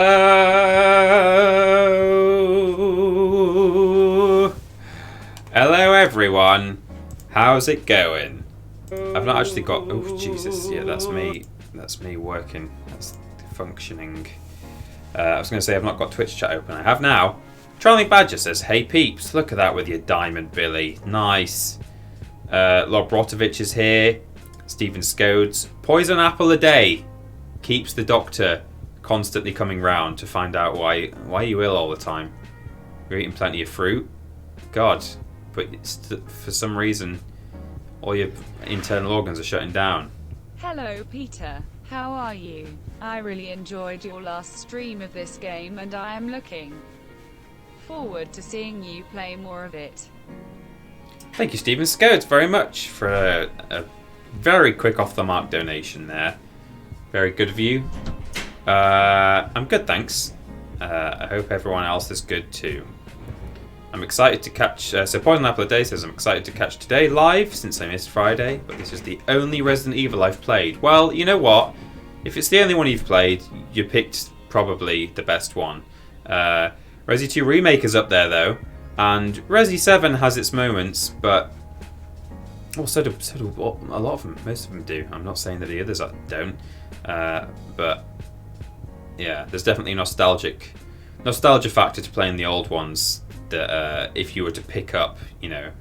Hello everyone, how's it going? I've not actually got, oh Jesus, yeah, that's me working, that's functioning. I was going to say I've not got Twitch chat open, I have now. Charlie Badger says, hey peeps, look at that with your diamond Billy, nice. Lob Brotovich is here, Stephen Scodes, poison apple a day, keeps the doctor constantly coming round to find out why you ill all the time. You're eating plenty of fruit, God, but for some reason all your internal organs are shutting down. Hello Peter, how are you? I really enjoyed your last stream of this game and I am looking forward to seeing you play more of it. Thank you Stephen Scodes very much for a very quick off the mark donation there. Very good of you. I'm good, thanks. I hope everyone else is good too. I'm excited to catch... so Poison Apple a Day says, I'm excited to catch today live since I missed Friday, but this is the only Resident Evil I've played. Well, you know what? If it's the only one you've played, you picked probably the best one. Resi 2 Remake is up there though, and Resi 7 has its moments, but... well, so do a lot of them. Most of them do. I'm not saying that the others don't. But yeah, there's definitely nostalgia factor to playing the old ones. That if you were to pick up, you know,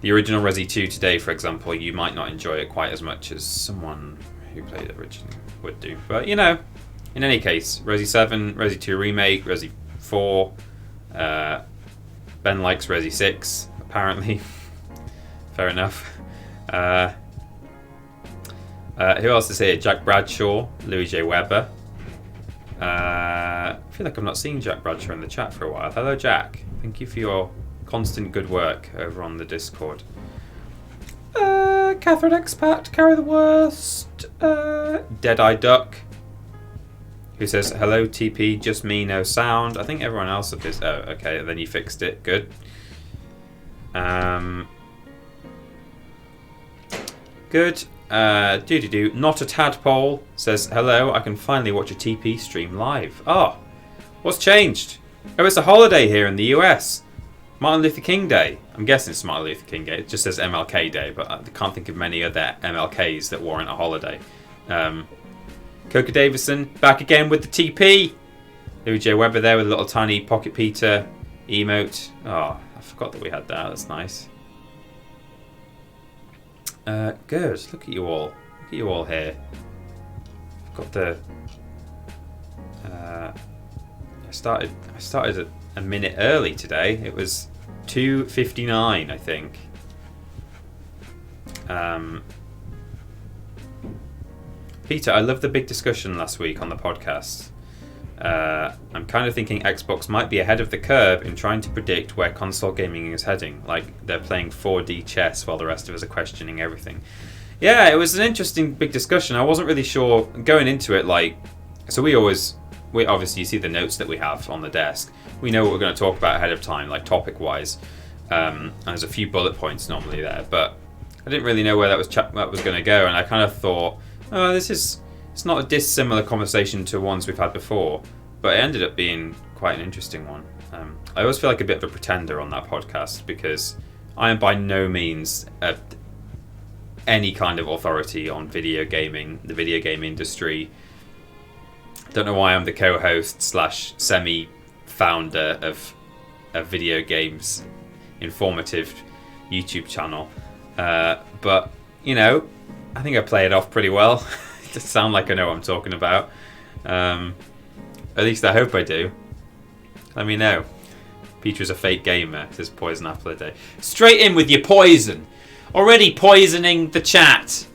the original Resi 2 today, for example, you might not enjoy it quite as much as someone who played it originally would do. But you know, in any case, Resi 7, Resi 2 Remake, Resi 4. Ben likes Resi 6, apparently. Fair enough. Who else is here? Jack Bradshaw, Louis J. Weber. I feel like I'm not seeing Jack Bradshaw in the chat for a while. Hello, Jack. Thank you for your constant good work over on the Discord. Catherine Expat, Carry the Worst. Deadeye Duck, who says, hello, TP, just me, no sound. I think everyone else of this. Oh, okay, then you fixed it. Good. Good. Not a tadpole says, hello, I can finally watch a TP stream live. Oh, what's changed? Oh, it's a holiday here in the US. Martin Luther King Day. I'm guessing it's Martin Luther King Day. It just says MLK Day, but I can't think of many other MLKs that warrant a holiday. Coca Davison, back again with the TP. Louis J. Weber there with a little tiny Pocket Peter emote. Oh, I forgot that we had that. That's nice. Good. Look at you all. Look at you all here. I've got the. I started a minute early today. It was 2:59, I think. Peter, I loved the big discussion last week on the podcast. I'm kind of thinking Xbox might be ahead of the curve in trying to predict where console gaming is heading. Like they're playing 4D chess while the rest of us are questioning everything. Yeah, it was an interesting big discussion. I wasn't really sure going into it. Like, so we obviously you see the notes that we have on the desk. We know what we're going to talk about ahead of time, like topic wise. And there's a few bullet points normally there, but I didn't really know where that was going to go, and I kind of thought, oh, it's not a dissimilar conversation to ones we've had before, but it ended up being quite an interesting one. I always feel like a bit of a pretender on that podcast because I am by no means any kind of authority on video gaming, the video game industry. Don't know why I'm the co-host / semi-founder of a video games informative YouTube channel, but you know, I think I play it off pretty well. It sound like I know what I'm talking about. At least I hope I do. Let me know. Peter is a fake gamer, says Poison Apple a Day. Straight in with your poison. Already poisoning the chat.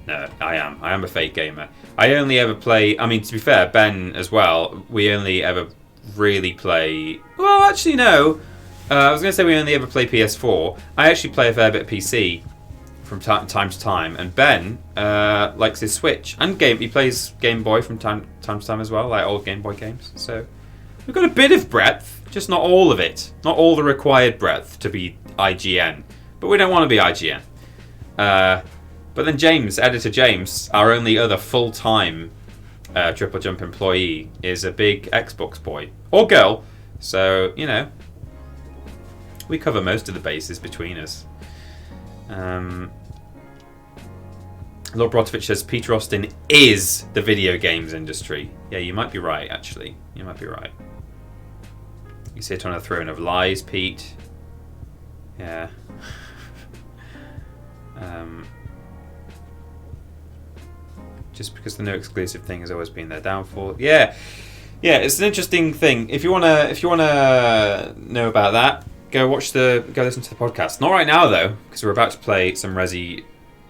No, I am a fake gamer. I only ever play, I mean, to be fair, Ben as well, we only ever really play, well, actually no. I was going to say we only ever play PS4. I actually play a fair bit of PC from time to time, and Ben likes his Switch, and he plays Game Boy from time to time as well, like old Game Boy games. So we've got a bit of breadth, just not all of it, not all the required breadth to be IGN, but we don't want to be IGN. But then James, editor James, our only other full-time Triple Jump employee is a big Xbox boy or girl, so you know we cover most of the bases between us. Lord Brotovich says Peter Austin is the video games industry. Yeah, you might be right, actually. You might be right. You sit on a throne of lies, Pete. Yeah. Just because the no exclusive thing has always been their downfall. Yeah, it's an interesting thing. If you wanna know about that, go listen to the podcast. Not right now though, because we're about to play some Resi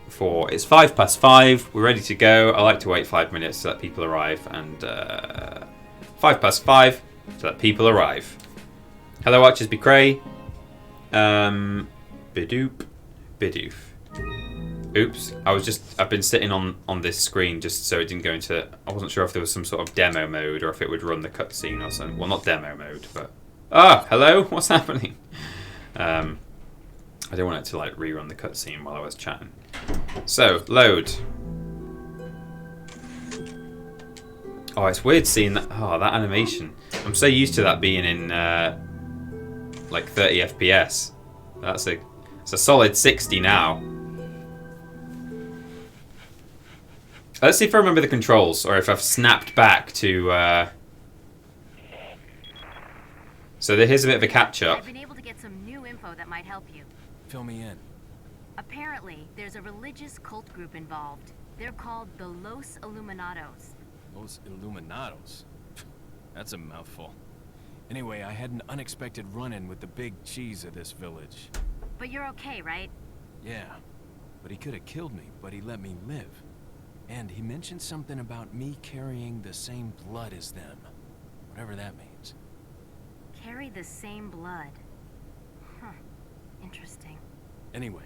4. It's 5:05. We're ready to go. I like to wait 5 minutes to let people arrive, and 5:05 to let people arrive. Hello, Archers be cray. Bidoop, bidoof. Oops, I've been sitting on this screen just so it didn't go into... I wasn't sure if there was some sort of demo mode or if it would run the cutscene or something. Well, not demo mode, but... hello? What's happening? I didn't want it to like rerun the cutscene while I was chatting. So, load. Oh, it's weird seeing that... Oh, that animation. I'm so used to that being in like 30 FPS. It's a solid 60 now. Let's see if I remember the controls, or if I've snapped back to... So here's a bit of a catch-up. I've been able to get some new info that might help you. Fill me in. Apparently, there's a religious cult group involved. They're called the Los Illuminados. Los Illuminados? That's a mouthful. Anyway, I had an unexpected run-in with the big cheese of this village. But you're okay, right? Yeah, but he could have killed me, but he let me live. And he mentioned something about me carrying the same blood as them. Whatever that means. Carry the same blood. Huh. Interesting. Anyway,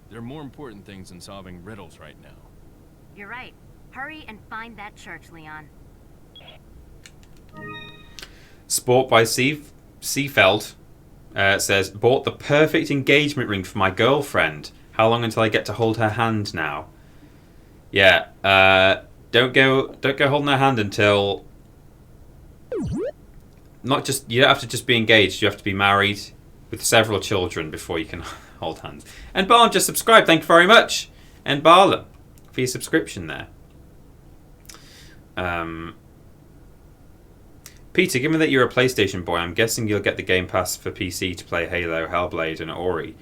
there are more important things than solving riddles right now. You're right. Hurry and find that church, Leon. Sport by Seafeld says, bought the perfect engagement ring for my girlfriend. How long until I get to hold her hand now? Yeah, don't go holding her hand until... Not just... You don't have to just be engaged. You have to be married with several children before you can hold hands. And Barn just subscribed. Thank you very much. And Barla for your subscription there. Peter, given that you're a PlayStation boy, I'm guessing you'll get the Game Pass for PC to play Halo, Hellblade, and Ori.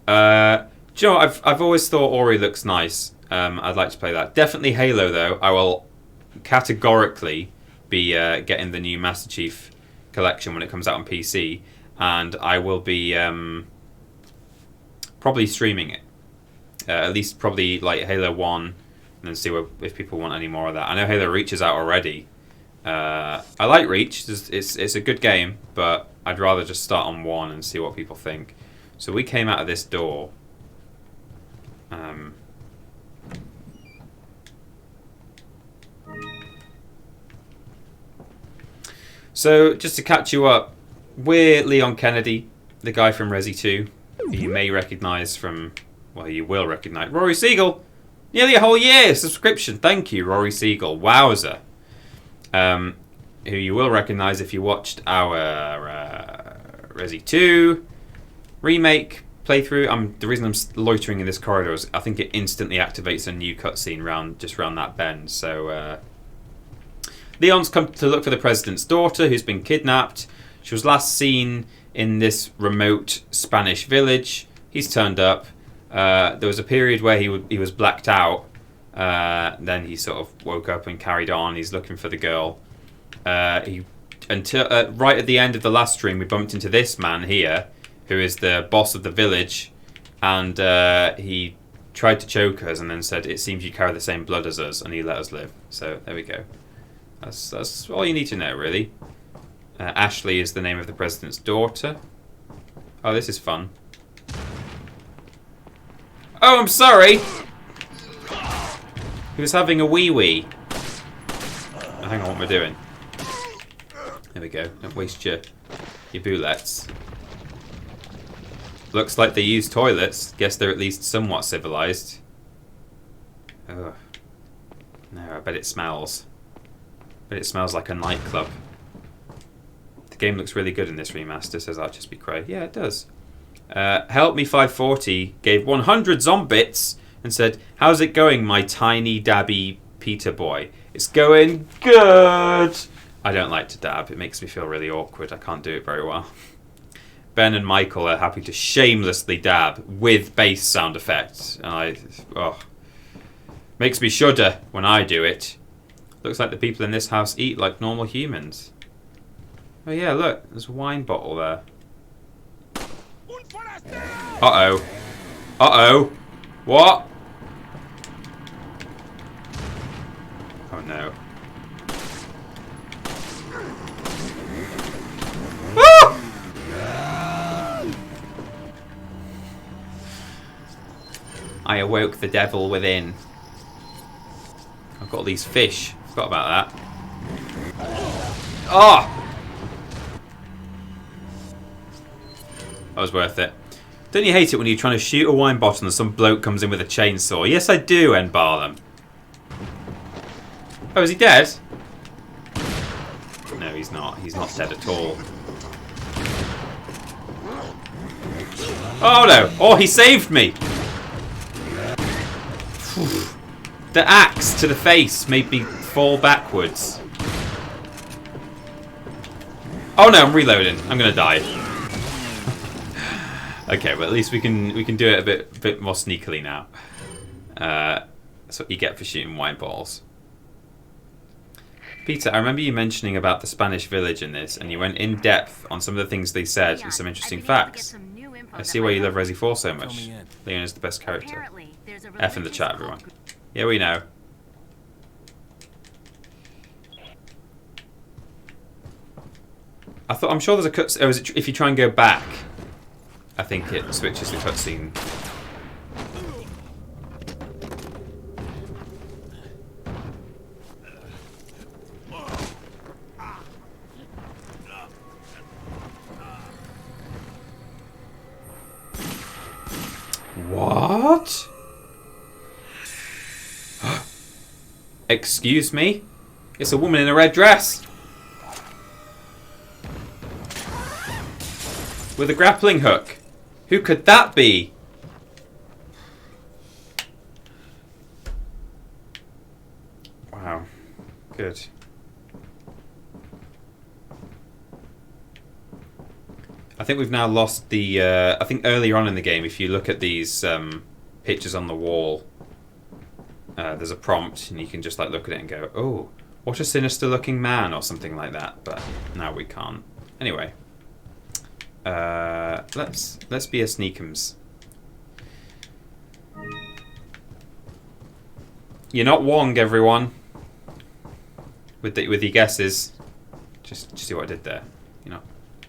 Do you know what? I've always thought Ori looks nice. I'd like to play that. Definitely Halo, though. I will categorically be getting the new Master Chief Collection when it comes out on PC, and I will be probably streaming it. At least probably like Halo 1, and then see if people want any more of that. I know Halo Reach is out already. I like Reach. It's a good game, but I'd rather just start on 1 and see what people think. So we came out of this door. So, just to catch you up, we're Leon Kennedy, the guy from Resi 2, who you may recognise from, well, you will recognise, Rory Siegel. Nearly a whole year subscription. Thank you, Rory Siegel. Wowzer. Who you will recognise if you watched our Resi 2 remake playthrough. The reason I'm loitering in this corridor is I think it instantly activates a new cutscene just round that bend. So Leon's come to look for the president's daughter, who's been kidnapped. She was last seen in this remote Spanish village. He's turned up. There was a period where he was blacked out. Then he sort of woke up and carried on. He's looking for the girl. Until right at the end of the last stream, we bumped into this man here, who is the boss of the village, and he tried to choke us and then said, "It seems you carry the same blood as us," and he let us live. So there we go. That's all you need to know, really. Ashley is the name of the president's daughter. Oh, this is fun. Oh, I'm sorry. He was having a wee-wee. Oh, hang on, what am I doing? There we go. Don't waste your bullets. Looks like they use toilets. Guess they're at least somewhat civilized. Ugh. No, I bet it smells. but it smells like a nightclub. The game looks really good in this remaster, says Archespy Cray. Yeah, it does. Help Me 540 gave 100 zombits and said, "How's it going, my tiny dabby Peter boy?" It's going good. I don't like to dab. It makes me feel really awkward. I can't do it very well. Ben and Michael are happy to shamelessly dab with bass sound effects. And makes me shudder when I do it. Looks like the people in this house eat like normal humans. Oh yeah, look, there's a wine bottle there. Uh-oh. Uh-oh. What? Oh no. Ah! I awoke the devil within. I've got all these fish. Forgot about that. Oh! That was worth it. Don't you hate it when you're trying to shoot a wine bottle and some bloke comes in with a chainsaw? Yes, I do, N. Barlam. Oh, is he dead? No, he's not. He's not dead at all. Oh, no. Oh, he saved me. The axe to the face made me fall backwards. Oh, no, I'm reloading. I'm going to die. Okay, but at least we can do it a bit more sneakily now. That's what you get for shooting wine bottles. Peter, I remember you mentioning about the Spanish village in this, and you went in depth on some of the things they said and some interesting facts. I see why you love Resi 4 so much. Leon is the best character. F in the chat, everyone. Yeah, we know. I'm sure there's a cut. Oh, if you try and go back, I think it switches the cutscene. What? Excuse me? It's a woman in a red dress. With a grappling hook. Who could that be? Wow. Good. I think we've now lost the... I think earlier on in the game, if you look at these pictures on the wall, there's a prompt, and you can just like look at it and go, "Oh, what a sinister-looking man," or something like that. But now we can't. Anyway, let's be a sneakums. You're not Wong, everyone. With your guesses, just see what I did there.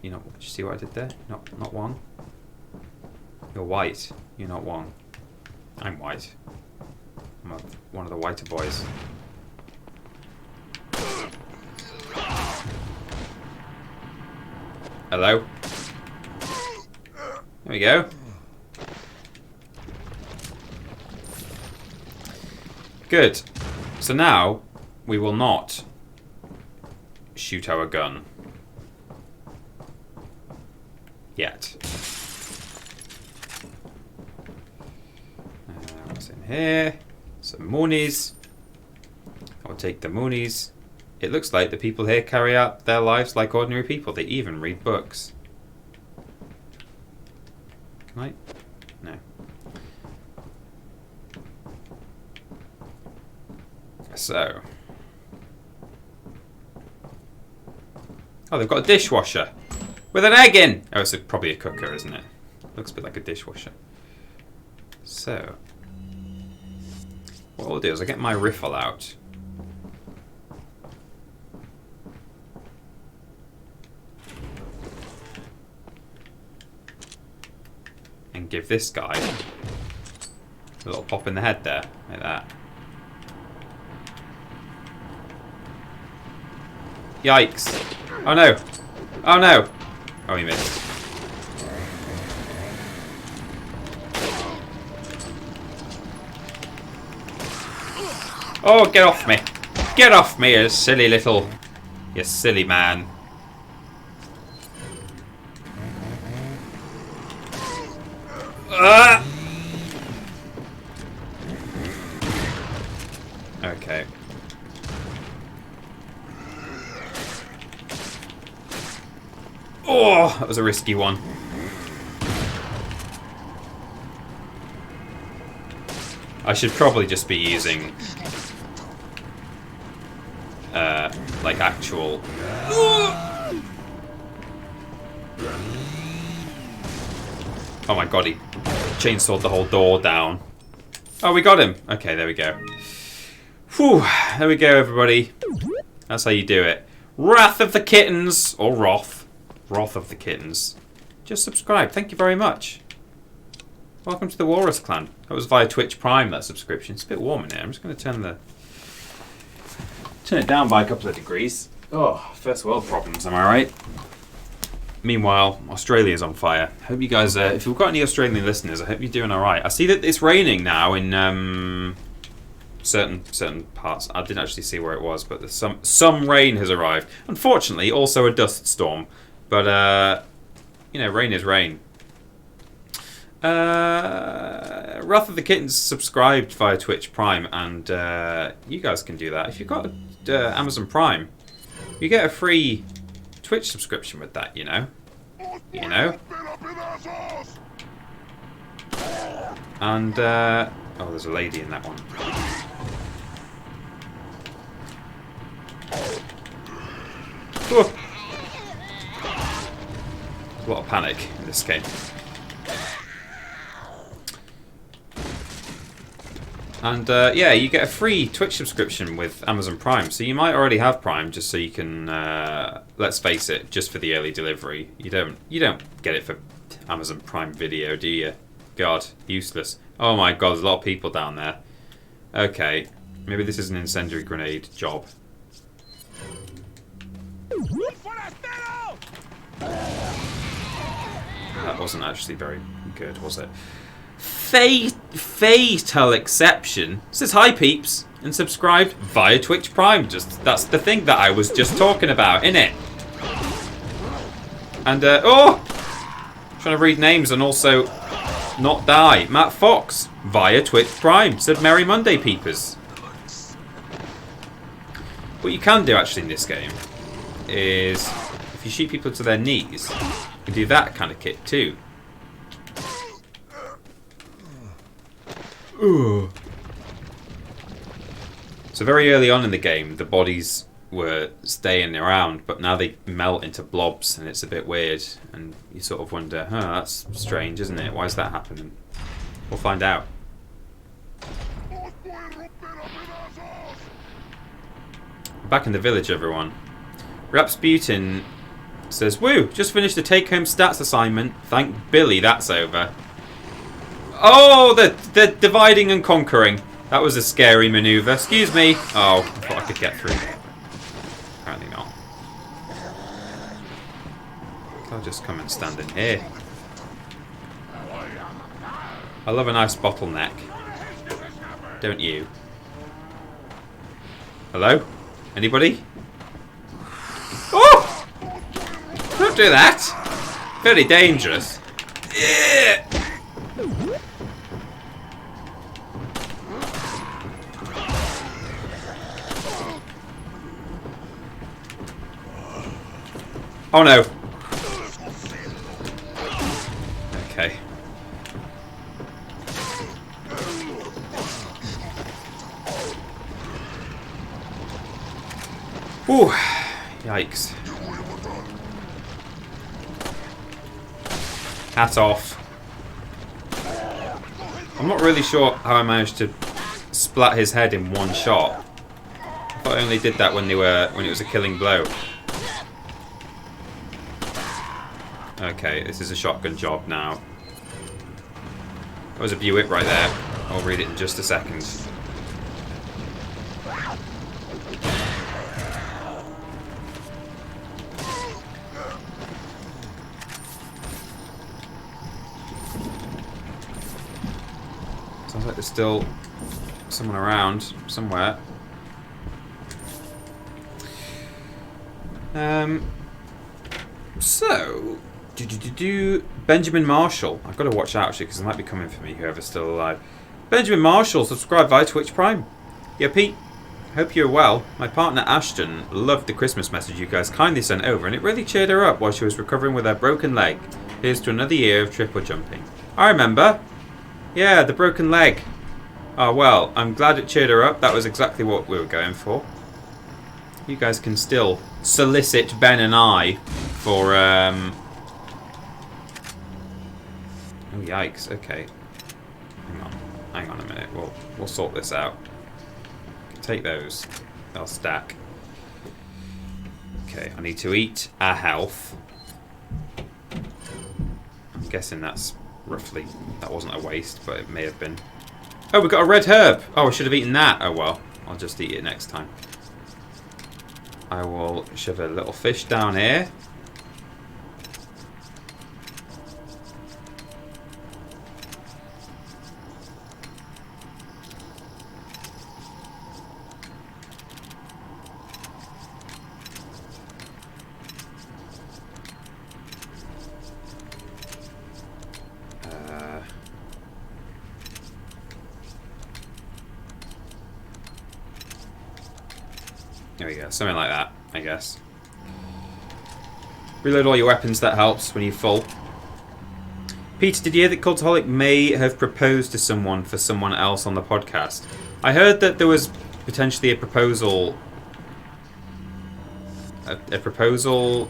You know, did you see what I did there? Not Wong. You're white. You're not Wong. I'm white. I'm one of the whiter boys. Hello? There we go. Good. So now, we will not shoot our gun. Yet. What's in here? Some moonies. I'll take the moonies. It looks like the people here carry out their lives like ordinary people. They even read books. Can I? No. So. Oh, they've got a dishwasher. With an egg in! Oh, it's probably a cooker, isn't it? Looks a bit like a dishwasher. So. What I'll do is I'll get my riffle out. And give this guy a little pop in the head there. Like that. Yikes. Oh no. Oh no. Oh, he missed. Oh, get off me. Get off me, you silly little... You silly man. Okay. Oh, that was a risky one. I should probably just be using like actual... Oh my god, he chainsawed the whole door down. Oh, we got him. Okay, there we go. Whew, there we go, everybody. That's how you do it. Wrath of the Kittens, or Wrath. Wrath of the Kittens. Just subscribe. Thank you very much. Welcome to the Walrus Clan. That was via Twitch Prime, that subscription. It's a bit warm in here. I'm just going to turn it down by a couple of degrees. Oh, first world problems, am I right? Meanwhile, Australia's on fire. Hope you guys, if you've got any Australian listeners, I hope you're doing alright. I see that it's raining now in certain parts. I didn't actually see where it was, but there's some rain has arrived. Unfortunately, also a dust storm. But, you know, rain is rain. Wrath of the Kittens subscribed via Twitch Prime, and you guys can do that. If you've got Amazon Prime, you get a free Twitch subscription with that, you know. You know. And, oh, there's a lady in that one. There's a lot of panic in this game. And yeah, you get a free Twitch subscription with Amazon Prime. So you might already have Prime, just so you can, let's face it, just for the early delivery. You don't get it for Amazon Prime Video, do you? God, useless. Oh my god, there's a lot of people down there. Okay, maybe this is an incendiary grenade job. That wasn't actually very good, was it? Fatal exception says hi peeps and subscribed via Twitch Prime. Just that's the thing that I was just talking about, innit? And oh, trying to read names and also not die. Matt Fox via Twitch Prime said Merry Monday peepers. What you can do actually in this game is if you shoot people to their knees, you can do that kind of kit too. Ooh. So very early on in the game, the bodies were staying around, but now they melt into blobs, and it's a bit weird. And you sort of wonder, huh, that's strange, isn't it? Why is that happening? We'll find out. Back in the village, everyone. Rapsputin says, "Woo! Just finished the take-home stats assignment. Thank Billy, that's over." Oh, the dividing and conquering. That was a scary maneuver. Excuse me. Oh, I thought I could get through. Apparently not. I'll just come and stand in here. I love a nice bottleneck. Don't you? Hello? Anybody? Oh! Don't do that. Very dangerous. Yeah. Oh no. Okay. Ooh. Yikes. Hat off. I'm not really sure how I managed to splat his head in one shot. I thought I only did that when it was a killing blow. Okay, this is a shotgun job now. That was a Buick right there. I'll read it in just a second. Sounds like there's still someone around somewhere. So, Benjamin Marshall. I've got to watch out actually because it might be coming for me. Whoever's still alive. Benjamin Marshall, subscribe via Twitch Prime. Yeah, Pete. Hope you're well. My partner Ashton loved the Christmas message you guys kindly sent over, and it really cheered her up while she was recovering with her broken leg. Here's to another year of triple jumping. I remember. Yeah, the broken leg. Oh well, I'm glad it cheered her up. That was exactly what we were going for. You guys can still solicit Ben and I for oh yikes, okay. Hang on a minute. We'll sort this out. Take those. They'll stack. Okay, I need to eat a health. I'm guessing that's roughly... That wasn't a waste, but it may have been. Oh, we got a red herb! Oh, I should have eaten that. Oh well, I'll just eat it next time. I will shove a little fish down here. There we go, something like that, I guess. Reload all your weapons, that helps when you're full. Peter, did you hear that Cultaholic may have proposed to someone for someone else on the podcast? I heard that there was potentially a proposal... A proposal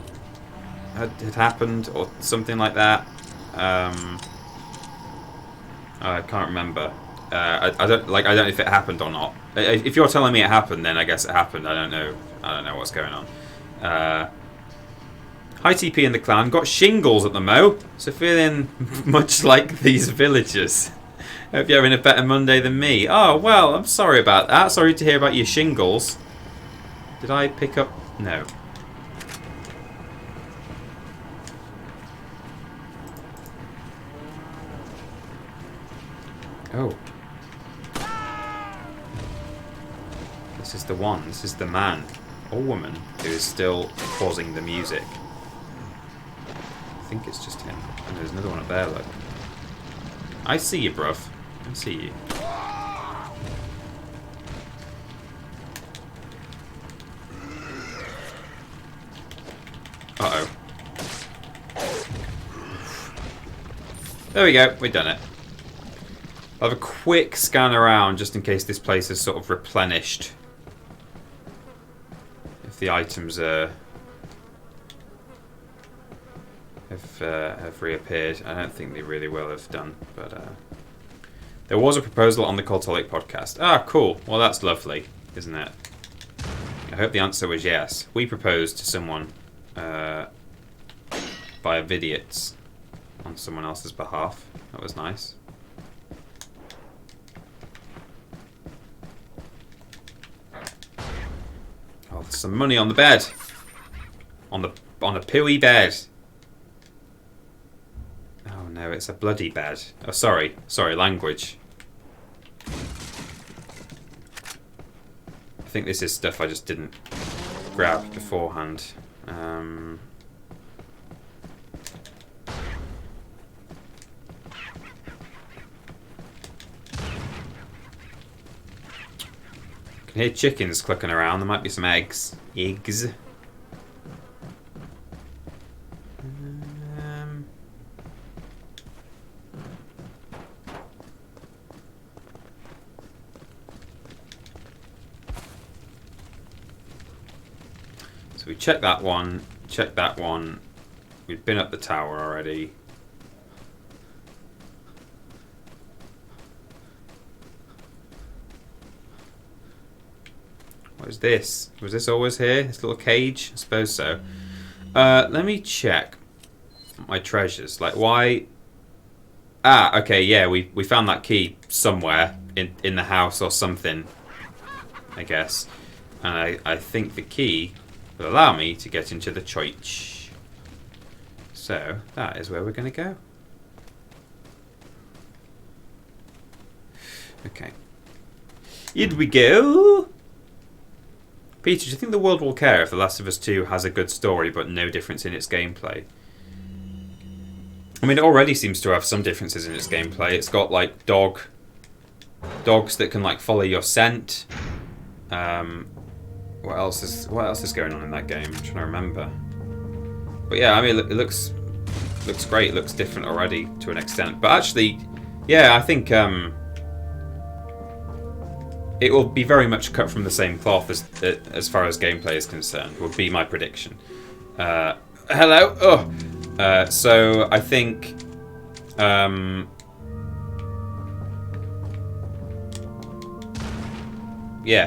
had happened, or something like that. I can't remember. I don't know if it happened or not. If you're telling me it happened, then I guess it happened. I don't know what's going on. Hi TP and the clan. Got shingles at the mo, so feeling much like these villagers. Hope you're having a better Monday than me. Oh well, I'm sorry about that. Sorry to hear about your shingles. Did I pick up? No. Oh. This is the one. This is the man or woman who is still causing the music. I think it's just him. And there's another one up there, look. I see you, bruv. I see you. Uh-oh. There we go. We've done it. I'll have a quick scan around just in case this place is sort of replenished. If the items have reappeared. I don't think they really will have done, but there was a proposal on the Cultaholic podcast. Ah, cool. Well, that's lovely, isn't it? I hope the answer was yes. We proposed to someone via vidiots on someone else's behalf. That was nice. Oh, there's some money on the bed. On a pooey bed. Oh no, it's a bloody bed. Oh, sorry, language. I think this is stuff I just didn't grab beforehand. I can hear chickens clucking around. There might be some eggs. So we checked that one, We've been up the tower already. What is this? Was this always here? This little cage? I suppose so. Let me check my treasures. Like, why... Ah, okay, yeah, we found that key somewhere in the house or something, I guess. And I think the key will allow me to get into the church. So, that is where we're going to go. Okay. Here we go. Peter, do you think the world will care if The Last of Us 2 has a good story but no difference in its gameplay? I mean, it already seems to have some differences in its gameplay. It's got like dogs that can like follow your scent. What else is going on in that game? I'm trying to remember. But yeah, I mean, it looks great. It looks different already to an extent. But actually, yeah, I think it will be very much cut from the same cloth as far as gameplay is concerned. Would be my prediction. Hello. Oh. So I think. Yeah,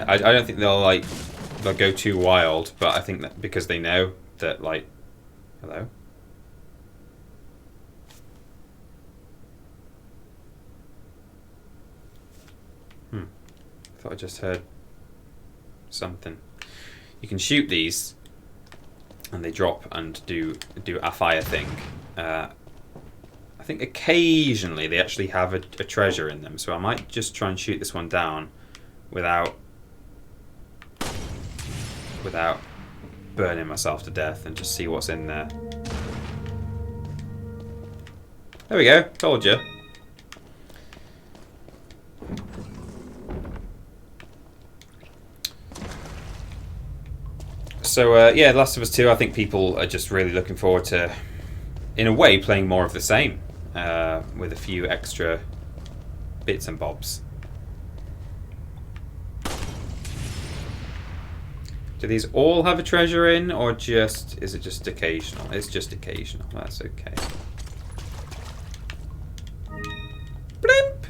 I don't think they'll go too wild, but I think that because they know that like, hello. I thought I just heard something. You can shoot these, and they drop and do a fire thing. I think occasionally they actually have a treasure in them, so I might just try and shoot this one down without burning myself to death and just see what's in there. There we go. Told you. So yeah, Last of Us 2, I think people are just really looking forward to, in a way, playing more of the same, with a few extra bits and bobs. Do these all have a treasure in, or is it just occasional? It's just occasional. That's okay. Blimp!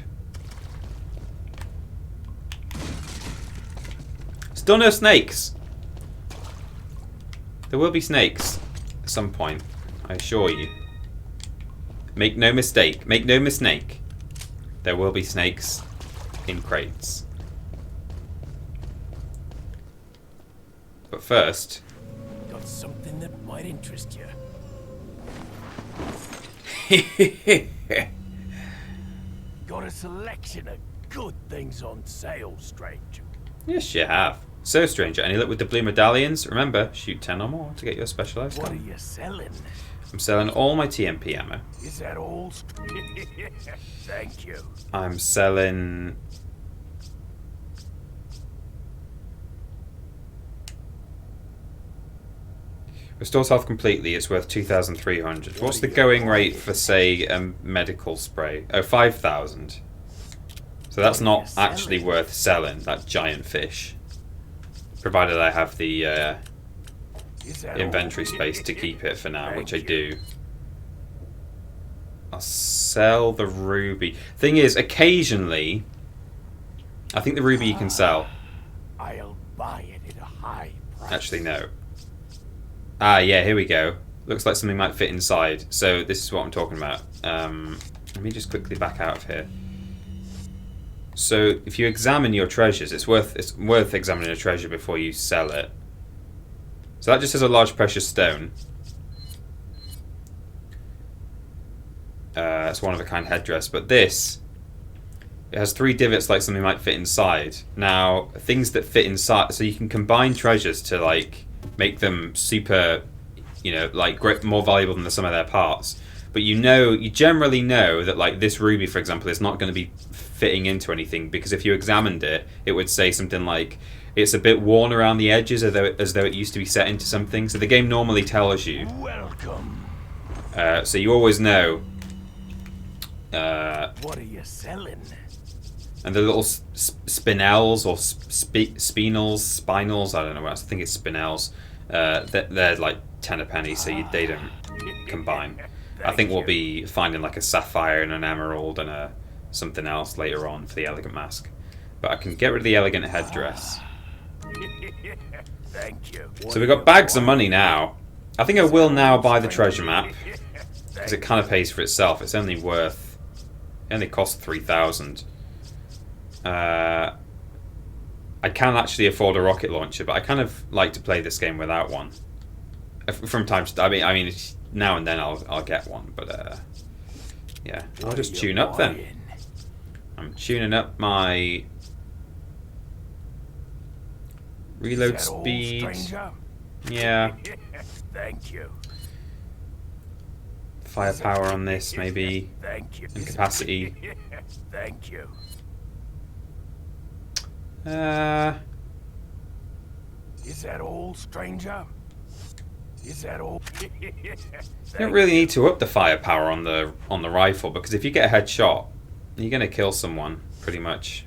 Still no snakes. There will be snakes at some point, I assure you. Make no mistake. Make no mistake. There will be snakes in crates. But first... Got something that might interest you. Got a selection of good things on sale, stranger. Yes, you have. So, stranger, any luck with the blue medallions? Remember, shoot 10 or more to get your specialized What gun. are you selling? I'm selling all my TMP ammo. Is that all? Thank you. I'm selling... Restores health completely, it's worth 2,300. What's the going rate for, say, a medical spray? Oh, 5,000. So that's not actually worth selling, that giant fish. Provided I have the inventory space to keep it for now, which I do. I'll sell the ruby. Thing is, occasionally, I think the ruby you can sell. I'll buy it at a high price. Actually, no. Ah, yeah, here we go. Looks like something might fit inside. So this is what I'm talking about. Let me just quickly back out of here. So if you examine your treasures, it's worth examining a treasure before you sell it. So that just has a large precious stone. It's one of a kind headdress, but this, it has 3 divots like something might fit inside. Now, things that fit inside, so you can combine treasures to like make them super, like more valuable than the sum of their parts. But you generally know that like this ruby, for example, is not going to be fitting into anything, because if you examined it, it would say something like it's a bit worn around the edges, as though it used to be set into something. So the game normally tells you. Welcome. So you always know. What are you selling? And the little spinels or spinals, I don't know what else. I think it's spinels. They're like 10 a penny, so they don't combine. I think we'll be finding like a sapphire and an emerald and a something else later on for the elegant mask. But I can get rid of the elegant headdress. Thank you. So we've got bags of money now. I think I will now buy the treasure map, because it kind of pays for itself. It's only cost 3,000. I can actually afford a rocket launcher, but I kind of like to play this game without one. From time to time, I mean, now and then I'll get one, but yeah, I'll just tune up then. I'm tuning up my Reload Is that all, speed. stranger? Yeah. Thank you. Firepower on this, maybe. Thank you. And capacity. Thank you. Is that all, stranger? Is that all? You don't really need to up the firepower on the rifle, because if you get a headshot, you're gonna kill someone pretty much.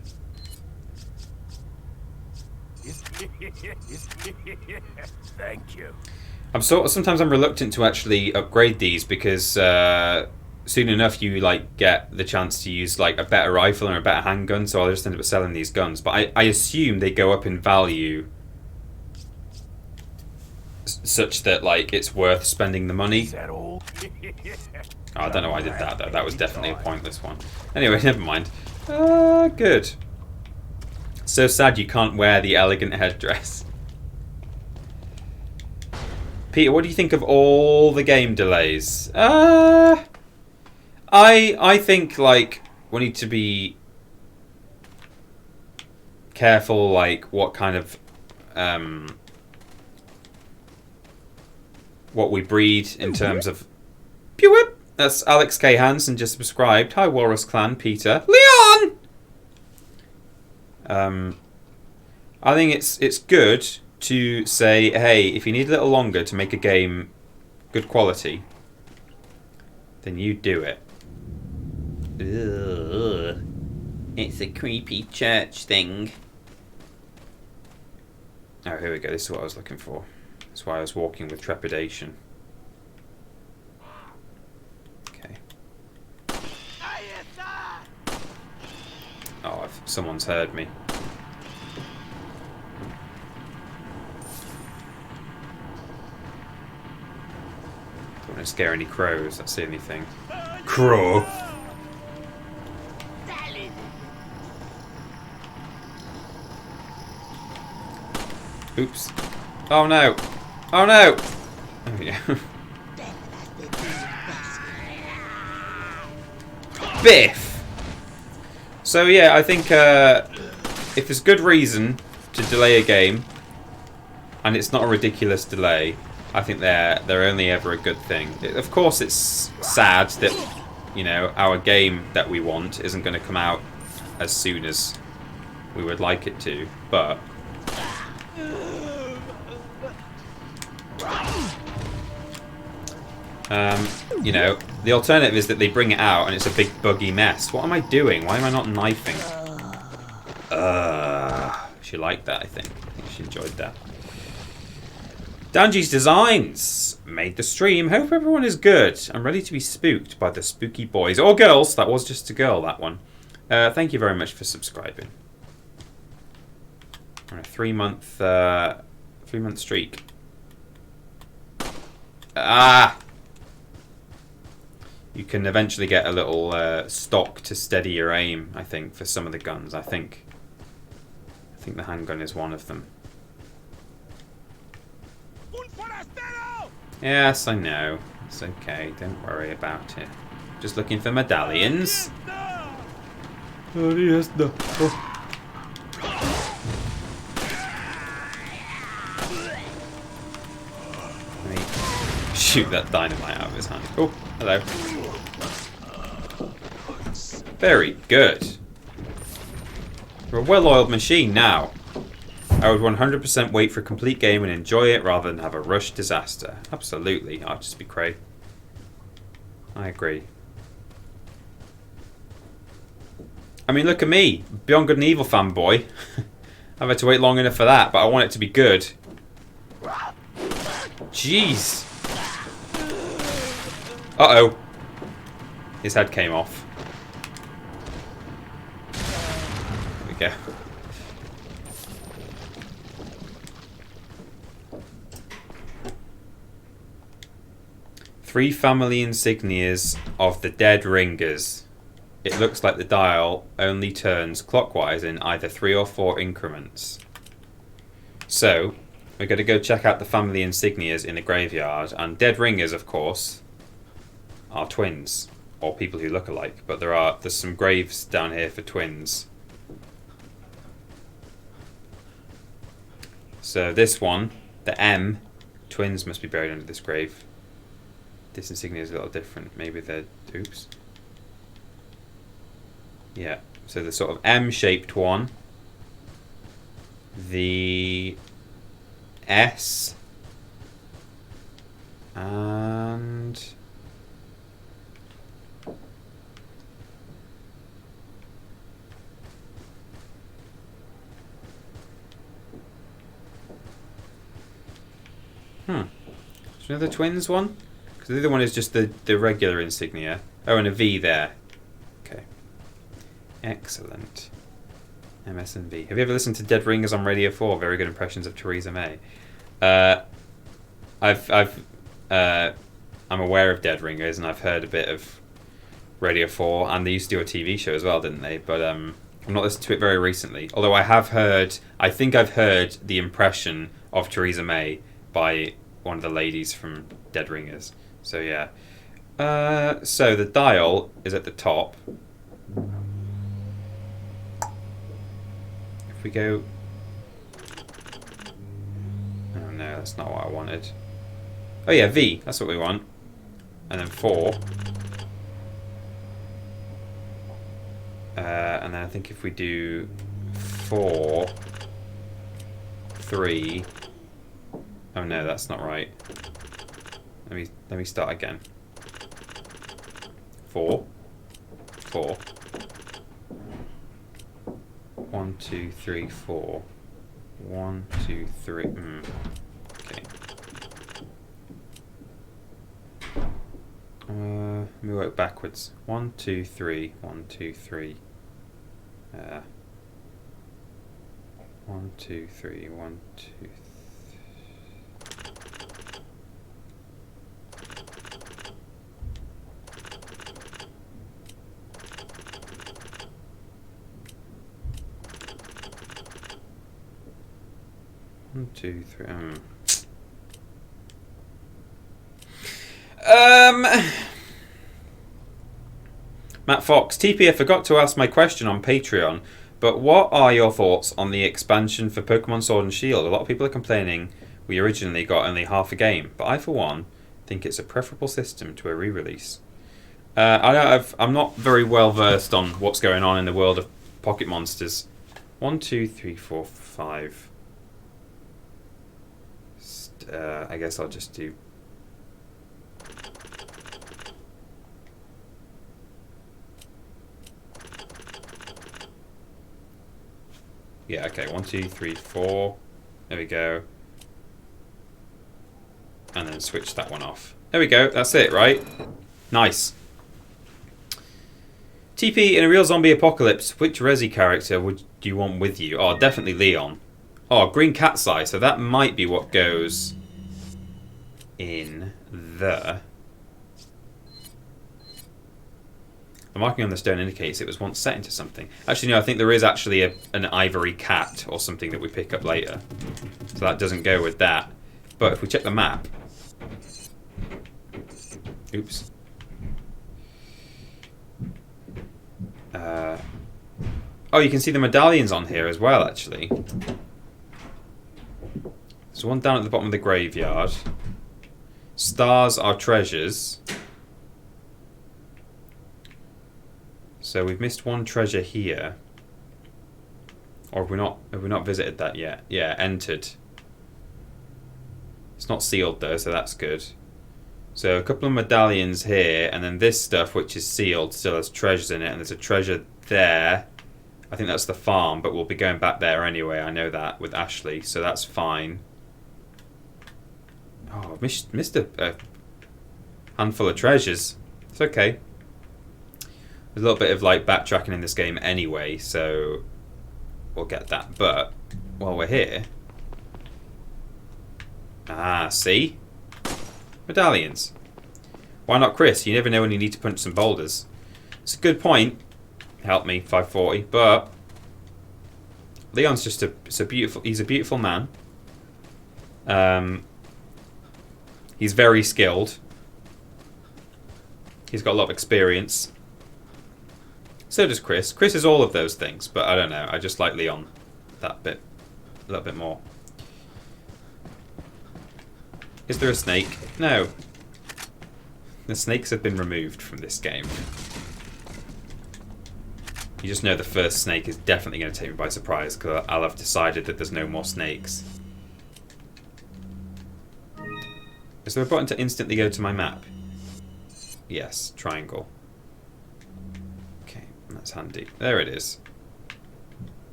Thank you. Sometimes I'm reluctant to actually upgrade these because soon enough you like get the chance to use like a better rifle or a better handgun, so I'll just end up selling these guns. But I assume they go up in value such that like it's worth spending the money. Is that all? Oh, I don't know why I did that though. That was definitely a pointless one. Anyway, never mind. Good. So sad you can't wear the elegant headdress. Peter, what do you think of all the game delays? I think like we need to be careful like what kind of what we breed in terms of pew whip. That's Alex K. Hansen just subscribed. Hi Walrus Clan, Peter. Leon! I think it's good to say, hey, if you need a little longer to make a game good quality, then you do it. Ugh. It's a creepy church thing. Oh, here we go. This is what I was looking for. That's why I was walking with trepidation. Okay. Oh, someone's heard me. Don't want to scare any crows, that's the only thing. Crow! Oops. Oh no! Oh no! There we go. Biff! So yeah, I think if there's good reason to delay a game, and it's not a ridiculous delay, I think they're only ever a good thing. Of course, it's sad that, you know, our game that we want isn't going to come out as soon as we would like it to, but you know, the alternative is that they bring it out and it's a big buggy mess. What am I doing? Why am I not knifing? She liked that, I think. I think she enjoyed that. Danji's Designs made the stream. Hope everyone is good. I'm ready to be spooked by the spooky boys. Or girls. That was just a girl, that one. Thank you very much for subscribing. On a 3-month streak. You can eventually get a little stock to steady your aim, I think, for some of the guns. I think the handgun is one of them. Yes, I know. It's okay. Don't worry about it. Just looking for medallions. Oh, yes, no. Oh. Let me shoot that dynamite out of his hand. Oh, hello. Very good. We're a well-oiled machine now. I would 100% wait for a complete game and enjoy it rather than have a rushed disaster. Absolutely. I'll just be cray. I agree. I mean, look at me. Beyond Good and Evil fanboy. I've had to wait long enough for that, but I want it to be good. Jeez. Uh-oh. His head came off. There we go. Three family insignias of the dead ringers. It looks like the dial only turns clockwise in either 3 or 4 increments. So, we're going to go check out the family insignias in the graveyard. And dead ringers, of course, are twins. Or people who look alike. But there's some graves down here for twins. So this one, the M, twins must be buried under this grave. This insignia is a little different. Maybe they're... Oops. Yeah. So the sort of M-shaped one. The S. And... Do you know the twins one? Because the other one is just the regular insignia. Oh, and a V there. Okay. Excellent. MS and V. Have you ever listened to Dead Ringers on Radio 4? Very good impressions of Theresa May. I'm aware of Dead Ringers, and I've heard a bit of Radio 4, and they used to do a TV show as well, didn't they? But I'm not listening to it very recently. Although I think I've heard the impression of Theresa May by one of the ladies from Dead Ringers. So yeah. So the dial is at the top. If we go... Oh no, that's not what I wanted. Oh yeah, V, that's what we want. And then 4. And then I think if we do 4, 3... Oh no, that's not right. Let me start again. 4. 4. 1, 2, 3, 4. 1, 2, 3. Okay. Let me work backwards. 1, 2, 3. 1, 2, 3. 1, 2, 3. 1, 2, 3. One, two, three. Matt Fox, TP, I forgot to ask my question on Patreon, but what are your thoughts on the expansion for Pokemon Sword and Shield? A lot of people are complaining we originally got only half a game, but I, for one, think it's a preferable system to a re-release. I'm not very well versed on what's going on in the world of Pocket Monsters. 1, 2, 3, 4, 5. I guess I'll just do... Yeah, okay, 1, 2, 3, 4. There we go. And then switch that one off. There we go, that's it, right? Nice. TP, in a real zombie apocalypse, which Resi character would you want with you? Oh, definitely Leon. Oh, green cat's eye, so that might be what goes in the... The marking on the stone indicates it was once set into something. Actually, no, I think there is actually an ivory cat or something that we pick up later. So that doesn't go with that. But if we check the map... Oops. Oh, you can see the medallions on here as well, actually. There's one down at the bottom of the graveyard. Stars are treasures. So we've missed one treasure here. Or have we not visited that yet? Yeah, entered. It's not sealed though, so that's good. So a couple of medallions here, and then this stuff which is sealed still has treasures in it, and there's a treasure there. I think that's the farm, but we'll be going back there anyway, I know that, with Ashley, so that's fine. Oh, I've missed a handful of treasures. It's okay. There's a little bit of like backtracking in this game anyway, so we'll get that. But while we're here... Ah, see? Medallions. Why not Chris? You never know when you need to punch some boulders. It's a good point. Help me, 540. But Leon's just he's a beautiful man. He's very skilled. He's got a lot of experience. So does Chris. Chris is all of those things, but I don't know. I just like Leon that bit, a little bit more. Is there a snake? No. The snakes have been removed from this game. You just know the first snake is definitely going to take me by surprise because I'll have decided that there's no more snakes. Is there a button to instantly go to my map? Yes, triangle. Okay, that's handy. There it is.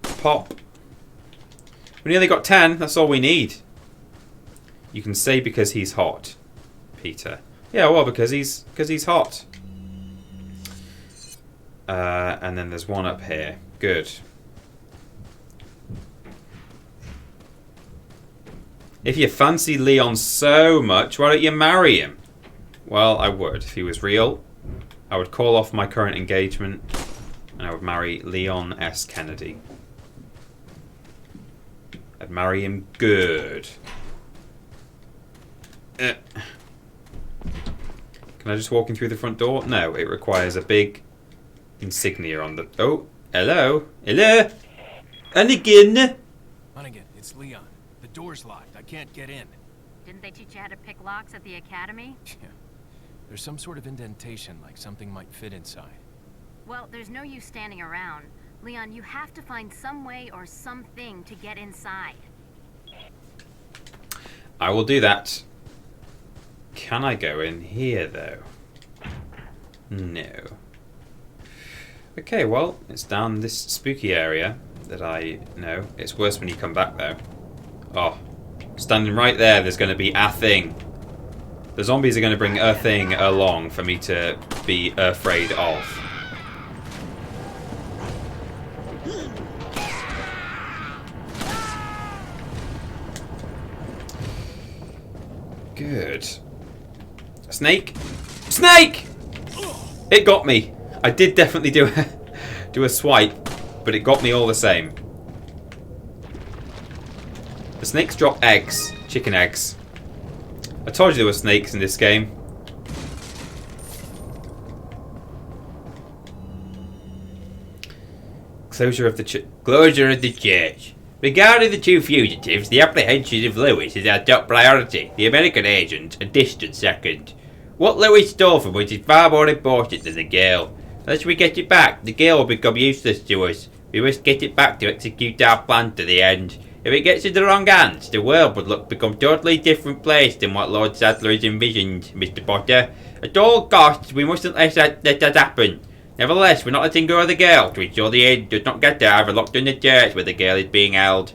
Pop. We nearly got 10. That's all we need. You can say because he's hot, Peter. Yeah, well, because he's hot. And then there's one up here. Good. If you fancy Leon so much, why don't you marry him? Well, I would. If he was real, I would call off my current engagement and I would marry Leon S. Kennedy. I'd marry him good. Can I just walk in through the front door? No, it requires a big insignia on the... Oh, hello? Hello? Anakin? Hunnigan, it's Leon. The door's locked. I can't get in. Didn't they teach you how to pick locks at the academy? Yeah. There's some sort of indentation, like something might fit inside. Well, there's no use standing around. Leon, you have to find some way or something to get inside. I will do that. Can I go in here, though? No. Okay, well, it's down this spooky area that I know. It's worse when you come back, though. Oh, standing right there, there's going to be a thing. The zombies are going to bring a thing along for me to be afraid of. Good. Snake? Snake! It got me. I did definitely do a swipe, but it got me all the same. The snakes drop eggs. Chicken eggs. I told you there were snakes in this game. Closure of the church. Regarding the two fugitives, the apprehension of Lewis is our top priority. The American agent, a distant second. What Lewis stole from us is far more important than the girl. Unless we get it back, the girl will become useless to us. We must get it back to execute our plan to the end. If it gets into the wrong hands, the world would become a totally different place than what Lord Sadler has envisioned, Mr. Potter. At all costs, we mustn't let that happen. Nevertheless, we're not letting go of the girl to ensure the aid does not get her locked in the church where the girl is being held.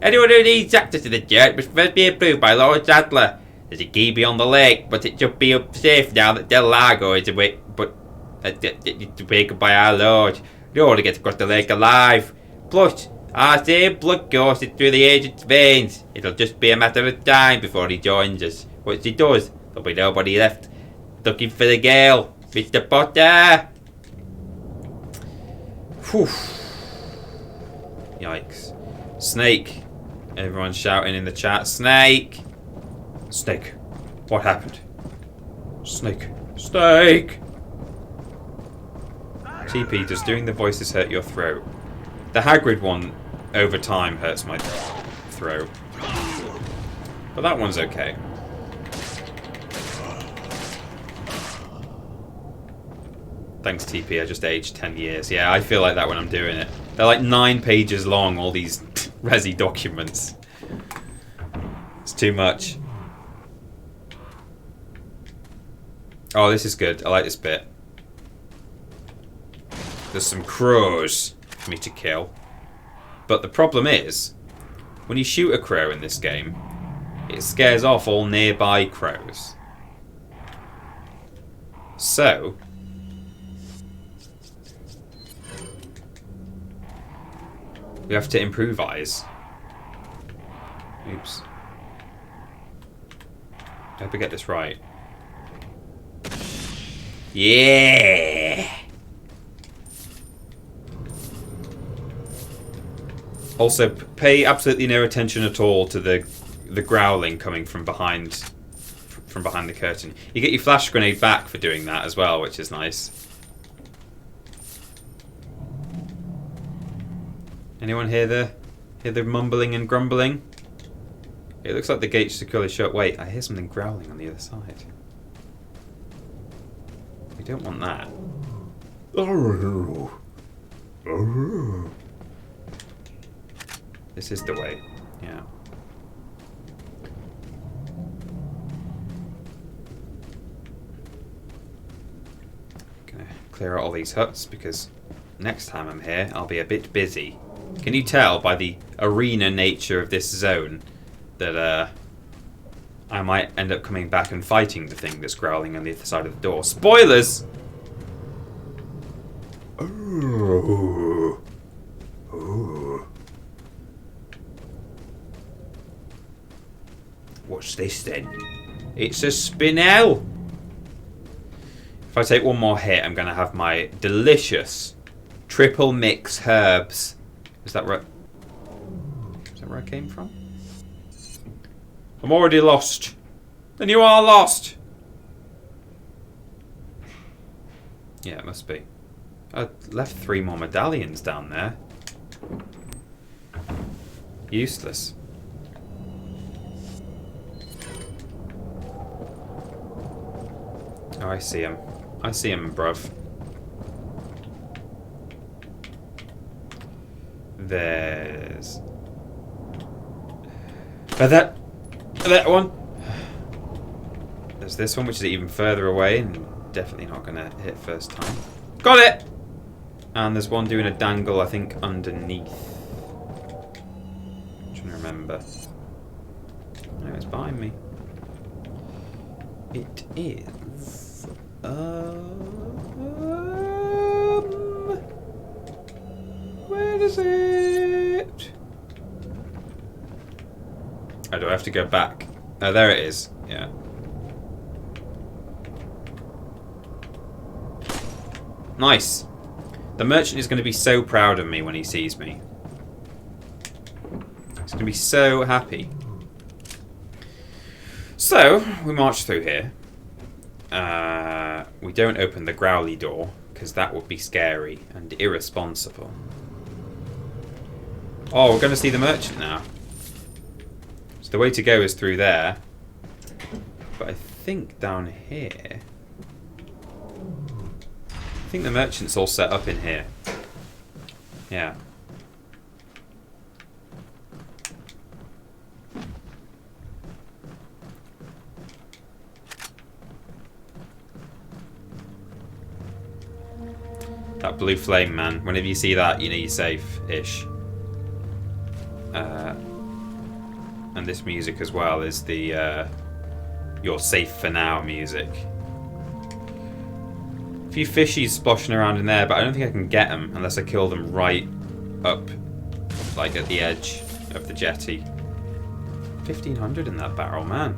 Anyone who needs access to the church must first be approved by Lord Sadler. There's a key beyond the lake, but it should be safe now that Del Lago is away. But it's awakened by our Lord. No one gets across the lake alive. Plus, our same blood courses through the agent's veins. It'll just be a matter of time before he joins us. Once he does, there'll be nobody left looking for the girl. Mr. Potter! Whew. Yikes. Snake. Everyone's shouting in the chat. Snake! Snake. What happened? Snake. Snake! TP, does doing the voices hurt your throat? The Hagrid one, over time, hurts my throat. But that one's okay. Thanks, TP. I just aged 10 years. Yeah, I feel like that when I'm doing it. They're like 9 pages long, all these Resi documents. It's too much. Oh, this is good. I like this bit. There's some crows for me to kill. But the problem is, when you shoot a crow in this game, it scares off all nearby crows. So... we have to improvise. Oops. I hope I get this right. Yeah! Also, pay absolutely no attention at all to the growling coming from behind the curtain. You get your flash grenade back for doing that as well, which is nice. Anyone hear the mumbling and grumbling? It looks like the gate's securely shut. Wait, I hear something growling on the other side. We don't want that. This is the way. Yeah. Gonna clear out all these huts because next time I'm here, I'll be a bit busy. Can you tell by the arena nature of this zone that I might end up coming back and fighting the thing that's growling on the other side of the door? Spoilers! Ooh. Ooh. What's this then? It's a spinel! If I take one more hit, I'm going to have my delicious triple mix herbs. Is that where I came from? I'm already lost. Then you are lost! Yeah, it must be. I left 3 more medallions down there. Useless. Oh, I see him. I see him, bruv. There's... that one. There's this one, which is even further away and definitely not going to hit first time. Got it! And there's one doing a dangle, I think, underneath. I'm trying to remember. No, it's behind me. It is... where is it? Oh, do I have to go back? Oh, there it is. Yeah. Nice. The merchant is going to be so proud of me when he sees me. He's going to be so happy. So, we march through here. We don't open the growly door, because that would be scary and irresponsible. Oh, we're going to see the merchant now. So the way to go is through there. But I think down here... I think the merchant's all set up in here. Yeah. That blue flame, man. Whenever you see that, you know you're safe-ish. And this music as well is the "You're safe for now" music. A few fishies splashing around in there, but I don't think I can get them unless I kill them right up, like at the edge of the jetty. 1500 in that barrel, man.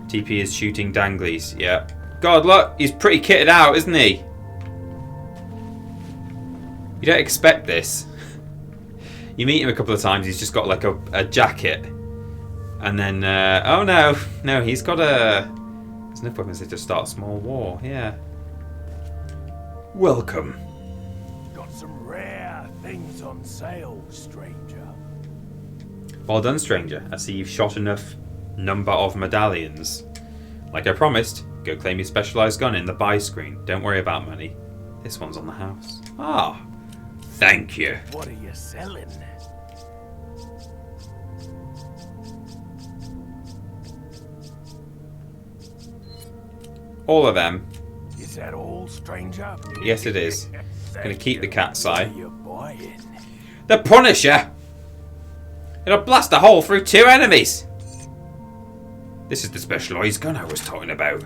TP is shooting danglies. Yeah. God, look, he's pretty kitted out, isn't he? You don't expect this. You meet him a couple of times, he's just got like a jacket. And then, oh no, he's got a... There's enough weapons to start a small war, yeah. Welcome. Got some rare things on sale, stranger. Well done, stranger. I see you've shot enough number of medallions. Like I promised, go claim your specialized gun in the buy screen. Don't worry about money. This one's on the house. Ah, thank you. What are you selling? All of them. Is that all, stranger? Yes, it is. Gonna keep the cat's eye. What are you buying? The Punisher! It'll blast a hole through 2 enemies! This is the specialized gun I was talking about.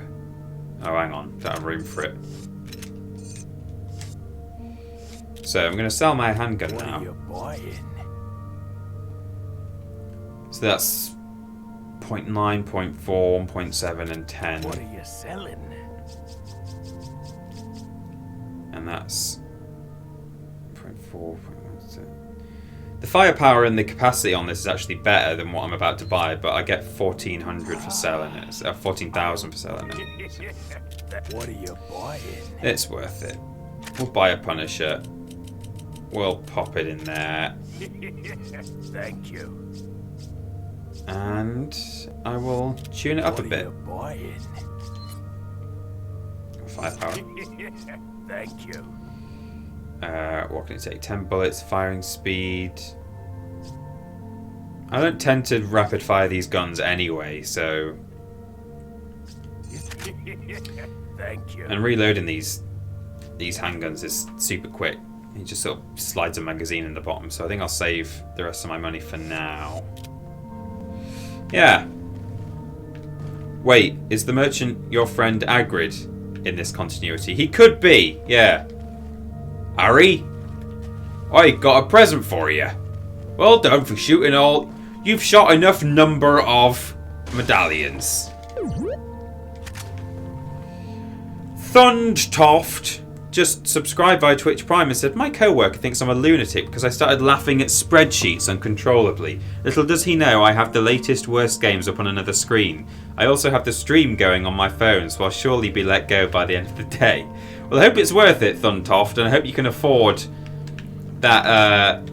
Oh, hang on. Don't have room for it. So, I'm going to sell my handgun now. What are you buying? So that's 0.9, 0.4, 1.7 and 10. What are you selling? And that's 0.4, 0.1. The firepower and the capacity on this is actually better than what I'm about to buy, but I get 1,400 for selling it. So 14,000 for selling it. So What are you buying? it's worth it. We'll buy a Punisher. we'll pop it in there. Thank you. And I will tune it up a bit. What are you Firepower. buying? Thank you. What can it take? 10 bullets, firing speed. I don't tend to rapid fire these guns anyway, so. Thank you. And reloading these handguns is super quick. He just sort of slides a magazine in the bottom, so I think I'll save the rest of my money for now. Yeah. Wait, is the merchant your friend Agrid in this continuity? He could be, yeah. Harry, I got a present for you. Well done for shooting all. You've shot enough number of medallions. Thundtoft just subscribed via Twitch Prime and said, my co-worker thinks I'm a lunatic because I started laughing at spreadsheets uncontrollably. Little does he know I have the latest worst games up on another screen. I also have the stream going on my phone, so I'll surely be let go by the end of the day. Well, I hope it's worth it, Thuntoft, and I hope you can afford that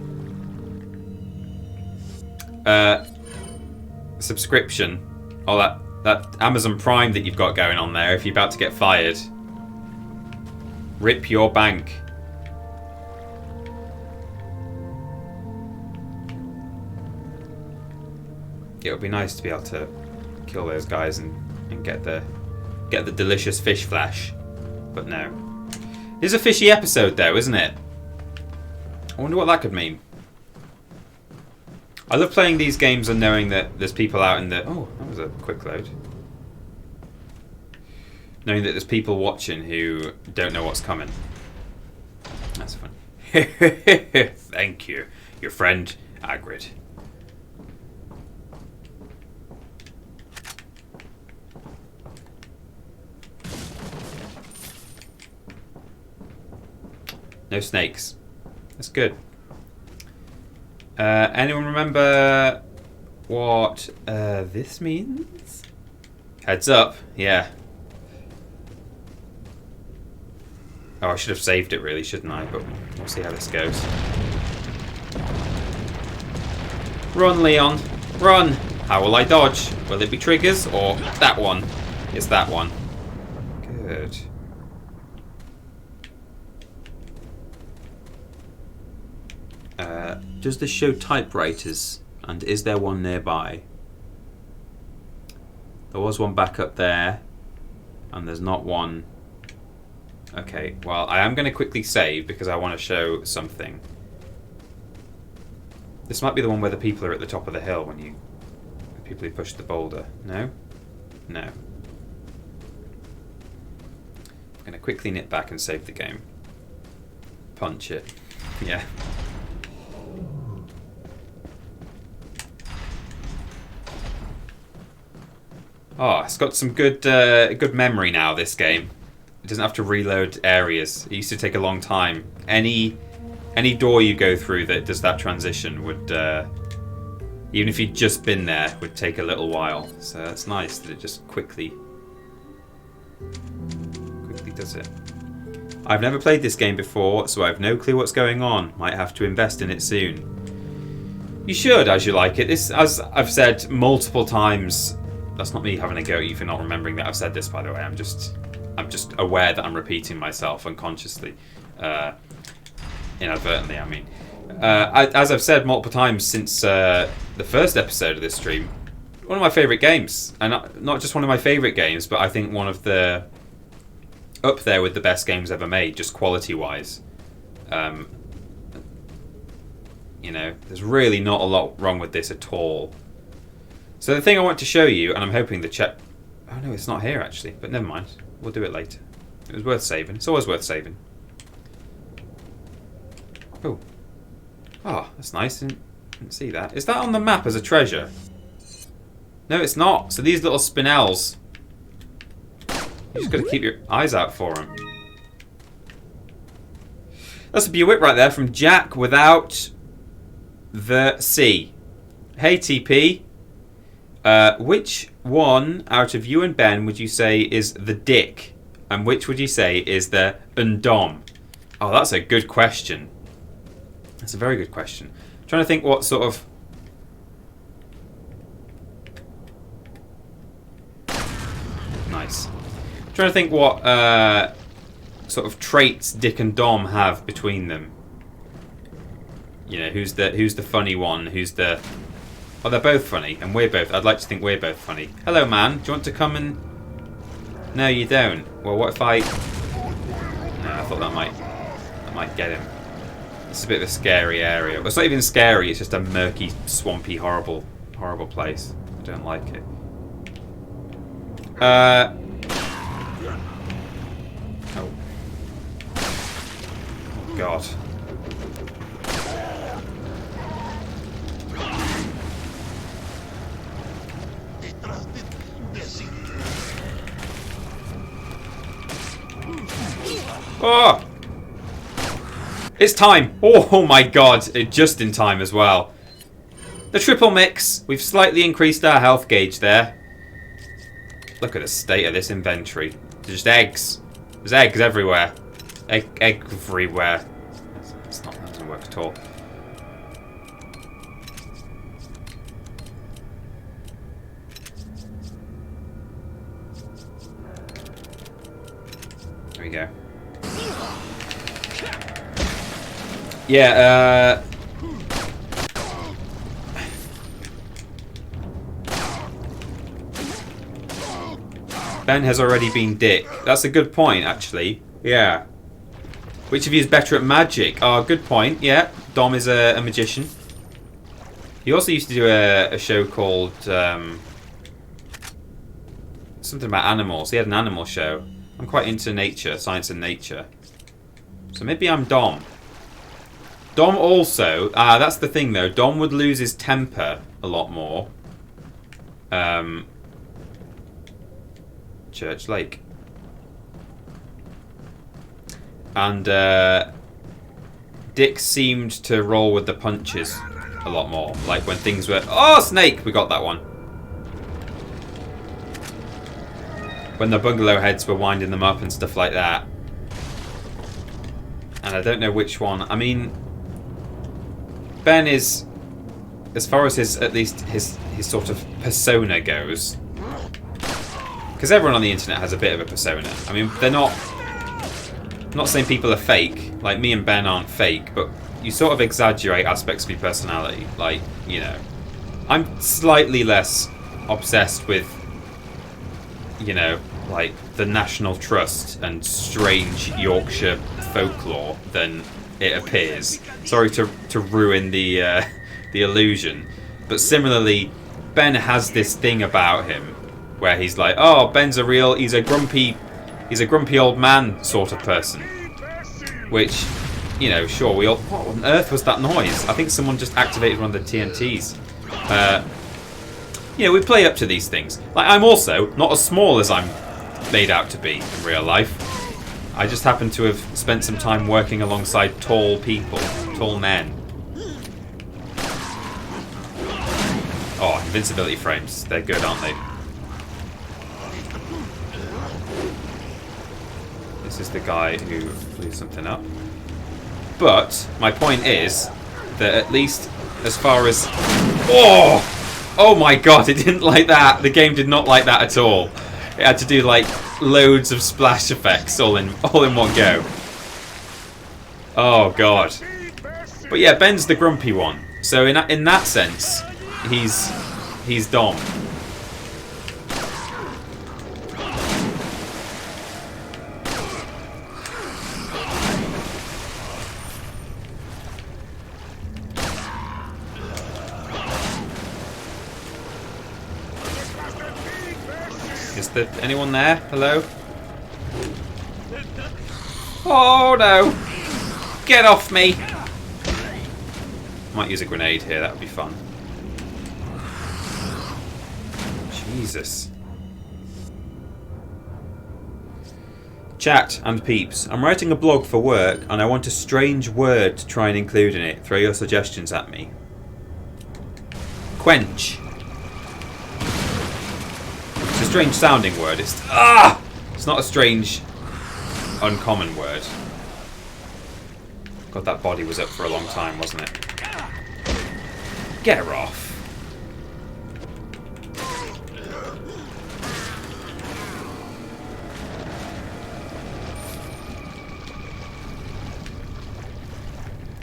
subscription, or that Amazon Prime that you've got going on there if you're about to get fired. Rip your bank. It would be nice to be able to kill those guys and get the delicious fish flesh, but no. It is a fishy episode though, isn't it? I wonder what that could mean. I love playing these games and knowing that there's people out in the... Oh, that was a quick load. Knowing that there's people watching who don't know what's coming. That's fun. Thank you. Your friend, Agrid. No snakes. That's good. Anyone remember what this means? Heads up. Yeah. Oh, I should have saved it really, shouldn't I? But we'll see how this goes. Run, Leon. Run! How will I dodge? Will it be triggers or that one? It's that one. Good. Does this show typewriters? And is there one nearby? There was one back up there. And there's not one. Okay, well, I am going to quickly save because I want to show something. This might be the one where the people are at the top of the hill when the people who pushed the boulder. No? No. I'm going to quickly knit back and save the game. Punch it. Yeah. Oh, it's got some good memory now, this game. It doesn't have to reload areas. It used to take a long time. Any door you go through that does that transition would, even if you'd just been there, would take a little while. So it's nice that it just quickly does it. I've never played this game before, so I have no clue what's going on. Might have to invest in it soon. You should, as you like it. This, as I've said multiple times, that's not me having a go at you for not remembering that I've said this, by the way. I'm just aware that I'm repeating myself unconsciously, inadvertently. I mean, as I've said multiple times since the first episode of this stream, one of my favourite games, and not just one of my favourite games, but I think one of the up there with the best games ever made, just quality-wise. You know, there's really not a lot wrong with this at all. So the thing I want to show you, and I'm hoping the chat... Oh no, it's not here actually, but never mind. We'll do it later. It was worth saving. It's always worth saving. Oh. Oh, that's nice. Didn't see that. Is that on the map as a treasure? No, it's not. So these little spinels... You just got to keep your eyes out for them. That's a Buick right there from Jack without the C. Hey TP. Which one out of you and Ben would you say is the dick? And which would you say is the undom? Oh, that's a good question. That's a very good question. I'm trying to think what sort of... Nice. I'm trying to think what sort of traits Dick and Dom have between them. You know, who's the funny one? Who's the... Oh, they're both funny, and we're both... I'd like to think we're both funny. Hello, man. Do you want to come and... No, you don't. Well, what if I... No, I thought that might get him. It's a bit of a scary area. Well, it's not even scary. It's just a murky, swampy, horrible place. I don't like it. Oh. God. Oh! It's time! Oh my god, just in time as well. The triple mix. We've slightly increased our health gauge there. Look at the state of this inventory. There's just eggs. There's eggs everywhere. Egg everywhere. That doesn't work at all. There we go. Yeah, Ben has already been Dick. That's a good point, actually. Yeah. Which of you is better at magic? Oh, good point. Yeah, Dom is a magician. He also used to do a show called something about animals. He had an animal show. I'm quite into nature, science and nature. So maybe I'm Dom. Dom also, that's the thing though, Dom would lose his temper a lot more. Church Lake. And Dick seemed to roll with the punches a lot more. Like when things were... Oh, snake! We got that one. When the bungalow heads were winding them up and stuff like that. And I don't know which one. I mean... Ben is, as far as his sort of persona goes, because everyone on the internet has a bit of a persona. I mean, they're not. I'm not saying people are fake. Like me and Ben aren't fake, but you sort of exaggerate aspects of your personality. Like, you know, I'm slightly less obsessed with, you know, like the National Trust and strange Yorkshire folklore than it appears. Sorry to ruin the illusion, but similarly, Ben has this thing about him where he's like, oh, Ben's he's a grumpy old man sort of person. Which, you know, sure, what on earth was that noise? I think someone just activated one of the TNTs. You know, we play up to these things. Like, I'm also not as small as I'm made out to be in real life. I just happen to have spent some time working alongside tall people, tall men. Oh, invincibility frames. They're good, aren't they? This is the guy who blew something up. But my point is that at least as far as... Oh my god, it didn't like that. The game did not like that at all. It had to do like loads of splash effects all in one go. Oh god. But yeah, Ben's the grumpy one. So in that sense, he's Dom. Is there anyone there? Hello? Oh no! Get off me! Might use a grenade here, that would be fun. Jesus. Chat and peeps, I'm writing a blog for work and I want a strange word to try and include in it. Throw your suggestions at me. Quench. It's a strange sounding word. It's not a strange uncommon word. God, that body was up for a long time, wasn't it? Get her off.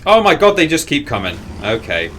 Oh my god, they just keep coming. Okay.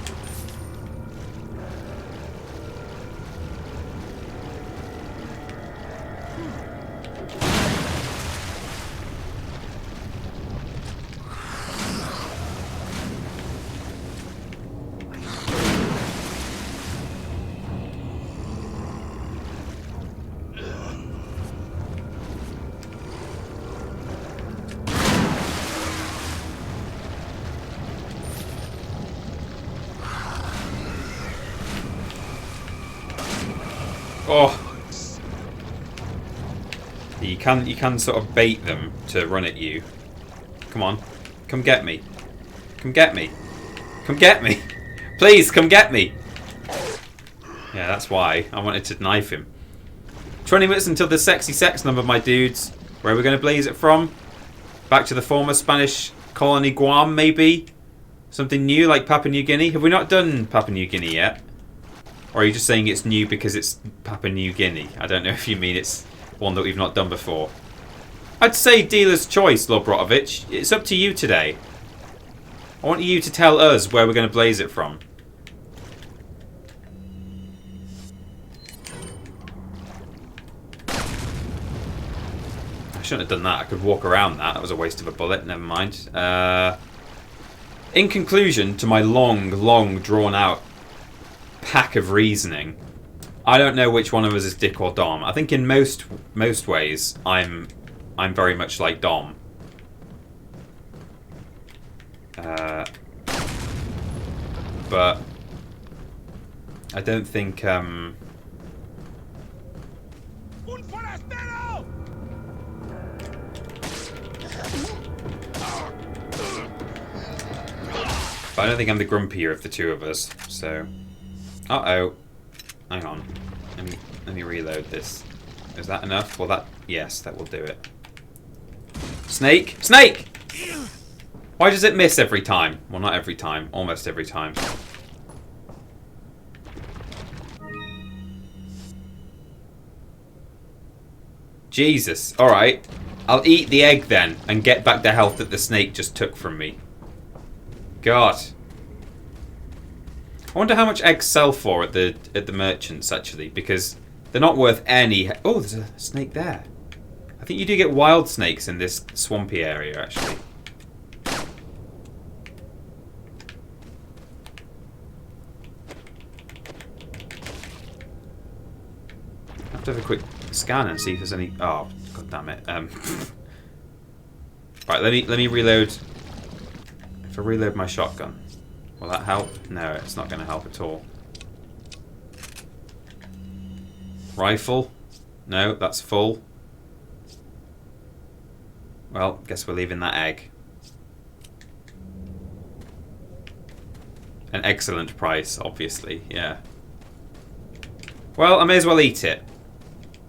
Oh. You can sort of bait them to run at you. Come on. Come get me. Come get me. Come get me. Please, come get me. Yeah, that's why I wanted to knife him. 20 minutes until the sexy sex number, my dudes. Where are we going to blaze it from? Back to the former Spanish colony Guam, maybe? Something new like Papua New Guinea? Have we not done Papua New Guinea yet? Or are you just saying it's new because it's Papua New Guinea? I don't know if you mean it's one that we've not done before. I'd say dealer's choice, Lobrotovich. It's up to you today. I want you to tell us where we're going to blaze it from. I shouldn't have done that. I could walk around that. That was a waste of a bullet. Never mind. In conclusion to my long, drawn-out pack of reasoning, I don't know which one of us is Dick or Dom. I think in most ways I'm very much like Dom. But I don't think But I don't think I'm the grumpier of the two of us, so uh-oh. Hang on. Let me reload this. Is that enough? Well, yes, that will do it. Snake! Snake! Why does it miss every time? Well, not every time. Almost every time. Jesus. Alright. I'll eat the egg then and get back the health that the snake just took from me. God. I wonder how much eggs sell for at the merchants, actually, because they're not worth any... Oh, there's a snake there. I think you do get wild snakes in this swampy area, actually. I have to have a quick scan and see if there's any... Oh, god damn it. Right, let me reload. If I reload my shotgun, will that help? No, it's not going to help at all. Rifle? No, that's full. Well, guess we're leaving that egg. An excellent price, obviously, yeah. Well, I may as well eat it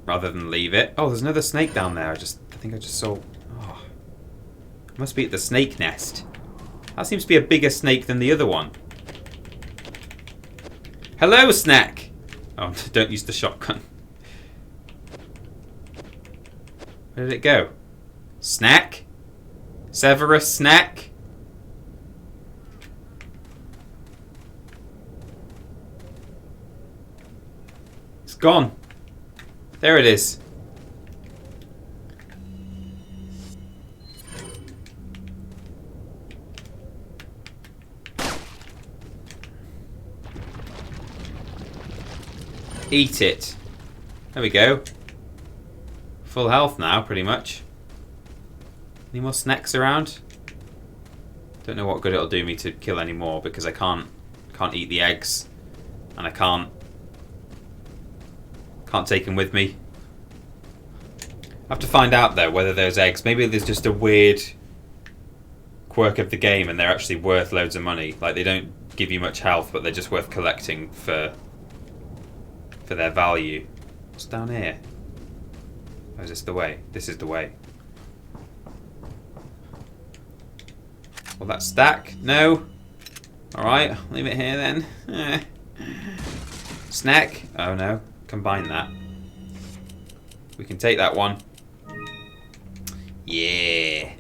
rather than leave it. Oh, there's another snake down there. I think I just saw... Oh. It must be at the snake nest. That seems to be a bigger snake than the other one. Hello, snack! Oh, don't use the shotgun. Where did it go? Snack? Severus Snack? It's gone. There it is. Eat it. There we go. Full health now, pretty much. Any more snacks around? Don't know what good it'll do me to kill any more because I can't eat the eggs, and I can't take them with me. I have to find out though whether those eggs, maybe there's just a weird quirk of the game and they're actually worth loads of money. Like they don't give you much health, but they're just worth collecting for their value. What's down here? Oh, is this the way? This is the way. Will that stack? No. Alright, leave it here then. Snack. Oh no. Combine that. We can take that one. Yeah.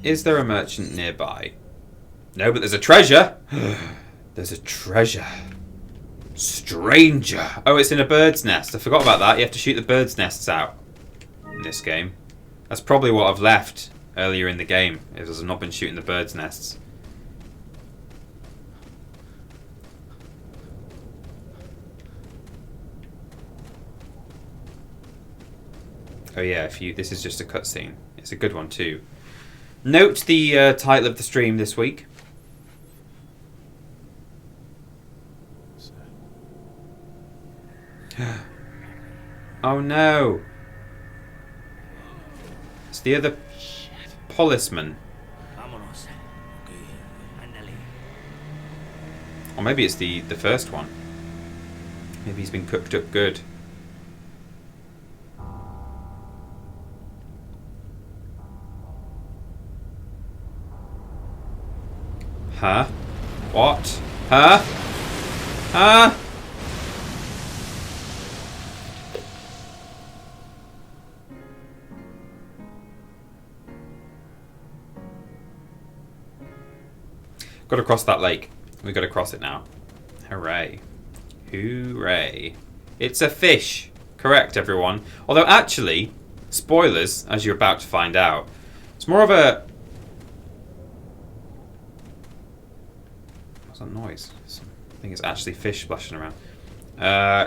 Is there a merchant nearby? No, but there's a treasure. There's a treasure. Stranger. Oh, it's in a bird's nest. I forgot about that. You have to shoot the bird's nests out in this game. That's probably what I've left earlier in the game, is I've not been shooting the bird's nests. Oh yeah, this is just a cutscene. It's a good one too. Note the title of the stream this week. Oh no! It's the other policeman. Or maybe it's the first one. Maybe he's been cooked up good. Huh? What? Huh? Huh? Got to cross that lake. We've got to cross it now. Hooray. Hooray. It's a fish. Correct, everyone. Although, actually, spoilers, as you're about to find out, it's more of a... What's that noise? I think it's actually fish splashing around.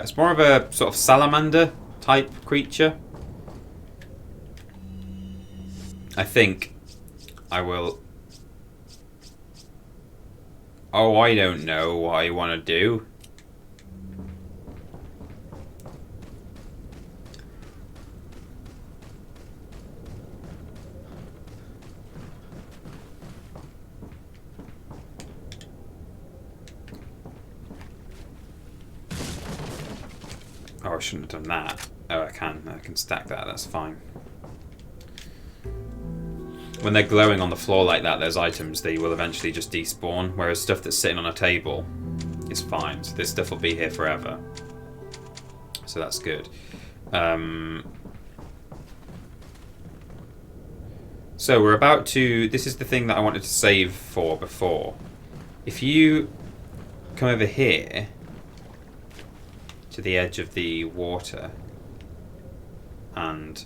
It's more of a sort of salamander type creature. I think I will... Oh, I don't know what I want to do. Oh, I shouldn't have done that. Oh, I can stack that, that's fine. When they're glowing on the floor like that, those items, they will eventually just despawn, whereas stuff that's sitting on a table is fine. So this stuff will be here forever. So that's good. So we're about to... This is the thing that I wanted to save for before. If you come over here to the edge of the water and...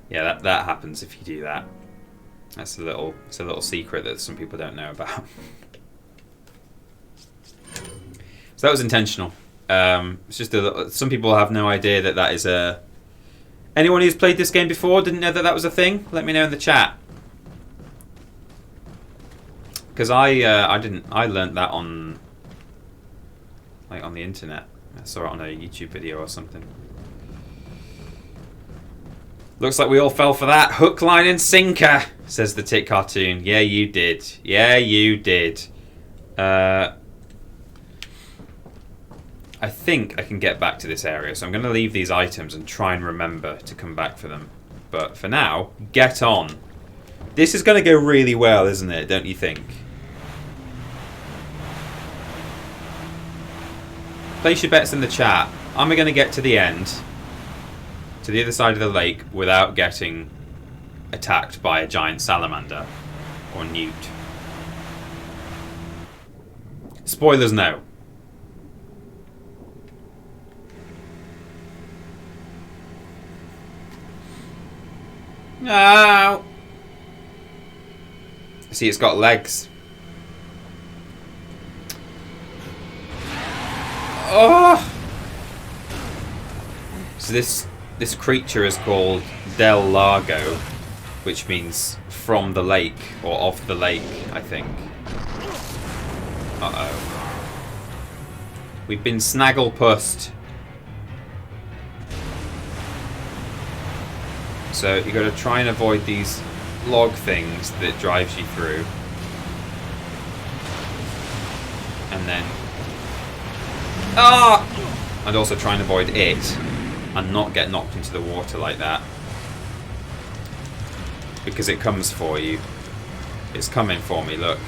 Yeah, that happens if you do that. It's a little secret that some people don't know about. So that was intentional. It's just some people have no idea that is a... Anyone who's played this game before didn't know that was a thing? Let me know in the chat. Because I didn't. I learnt that on the internet. I saw it on a YouTube video or something. Looks like we all fell for that. Hook, line and sinker, says the Tit Cartoon. Yeah, you did. Yeah, you did. I think I can get back to this area, so I'm going to leave these items and try and remember to come back for them. But for now, get on. This is going to go really well, isn't it? Don't you think? Place your bets in the chat. Am I going to get to the end, to the other side of the lake, without getting attacked by a giant salamander or newt? Spoilers, no. No. See, it's got legs. Oh. So this creature is called Del Lago, which means from the lake, or of the lake, I think. Uh-oh. We've been snaggle-pussed. So you got to try and avoid these log things that drives you through. And then... Ah! And also try and avoid it. And not get knocked into the water like that. Because it comes for you. It's coming for me, look.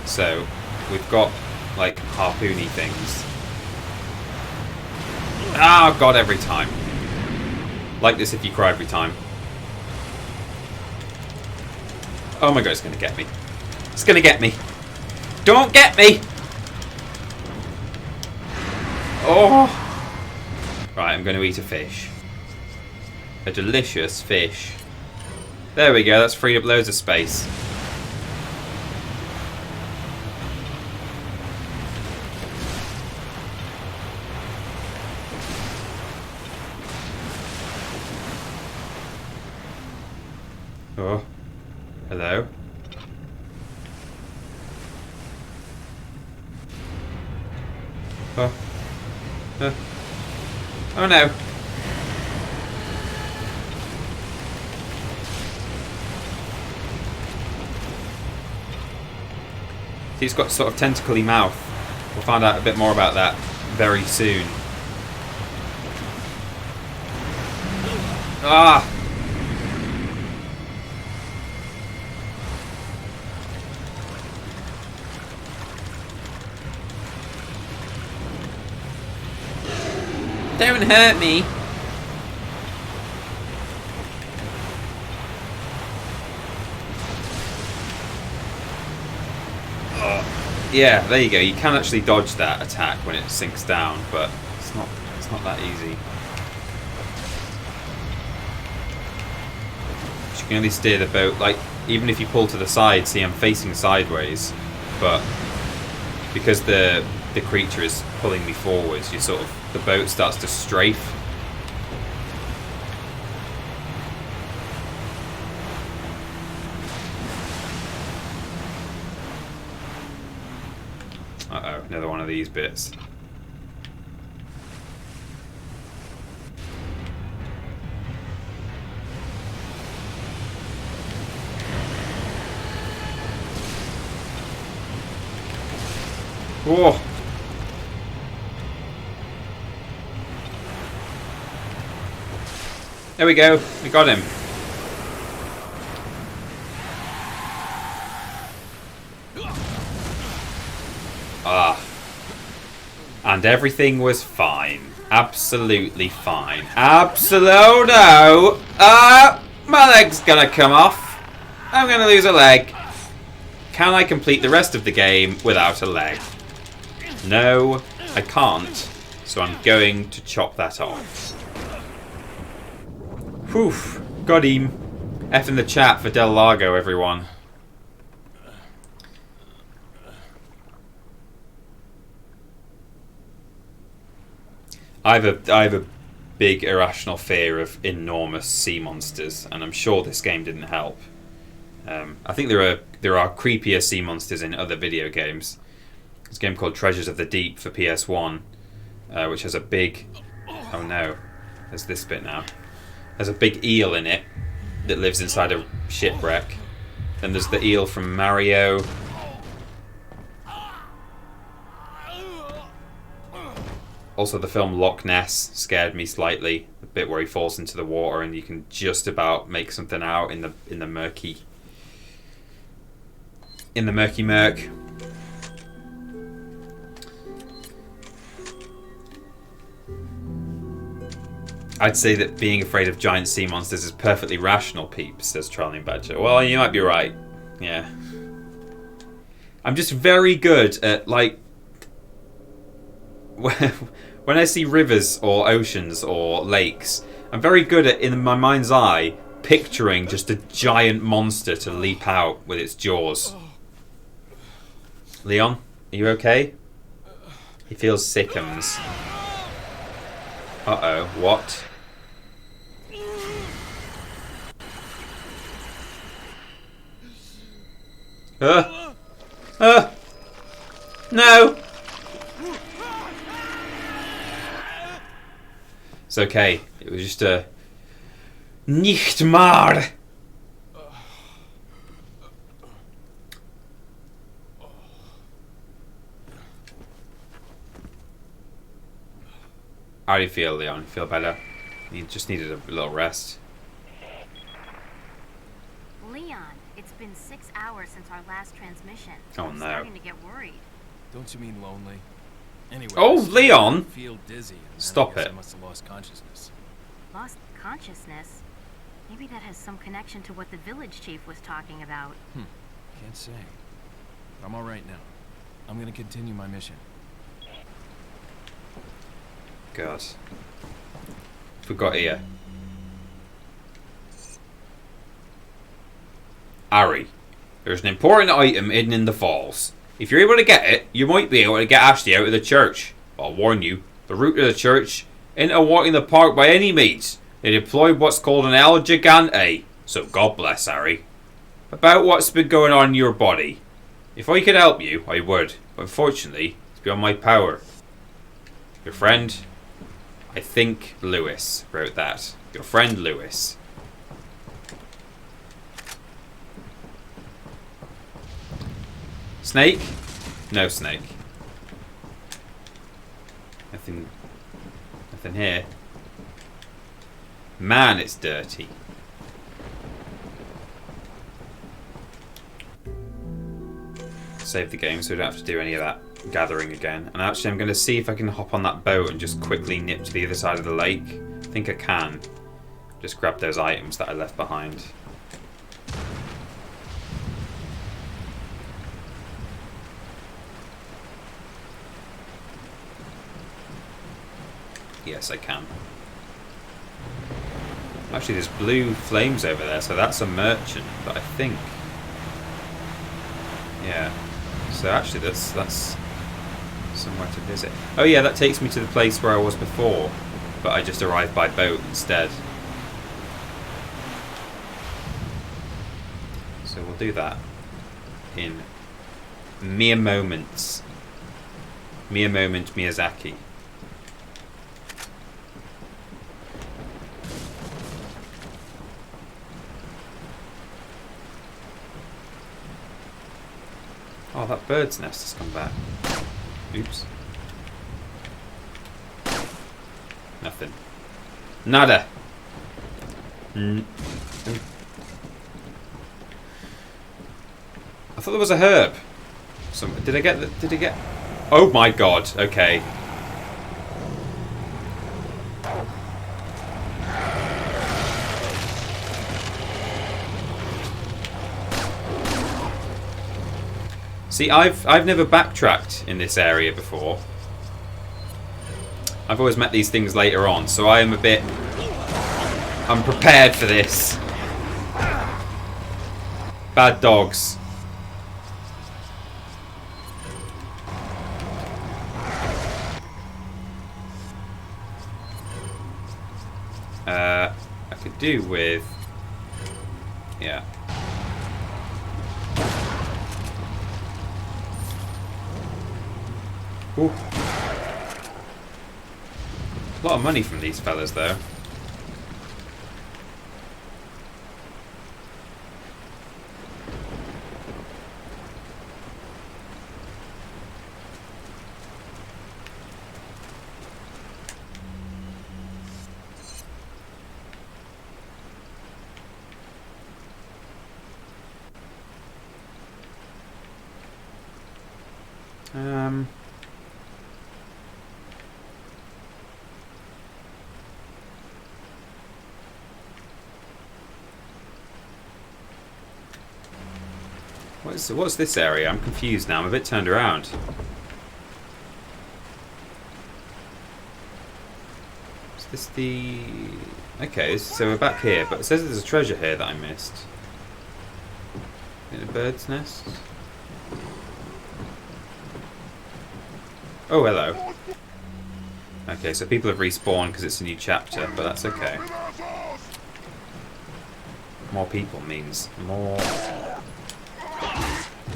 So, we've got, like, harpoony things. Oh god, every time. Like this if you cry every time. Oh my god, it's gonna get me. It's gonna get me. Don't get me! Oh! Right, I'm gonna eat a fish. A delicious fish. There we go, that's freed up loads of space. Oh. Hello? Oh. Oh no. He's got sort of tentacly mouth. We'll find out a bit more about that very soon. Ah! Don't hurt me. Yeah, there you go. You can actually dodge that attack when it sinks down, but it's not that easy. You can only steer the boat, like, even if you pull to the side, see I'm facing sideways, but because the creature is pulling me forwards, you sort of, the boat starts to strafe. Uh-oh, another one of these bits. Whoa! There we go, we got him. Ah. And everything was fine. Absolutely fine. Absoluto! My leg's gonna come off. I'm gonna lose a leg. Can I complete the rest of the game without a leg? No, I can't. So I'm going to chop that off. Whew, got him. F in the chat for Del Lago, everyone. I have a big irrational fear of enormous sea monsters, and I'm sure this game didn't help. I think there are creepier sea monsters in other video games. There's a game called Treasures of the Deep for PS1, which has a big... Oh no, there's this bit now. There's a big eel in it that lives inside a shipwreck. Then there's the eel from Mario. Also, the film Loch Ness scared me slightly. The bit where he falls into the water and you can just about make something out in the murky murk. I'd say that being afraid of giant sea monsters is perfectly rational, peeps, says Trolling Badger. Well, you might be right. Yeah. I'm just very good at, like... When I see rivers or oceans or lakes, I'm very good at, in my mind's eye, picturing just a giant monster to leap out with its jaws. Leon, are you okay? He feels sickums. Uh-oh, what? No! It's okay. It was just a... Nicht maar! How do you feel, Leon? Feel better? You just needed a little rest. Leon, it's been 6 hours since our last transmission. Oh, I'm no. starting to get worried. Don't you mean lonely? Anyway, Oh, Leon! I feel dizzy. And Stop I guess it. I must have lost consciousness. Lost consciousness? Maybe that has some connection to what the village chief was talking about. Can't say. I'm all right now. I'm gonna continue my mission. God. Forgot here. Harry, there's an important item hidden in the falls. If you're able to get it, you might be able to get Ashley out of the church. But I'll warn you, the route to the church isn't walking the park by any means. They deployed what's called an El Gigante. So God bless, Harry. About what's been going on in your body. If I could help you, I would. But unfortunately, it's beyond my power. Your friend, I think Lewis, wrote that. Your friend Lewis. Snake? No snake. Nothing here. Man, it's dirty. Save the game so we don't have to do any of that gathering again. And actually I'm going to see if I can hop on that boat and just quickly nip to the other side of the lake. I think I can. Just grab those items that I left behind. Yes, I can. Actually, there's blue flames over there, so that's a merchant, but I think... Yeah. So actually, that's somewhere to visit. Oh yeah, that takes me to the place where I was before, but I just arrived by boat instead. So we'll do that in mere moments. Mere moment, Miyazaki. Oh, that bird's nest has come back. Oops. Nothing. Nada. I thought there was a herb. Did I get... Oh my god, okay. See, I've never backtracked in this area before. I've always met these things later on, so I am a bit unprepared for this. Bad dogs. I could do with... Yeah. Ooh. A lot of money from these fellas, though. What's this area? I'm confused now. I'm a bit turned around. Is this the... Okay, so we're back here, but it says there's a treasure here that I missed. In a bird's nest? Oh, hello. Okay, so people have respawned because it's a new chapter, but that's okay. More people means more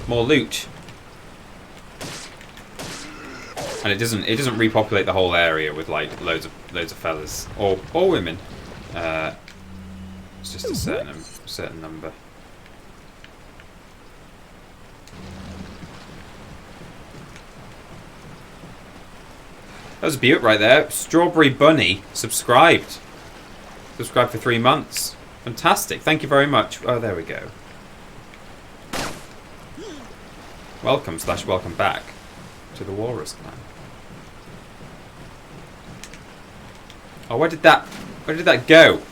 loot. And it doesn't repopulate the whole area with like loads of fellas or women. It's just a certain number. That was a beaut right there. Strawberry Bunny subscribed. Subscribed for 3 months. Fantastic. Thank you very much. Oh, there we go. Welcome back to the Walrus Clan. Oh, where did that go?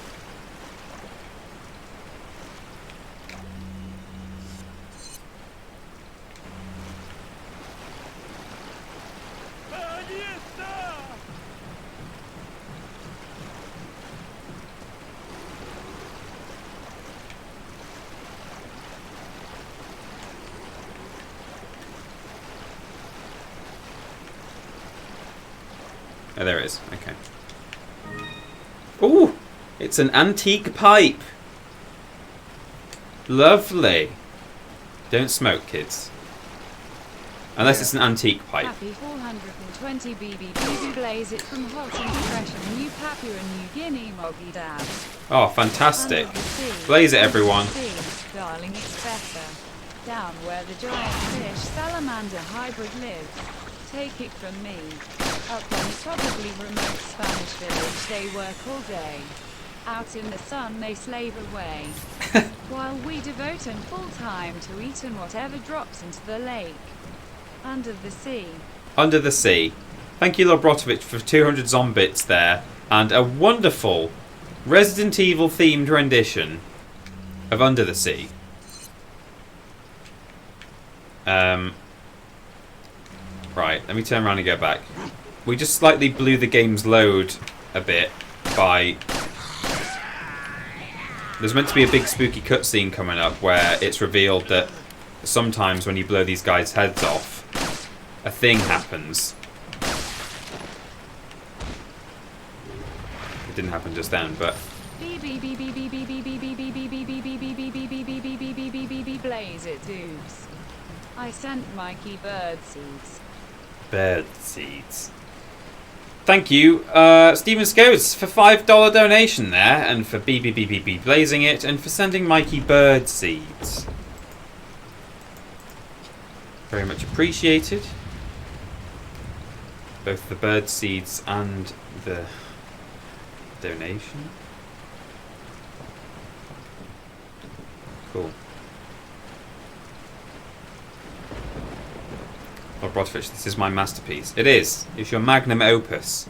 Oh, there it is. Okay. Ooh! It's an antique pipe. Lovely. Don't smoke, kids. Unless it's an antique pipe. Happy 420 BB blaze it from hot and fresh New Papua New Guinea Moggy Dad. Oh, fantastic. Blaze it, everyone. Darling, it's better. Down where the giant fish salamander hybrid lives. Take it from me. Up on a probably remote Spanish village they work all day. Out in the sun they slave away. While we devote an full time to eating whatever drops into the lake. Under the sea. Under the sea. Thank you, Lobrotovich, for 200 zombits there. And a wonderful Resident Evil themed rendition of Under the Sea. Right, let me turn around and go back. We just slightly blew the game's load a bit by... There's meant to be a big spooky cutscene coming up where it's revealed that sometimes when you blow these guys' heads off, a thing happens. It didn't happen just then, but... Blaze it, dudes. I sent Mikey bird seeds. Bird seeds. Thank you, Stephen Scotes, for $5 donation there, and for BBBBB blazing it, and for sending Mikey bird seeds. Very much appreciated. Both the bird seeds and the donation. Cool. Lord Brodfish, this is my masterpiece. It is. It's your magnum opus,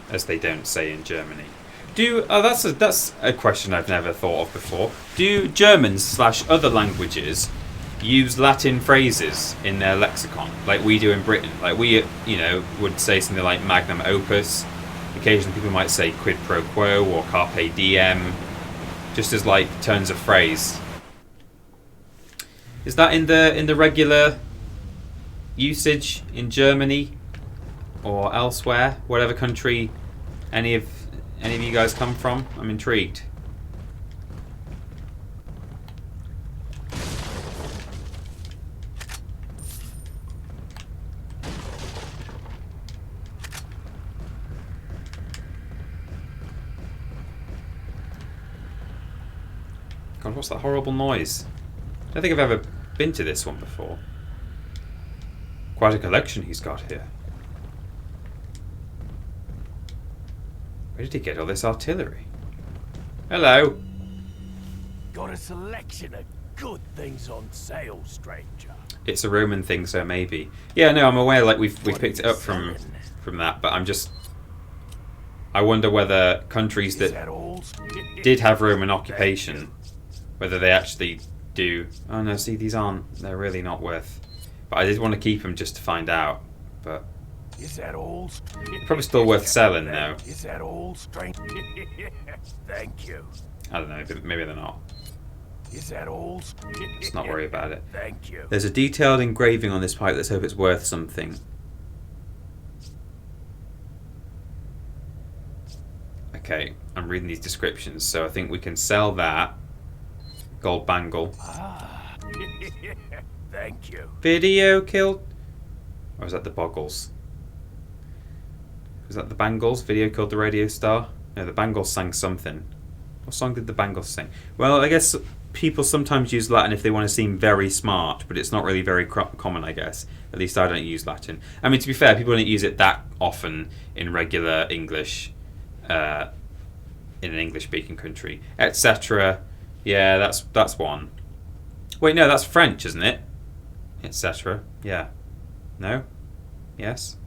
as they don't say in Germany. That's a question I've never thought of before. Do Germans / other languages use Latin phrases in their lexicon like we do in Britain? Like we, would say something like magnum opus. Occasionally people might say quid pro quo or carpe diem, just as like turns of phrase. Is that in the regular usage in Germany or elsewhere, whatever country any of you guys come from? I'm intrigued. God, what's that horrible noise? I don't think I've ever been to this one before. Quite a collection he's got here. Where did he get all this artillery? Hello. Got a selection of good things on sale, stranger. It's a Roman thing, so maybe. Yeah, no, I'm aware. Like we've picked it up from that, but I wonder whether countries that did have Roman occupation, whether they actually do. Oh no, see, these aren't. They're really not worth. But I did want to keep them just to find out. But is that all? Probably still worth selling though. Is that all, stranger? Thank you. I don't know. Maybe they're not. Is that all? Let's not worry about it. Thank you. There's a detailed engraving on this pipe. Let's hope it's worth something. Okay, I'm reading these descriptions, so I think we can sell that. Gold bangle. Ah, thank you. Video killed. Or was that the Boggles? Was that the Bangles? Video called The Radio Star? No, the Bangles sang something. What song did the Bangles sing? Well, I guess people sometimes use Latin if they want to seem very smart, but it's not really very common, I guess. At least I don't use Latin. I mean, to be fair, people don't use it that often in regular English, in an English-speaking country. Etc. Yeah, that's one. Wait, no, that's French, isn't it? Etc. Yeah. No? Yes?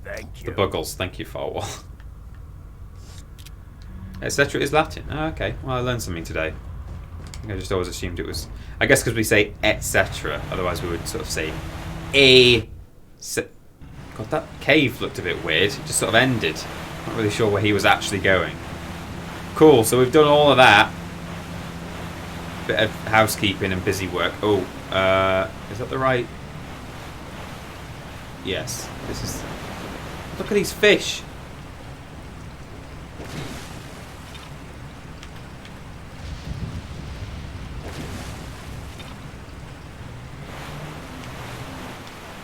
Thank you. The Buggles. Thank you, Farwell. Etc. is Latin. Oh, okay. Well, I learned something today. I just always assumed it was... I guess because we say etc. Otherwise we would sort of say God, that cave looked a bit weird. It just sort of ended. Not really sure where he was actually going. Cool, so we've done all of that. Bit of housekeeping and busy work. Oh, is that the right... Yes, this is... Look at these fish.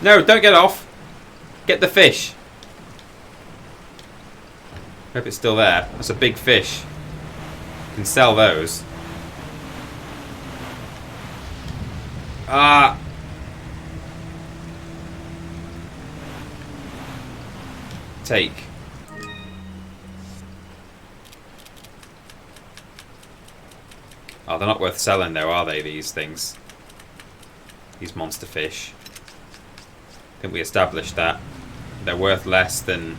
No, don't get off. Get the fish. Hope it's still there. That's a big fish. You can sell those. Ah. Take. Oh, they're not worth selling though, are they, these things? These monster fish. I think we established that. They're worth less than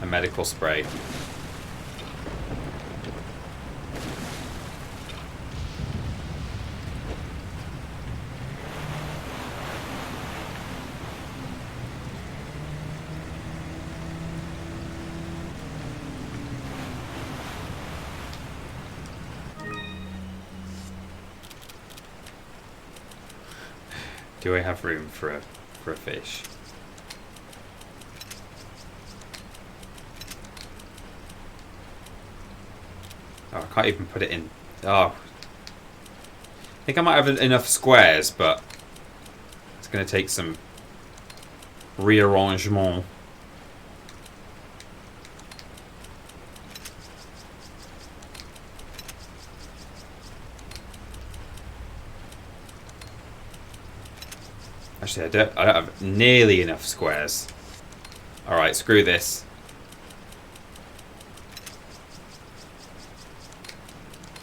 a medical spray. Do I have room for a fish? Oh, I can't even put it in. Oh, I think I might have enough squares, but it's going to take some rearrangement. Actually, I don't have nearly enough squares. Alright, screw this.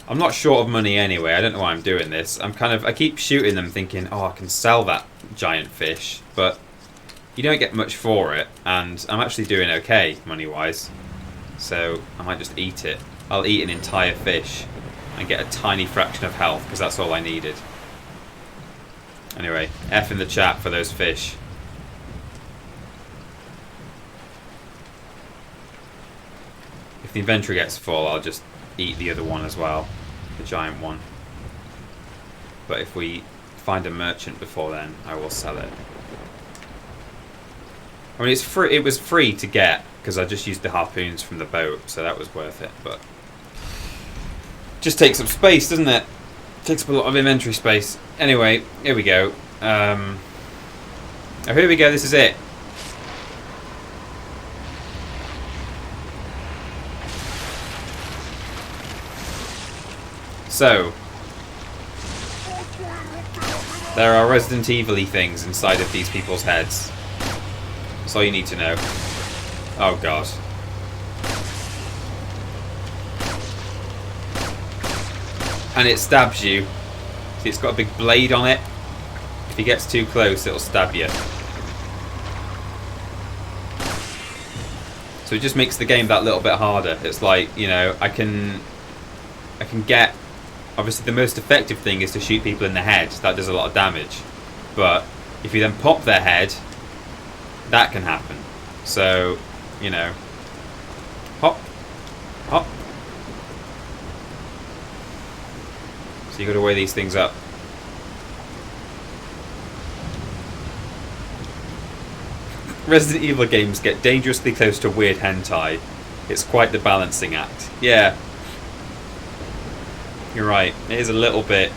I'm not short of money anyway. I don't know why I'm doing this. I keep shooting them thinking, oh, I can sell that giant fish, but you don't get much for it, and I'm actually doing okay money-wise. So I might just eat it. I'll eat an entire fish and get a tiny fraction of health, because that's all I needed. Anyway, F in the chat for those fish. If the inventory gets full, I'll just eat the other one as well. The giant one. But if we find a merchant before then, I will sell it. I mean, it's free. It was free to get, because I just used the harpoons from the boat, so that was worth it. But just takes up space, doesn't it? Takes up a lot of inventory space. Anyway, here we go. Oh, here we go. This is it. So, there are Resident Evil-y things inside of these people's heads. That's all you need to know. Oh, God. And it stabs you. See, it's got a big blade on it. If he gets too close, it'll stab you. So it just makes the game that little bit harder. It's like, you know, I can get... Obviously, the most effective thing is to shoot people in the head. That does a lot of damage. But if you then pop their head, that can happen. So, you know, hop, hop. So you got to weigh these things up. Resident Evil games get dangerously close to weird hentai. It's quite the balancing act. Yeah. You're right. It is a little bit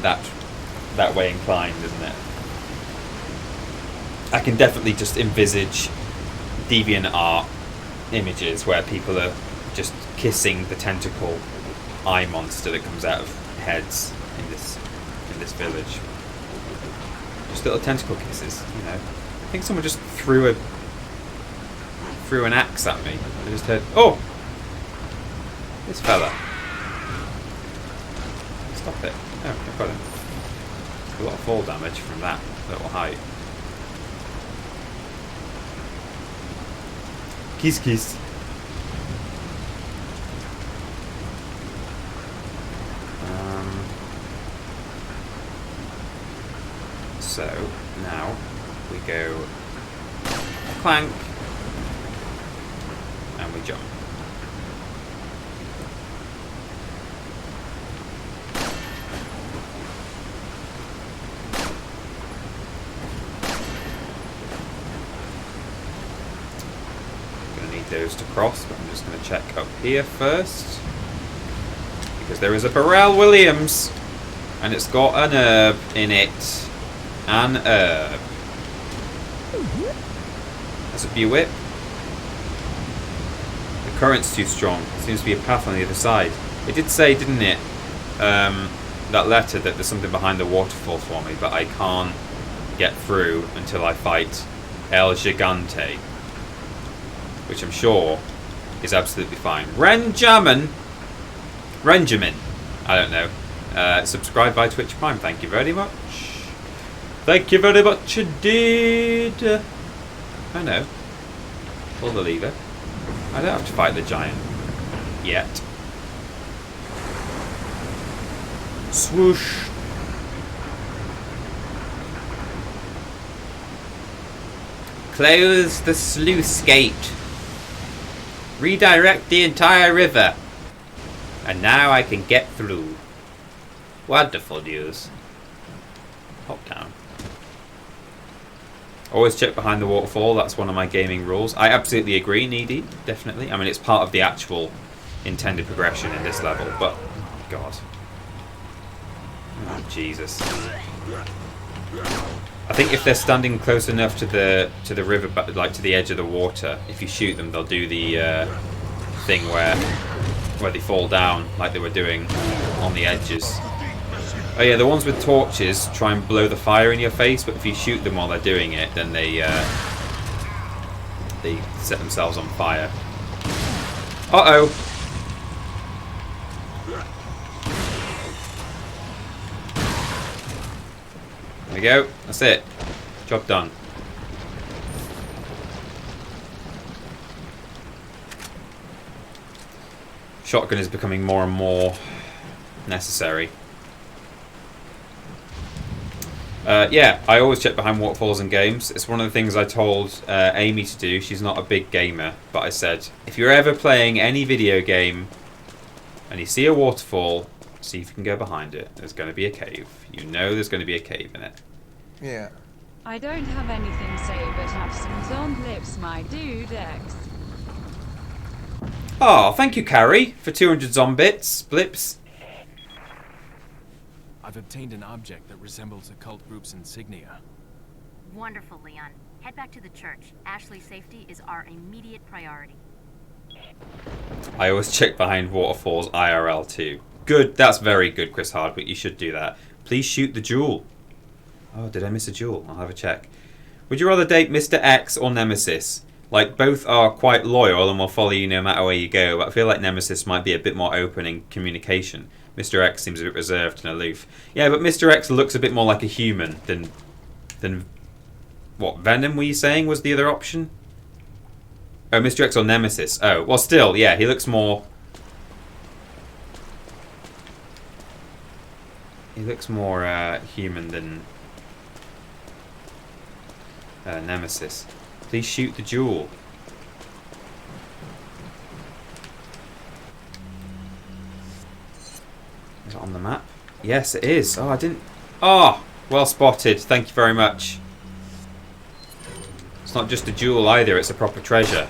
that way inclined, isn't it? I can definitely just envisage DeviantArt images where people are just kissing the tentacle eye monster that comes out of heads in this village. Just little tentacle kisses, you know. I think someone just threw an axe at me. I just heard, oh, this fella. Stop it. Oh, I've got him. A lot of fall damage from that little height. Kiss kiss. So now we go clank and we jump. Gonna need those to cross, but I'm just gonna check up here first because there is a Pharrell Williams and it's got an herb in it. An herb. That's a Buick. The current's too strong. There seems to be a path on the other side. It did say, didn't it, that letter that there's something behind the waterfall for me, but I can't get through until I fight El Gigante, which I'm sure is absolutely fine. Renjamin, I don't know. Subscribe by Twitch Prime. Thank you very much. Thank you very much indeed. I know. Pull the lever. I don't have to fight the giant yet. Swoosh. Close the sluice gate. Redirect the entire river. And now I can get through. Wonderful news. Hop down. Always check behind the waterfall. That's one of my gaming rules. I absolutely agree, Needy. Definitely. I mean, it's part of the actual intended progression in this level. But, oh God. Oh, Jesus. I think if they're standing close enough to the river, like to the edge of the water, if you shoot them, they'll do the thing where they fall down, like they were doing on the edges. Oh yeah, the ones with torches try and blow the fire in your face, but if you shoot them while they're doing it, then they set themselves on fire. Uh-oh! There we go. That's it. Job done. Shotgun is becoming more and more necessary. Yeah, I always check behind waterfalls in games. It's one of the things I told Amy to do. She's not a big gamer, but I said, if you're ever playing any video game and you see a waterfall, see if you can go behind it. There's going to be a cave. You know there's going to be a cave in it. Yeah. I don't have anything to say, but have some zombie lips, my dude X. Oh, thank you, Carrie, for 200 zombits. Blips. I've obtained an object that resembles a cult group's insignia. Wonderful, Leon. Head back to the church. Ashley's safety is our immediate priority. I always check behind waterfalls IRL too. Good, that's very good, Chris Hardwick. You should do that. Please shoot the jewel. Oh, did I miss a jewel? I'll have a check. Would you rather date Mr. X or Nemesis? Like, both are quite loyal and will follow you no matter where you go, but I feel like Nemesis might be a bit more open in communication. Mr. X seems a bit reserved and aloof. Yeah, but Mr. X looks a bit more like a human than what, Venom were you saying was the other option? Oh, Mr. X or Nemesis. Oh, well still, yeah, he looks more... He looks more human than Nemesis. Please shoot the jewel. Is it on the map? Yes, it is. Oh, I didn't... Oh, well spotted. Thank you very much. It's not just a jewel either, it's a proper treasure.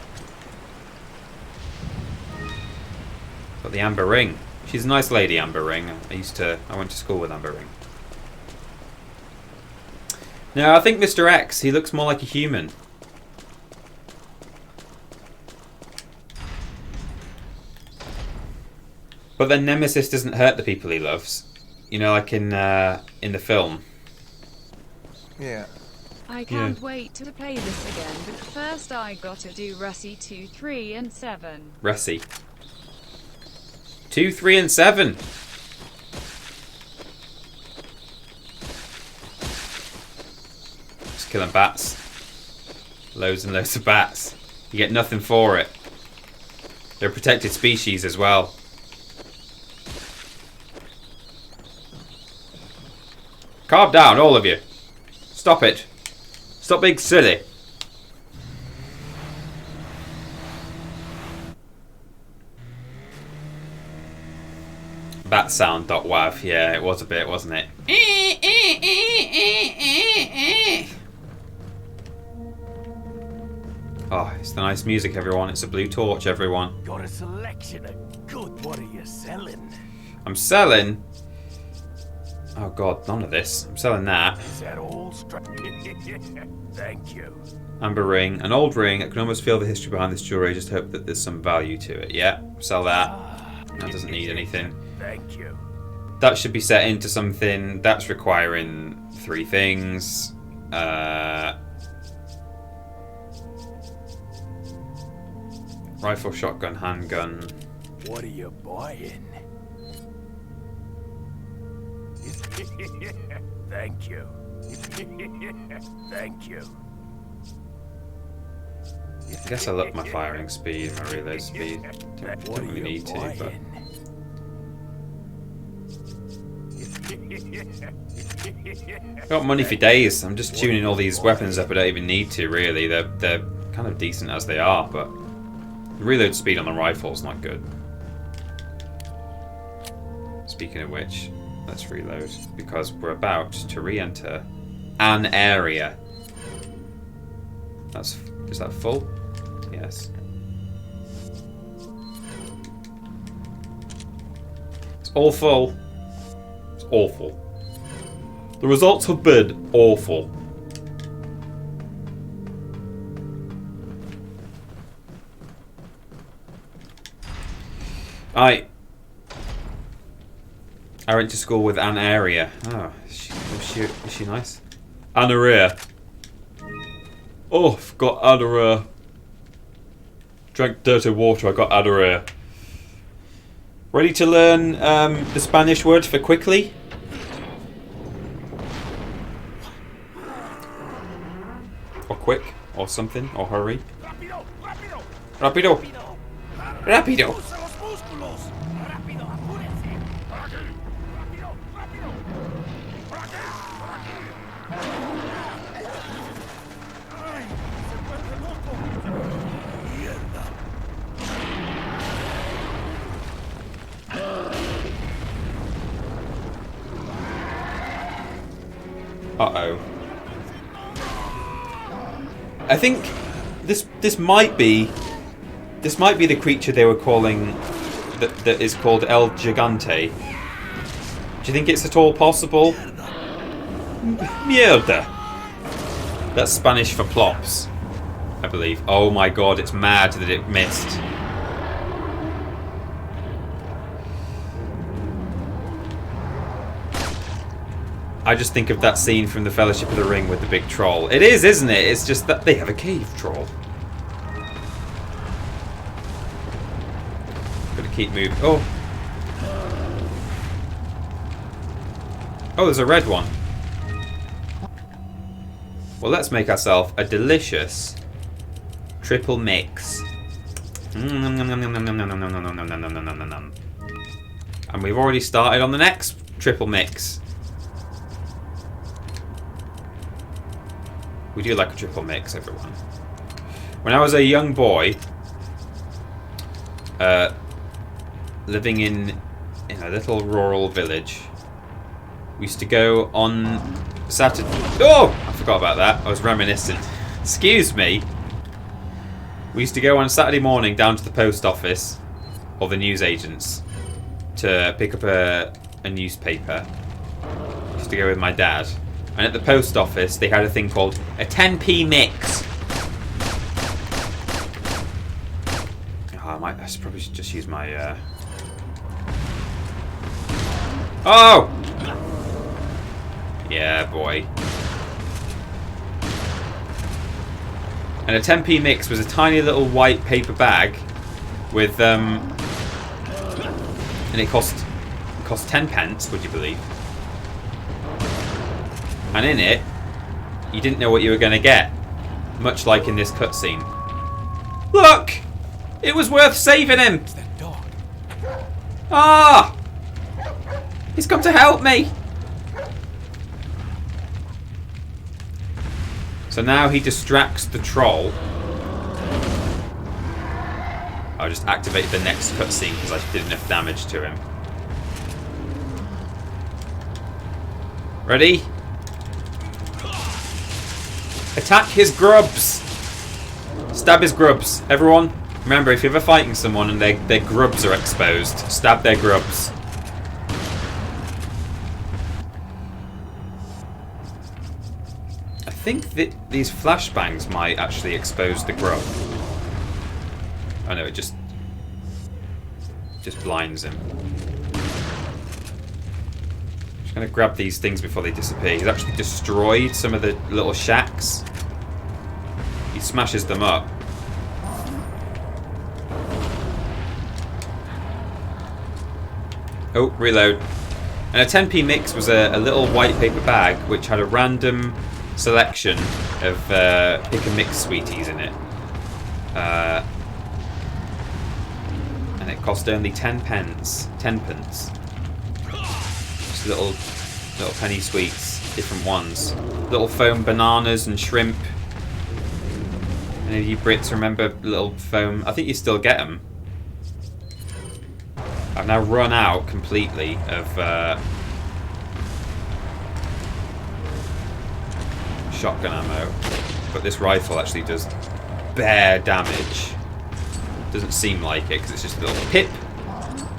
Got the Amber Ring. She's a nice lady, Amber Ring. I went to school with Amber Ring. No, I think Mr. X, he looks more like a human. But then Nemesis doesn't hurt the people he loves. You know, like in the film. Yeah. I can't wait to play this again, but first I gotta do Russie 2, 3, and 7. Russie. 2, 3, and 7. Just killing bats. Loads and loads of bats. You get nothing for it. They're a protected species as well. Calm down, all of you. Stop it. Stop being silly. Bat sound .wav. Yeah, it was a bit, wasn't it? Oh, it's the nice music, everyone. It's a blue torch, everyone. Got a selection of good. What are you selling? I'm selling... Oh god, none of this. I'm selling that. Is that all straight? Thank you. Amber ring, an old ring. I can almost feel the history behind this jewelry. Just hope that there's some value to it. Yeah, sell that. That doesn't need anything. Thank you. That should be set into something. That's requiring 3 things. Rifle, shotgun, handgun. What are you buying? Thank you. Thank you. I guess I'll up my firing speed, my reload speed. Don't really need to, but... Got money for days. I'm just tuning all these weapons up I don't even need to, really. They're kind of decent as they are, but... The reload speed on the rifle's not good. Speaking of which... Let's reload, because we're about to re-enter an area. Is that full? Yes. It's all full. It's awful. The results have been awful. I went to school with Anne Area. Oh, is she nice? Anaria. Oh, I've got Anaria. Drank dirty water, I got Anaria. Ready to learn the Spanish word for quickly? Or quick, or something, or hurry. Rápido, rápido. Rapido. Rapido. Usa los músculos. Rápido, apúrense. Por aquí. Rápido, rápido. Por aquí. Por aquí. Ay, se vuelve loco. Mierda. Uh-oh. I think this might be the creature they were calling that is called El Gigante. Do you think it's at all possible? Mierda. That's Spanish for plops, I believe. Oh my god, it's mad that it missed. I just think of that scene from the Fellowship of the Ring with the big troll. It is, isn't it? It's just that they have a cave troll. Gotta keep moving. Oh. Oh, there's a red one. Well, let's make ourselves a delicious triple mix. And we've already started on the next triple mix. We do like a triple mix, everyone. When I was a young boy, living in a little rural village, we used to go on Saturday. Oh, I forgot about that. I was reminiscent. Excuse me. We used to go on Saturday morning down to the post office or the newsagents to pick up a newspaper just to go with my dad. And at the post office, they had a thing called a 10p mix. Oh, I should probably just use my... Oh! Yeah, boy. And a 10p mix was a tiny little white paper bag with and it cost 10 pence, would you believe? And in it, you didn't know what you were going to get, much like in this cutscene. Look, it was worth saving him. It's that dog. Ah, he's come to help me. So now he distracts the troll. I'll just activate the next cutscene because I did enough damage to him. Ready? Attack his grubs! Stab his grubs. Everyone, remember, if you're ever fighting someone and their grubs are exposed, stab their grubs. I think that these flashbangs might actually expose the grub. Oh no, it just blinds him. Just gonna grab these things before they disappear. He's actually destroyed some of the little shacks. He smashes them up. Oh, reload. And a 10p mix was a little white paper bag which had a random selection of pick and mix sweeties in it. And it cost only 10 pence. 10 pence. Just little penny sweets, different ones. Little foam bananas and shrimp. Any of you Brits remember little foam? I think you still get them. I've now run out completely of shotgun ammo, but this rifle actually does bare damage. Doesn't seem like it because it's just a little pip.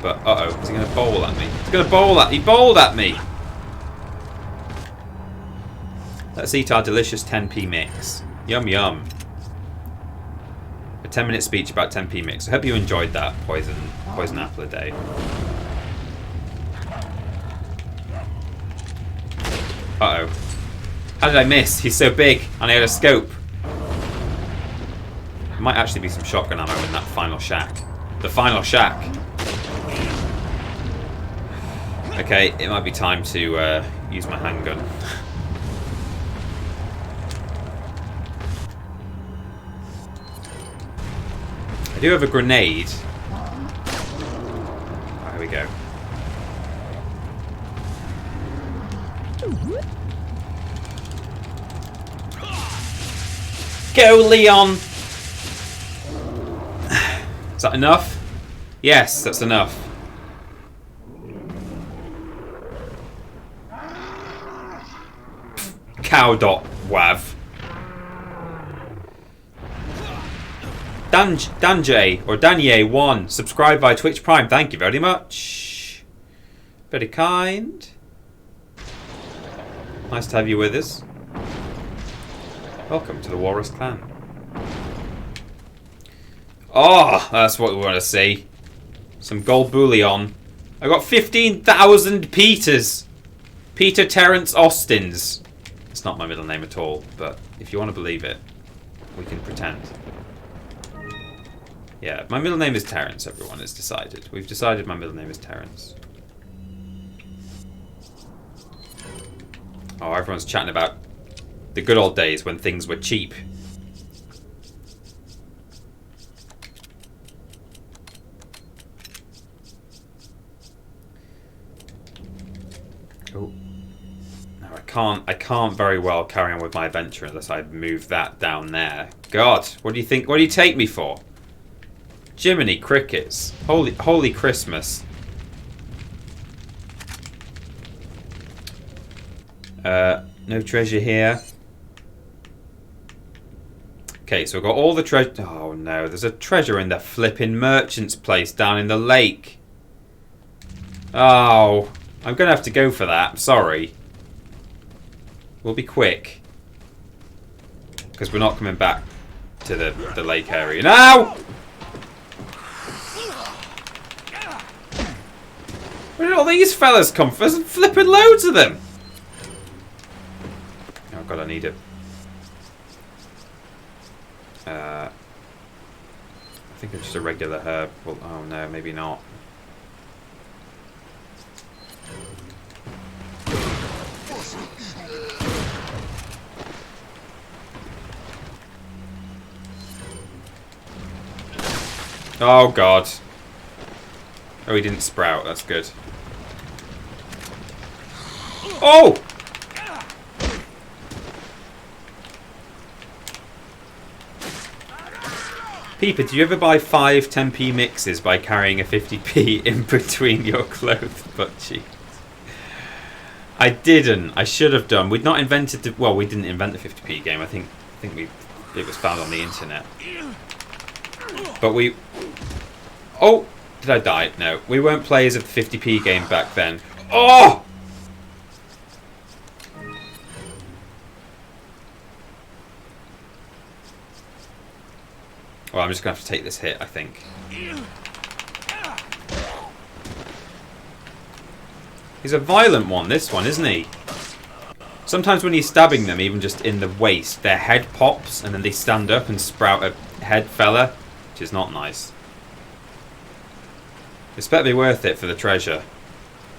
But uh-oh, is he going to bowl at me? He's going to bowl at me. He bowled at me. Let's eat our delicious 10p mix. Yum yum. A 10-minute speech about 10p mix. I hope you enjoyed that. Poison apple a day. Uh-oh. How did I miss? He's so big, and I had a scope. There might actually be some shotgun ammo in that final shack. The final shack. Okay, it might be time to use my handgun. I do have a grenade. Oh, here we go. Go, Leon! Is that enough? Yes, that's enough. Cow dot wav. Danje or Danye1, subscribe via Twitch Prime. Thank you very much. Very kind. Nice to have you with us. Welcome to the Walrus Clan. Oh, that's what we want to see. Some gold bullion. I got 15,000 Peters. Peter Terence Austins. It's not my middle name at all, but if you want to believe it, we can pretend. Yeah, my middle name is Terence, everyone has decided. We've decided my middle name is Terence. Oh, everyone's chatting about the good old days when things were cheap. Oh. No, I can't very well carry on with my adventure unless I move that down there. God, what do you think? What do you take me for? Jiminy crickets. Holy Christmas. No treasure here. Okay, so we've got all the treasure. Oh no, there's a treasure in the flipping merchant's place down in the lake. Oh, I'm going to have to go for that. I'm sorry. We'll be quick. Because we're not coming back to the lake area. No! Where did all these fellas come from? There's flipping loads of them. Oh god, I need it. I think it's just a regular herb. Well, oh no, maybe not. Oh god. Oh, he didn't sprout. That's good. Oh! Peeper, do you ever buy 5 10p mixes by carrying a 50p in between your clothes butt cheeks? I didn't. I should have done. We'd not invented the... Well, we didn't invent the 50p game. I think it was found on the internet. But we... Oh! Did I die? No. We weren't players of the 50p game back then. Oh! Well, I'm just going to have to take this hit, I think. He's a violent one, this one, isn't he? Sometimes when he's stabbing them, even just in the waist, their head pops and then they stand up and sprout a head fella, which is not nice. It's better be worth it for the treasure.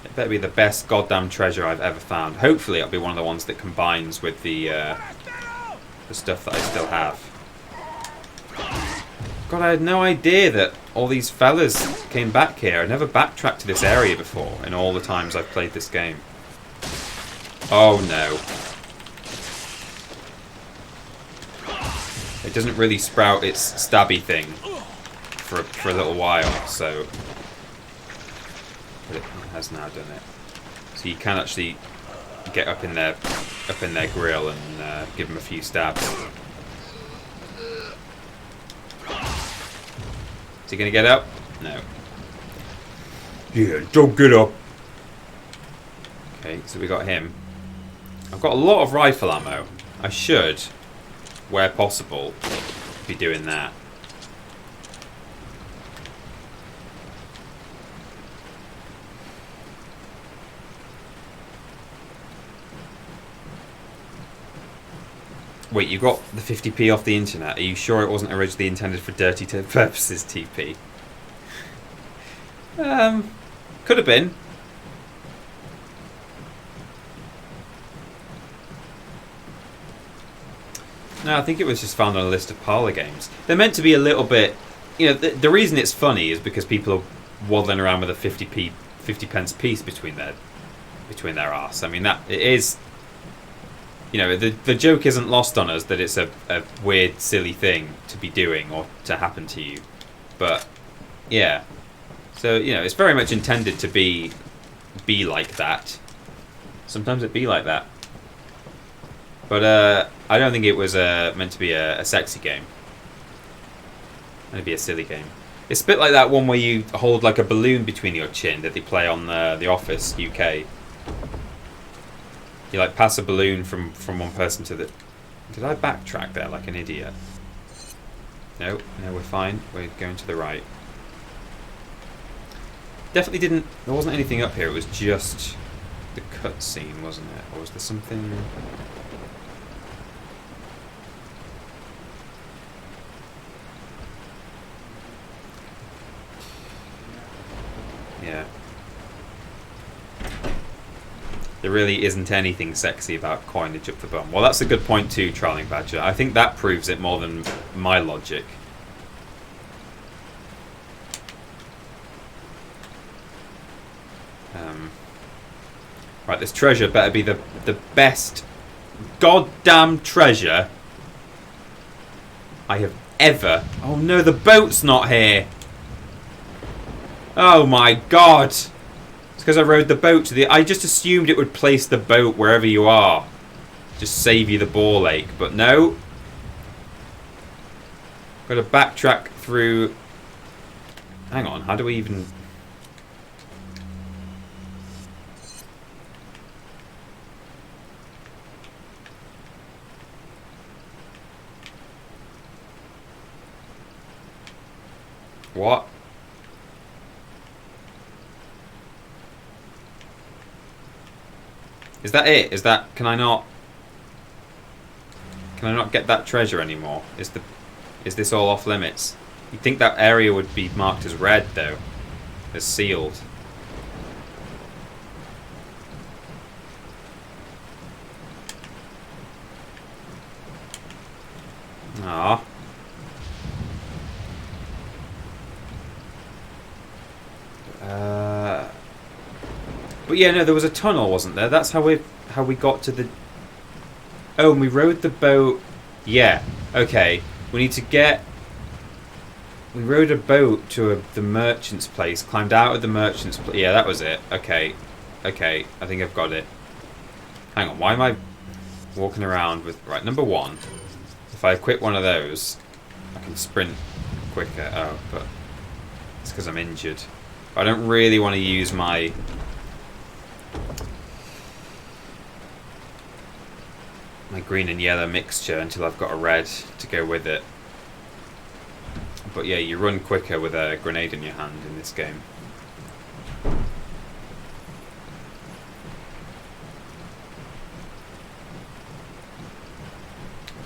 It better be the best goddamn treasure I've ever found. Hopefully it'll be one of the ones that combines with the stuff that I still have. God, I had no idea that all these fellas came back here. I never backtracked to this area before in all the times I've played this game. Oh no. It doesn't really sprout its stabby thing for a little while, so... But it has now done it. So you can actually get up in their grill and give them a few stabs. Is he gonna get up? No. Yeah, don't get up. Okay, so we got him. I've got a lot of rifle ammo. I should, where possible, be doing that. Wait, you got the 50p off the internet. Are you sure it wasn't originally intended for dirty purposes, TP? Could have been. No, I think it was just found on a list of parlour games. They're meant to be a little bit... You know, the reason it's funny is because people are waddling around with a 50 pence piece between their arse. I mean, that it is... You know, the joke isn't lost on us that it's a weird, silly thing to be doing or to happen to you. But, yeah. So, you know, it's very much intended to be like that. Sometimes it be like that. But I don't think it was meant to be a sexy game. Meant to be a silly game. It's a bit like that one where you hold like a balloon between your chin that they play on The Office UK. You like pass a balloon from one person to the... Did I backtrack there like an idiot? No, we're fine. We're going to the right. Definitely didn't... There wasn't anything up here. It was just the cutscene, wasn't it? Or was there something... Yeah. There really isn't anything sexy about coinage up the bum. Well, that's a good point too, Trolling Badger. I think that proves it more than my logic. Right, this treasure better be the best goddamn treasure I have ever... Oh no, the boat's not here! Oh my god! It's because I rode the boat to the... I just assumed it would place the boat wherever you are. Just save you the ball ache, but no. Got to backtrack through... Hang on, how do we even... What? Is that it? Is that... Can I not get that treasure anymore? Is this all off limits? You'd think that area would be marked as red, though. As sealed. Ah. But yeah, no, there was a tunnel, wasn't there? That's how we got to the... Oh, and we rode the boat... Yeah, okay. We need to get... We rode a boat to the merchant's place, climbed out of the merchant's place. Yeah, that was it. Okay. Okay, I think I've got it. Hang on, why am I walking around with... Right, number one. If I equip one of those, I can sprint quicker. Oh, but it's because I'm injured. I don't really want to use my green and yellow mixture until I've got a red to go with it. But yeah, you run quicker with a grenade in your hand in this game.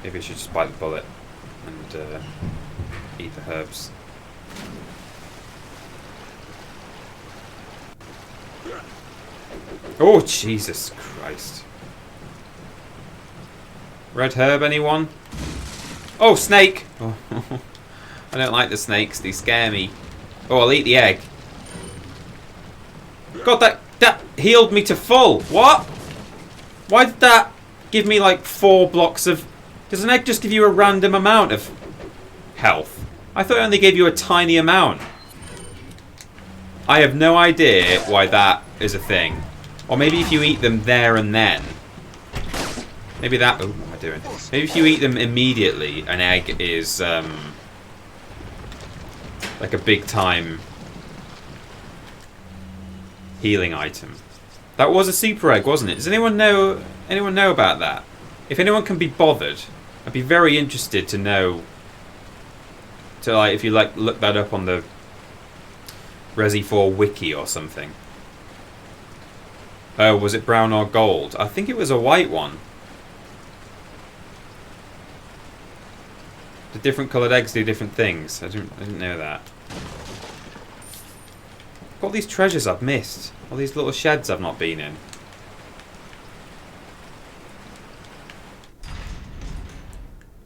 Maybe I should just bite the bullet and eat the herbs. Oh, Jesus Christ. Red herb, anyone? Oh, snake! Oh, I don't like the snakes, they scare me. Oh, I'll eat the egg. God, that healed me to full. What? Why did that give me like 4 blocks of... Does an egg just give you a random amount of health? I thought it only gave you a tiny amount. I have no idea why that is a thing. Or maybe if you eat them there and then. Maybe that... Oh, what am I doing? Maybe if you eat them immediately, an egg is like a big time healing item. That was a super egg, wasn't it? Does anyone know about that? If anyone can be bothered, I'd be very interested to know. To like, if you like, look that up on the Resi 4 wiki or something. Oh, was it brown or gold? I think it was a white one. The different coloured eggs do different things. I didn't know that. All these treasures I've missed. All these little sheds I've not been in.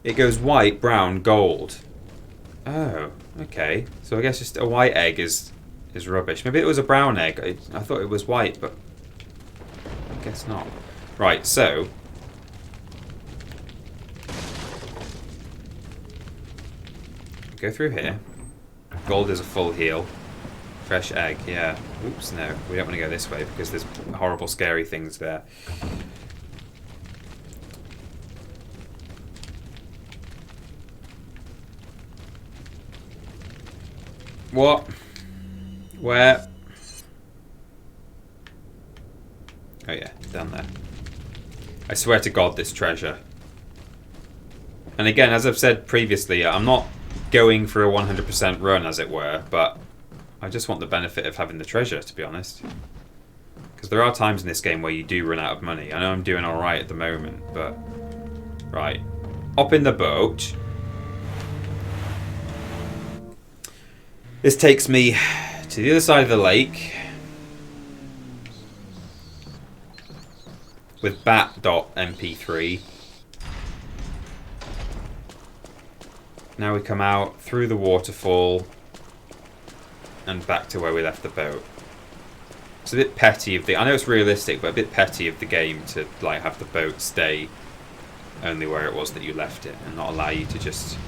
It goes white, brown, gold. Oh, okay. So I guess just a white egg is rubbish. Maybe it was a brown egg. I thought it was white, but I guess not. Right, so go through here. Gold is a full heal. Fresh egg, yeah. Oops, no. We don't want to go this way because there's horrible, scary things there. What? Where? Oh yeah, down there. I swear to God, this treasure. And again, as I've said previously, I'm not going for a 100% run, as it were, but I just want the benefit of having the treasure, to be honest. Because there are times in this game where you do run out of money. I know I'm doing alright at the moment, but... Right. Up in the boat. This takes me to the other side of the lake. With bat.mp3. Now we come out through the waterfall and back to where we left the boat. It's a bit petty of the... I know it's realistic, but a bit petty of the game to like have the boat stay only where it was that you left it and not allow you to just...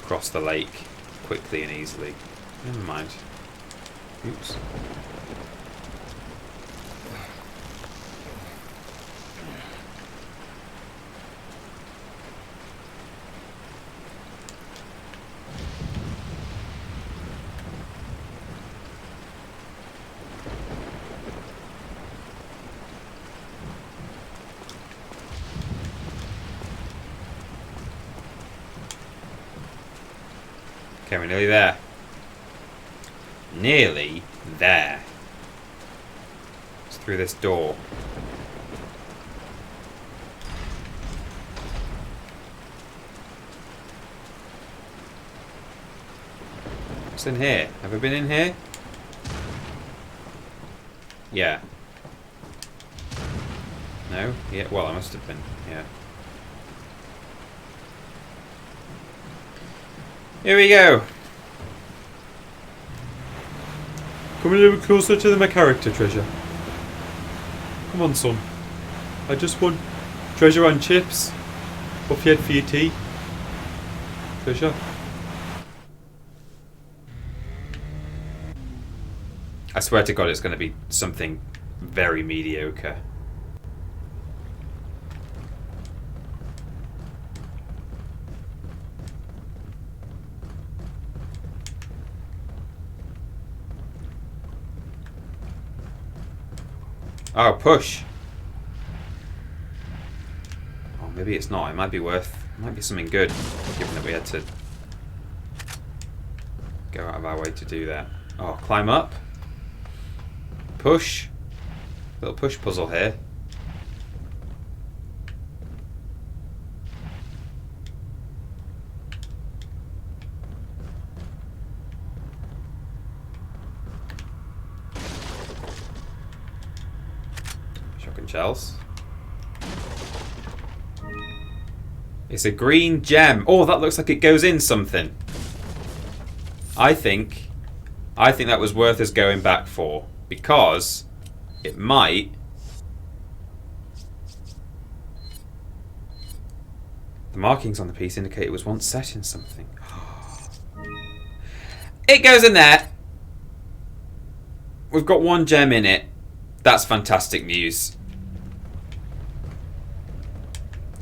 cross the lake quickly and easily. Never mind. Oops. Okay, we're nearly there. Nearly there. It's through this door. What's in here? Have I been in here? Yeah. No? Yeah, well, I must have been. Yeah. Here we go. Come a little bit closer to my character, Treasure. Come on, son. I just want treasure and chips. Off your head for your tea. Treasure. I swear to God it's going to be something very mediocre. Oh, push! Oh, maybe it's not. It might be something good, given that we had to go out of our way to do that. Oh, climb up. Push. Little push puzzle here. Shotgun shells. It's a green gem. Oh, that looks like it goes in something. I think that was worth us going back for. Because it might. The markings on the piece indicate it was once set in something. It goes in there. We've got one gem in it. That's fantastic news.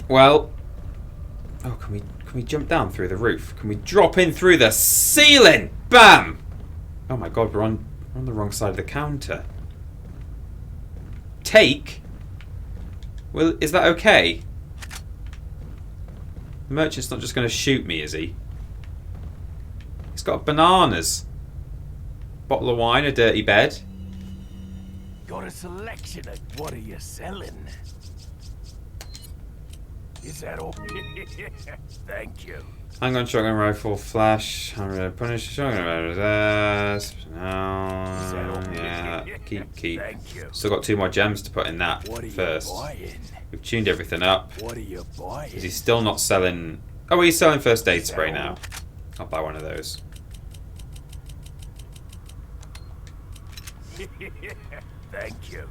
Well, oh, can we jump down through the roof? Can we drop in through the ceiling? Bam! Oh my God, we're on the wrong side of the counter. Take? Well, is that okay? The merchant's not just going to shoot me, is he? He's got bananas. Bottle of wine, a dirty bed. Got a selection of what are you selling? Is that all? Thank you. Handgun, shotgun, rifle, flash, punish, shotgun, yeah, keep. Thank you. Still got 2 more gems to put in that first. We've tuned everything up. What are you buying? Is he still not selling? Oh, he's selling first aid spray now. I'll buy one of those. Thank you.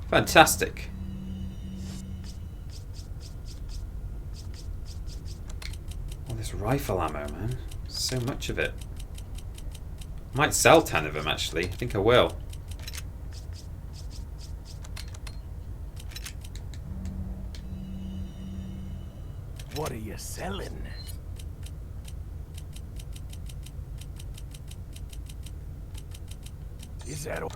Fantastic. All this rifle ammo, man. So much of it. Might sell 10 of them, actually. I think I will. What are you selling? Is that all?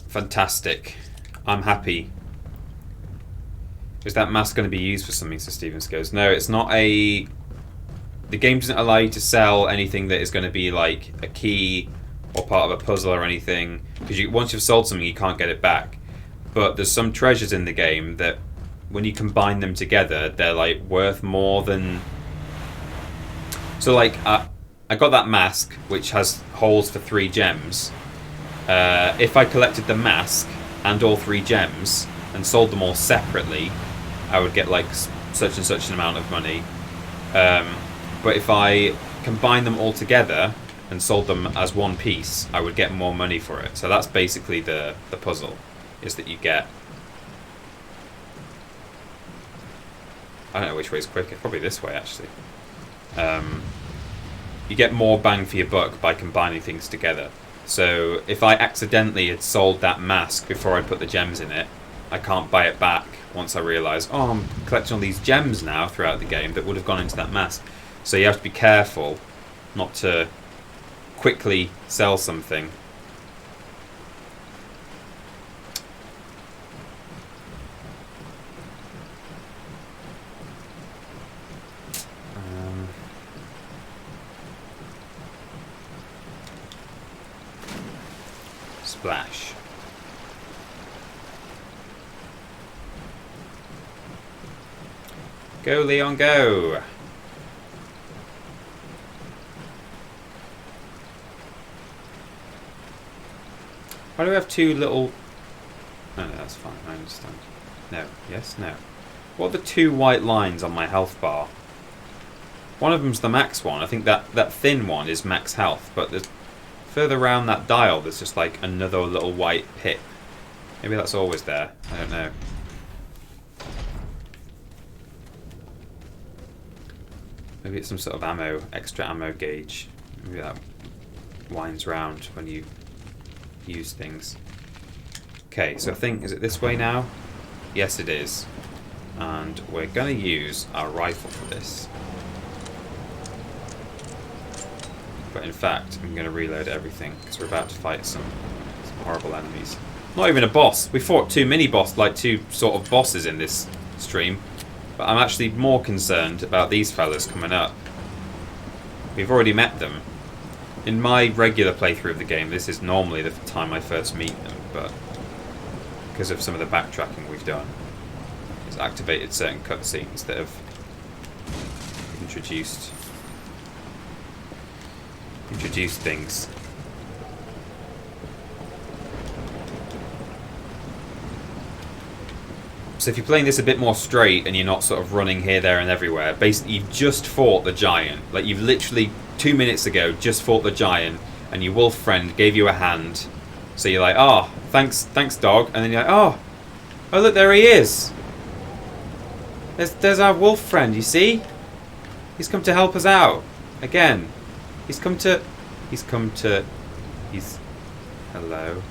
Fantastic. I'm happy. Is that mask going to be used for something? So Stevens goes, no, it's not a... The game doesn't allow you to sell anything that is going to be like a key or part of a puzzle or anything. Because once you've sold something, you can't get it back. But there's some treasures in the game that when you combine them together, they're like worth more than... So like, I got that mask, which has holes for 3 gems. If I collected the mask and all 3 gems and sold them all separately, I would get like such and such an amount of money. But if I combine them all together and sold them as one piece, I would get more money for it. So that's basically the puzzle, is that you get... I don't know which way is quicker. Probably this way, actually. You get more bang for your buck by combining things together. So if I accidentally had sold that mask before I put the gems in it, I can't buy it back once I realise, oh, I'm collecting all these gems now throughout the game that would have gone into that mask. So you have to be careful not to quickly sell something. Splash. Go, Leon, go! Why do we have two little... Oh, no, that's fine, I understand. No, yes, no. What are the two white lines on my health bar? One of them's the max one. I think that thin one is max health, but there's further around that dial there's just like another little white pip. Maybe that's always there. I don't know. Maybe it's some sort of extra ammo gauge. Maybe that winds round when you use things. Okay, so I think, is it this way now? Yes, it is. And we're going to use our rifle for this. But in fact, I'm going to reload everything because we're about to fight some horrible enemies. Not even a boss. We fought two sort of bosses in this stream. But I'm actually more concerned about these fellas coming up. We've already met them. In my regular playthrough of the game, this is normally the time I first meet them, but because of some of the backtracking we've done, it's activated certain cutscenes that have introduced things. So if you're playing this a bit more straight and you're not sort of running here, there and everywhere, basically you've just fought the giant. Like you've literally 2 minutes ago just fought the giant and your wolf friend gave you a hand. So you're like, oh, thanks dog. And then you're like, oh look, there he is. There's our wolf friend, you see? He's come to help us out. Again. He's hello.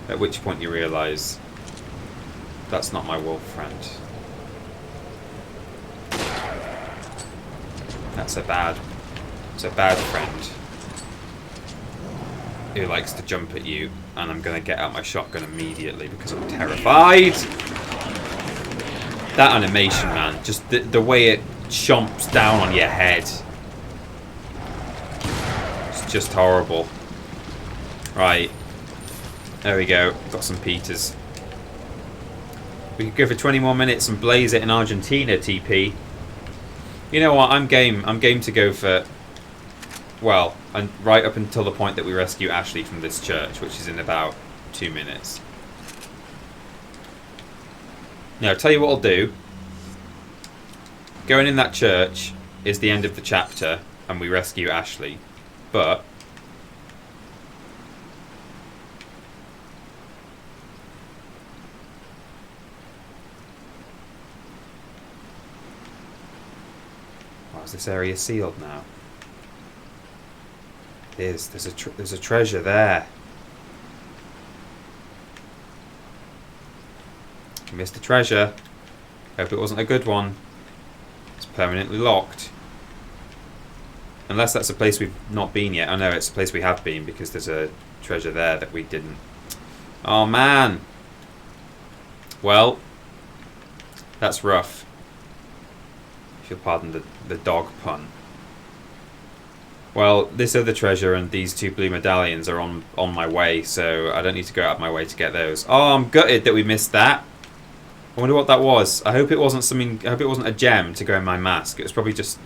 At which point you realise that's not my wolf friend. It's a bad friend who likes to jump at you, and I'm gonna get out my shotgun immediately because I'm terrified. That animation, man, just the way it chomps down on your head. It's just horrible. Right. There we go. Got some Peters. We could go for 20 more minutes and blaze it in Argentina, TP. You know what? I'm game. I'm game to go for... Well, and right up until the point that we rescue Ashley from this church, which is in about 2 minutes. Now, I'll tell you what I'll do. Going in that church is the end of the chapter, and we rescue Ashley. But... is this area sealed now? It is. There's a treasure there. We missed a treasure. Hope it wasn't a good one. It's permanently locked. Unless that's a place we've not been yet. I know it's a place we have been because there's a treasure there that we didn't. Oh man. Well, that's rough. If you'll pardon the dog pun. Well, this other treasure and these two blue medallions are on my way, so I don't need to go out of my way to get those. Oh, I'm gutted that we missed that. I wonder what that was. I hope it wasn't something. I hope it wasn't a gem to go in my mask. It was probably just,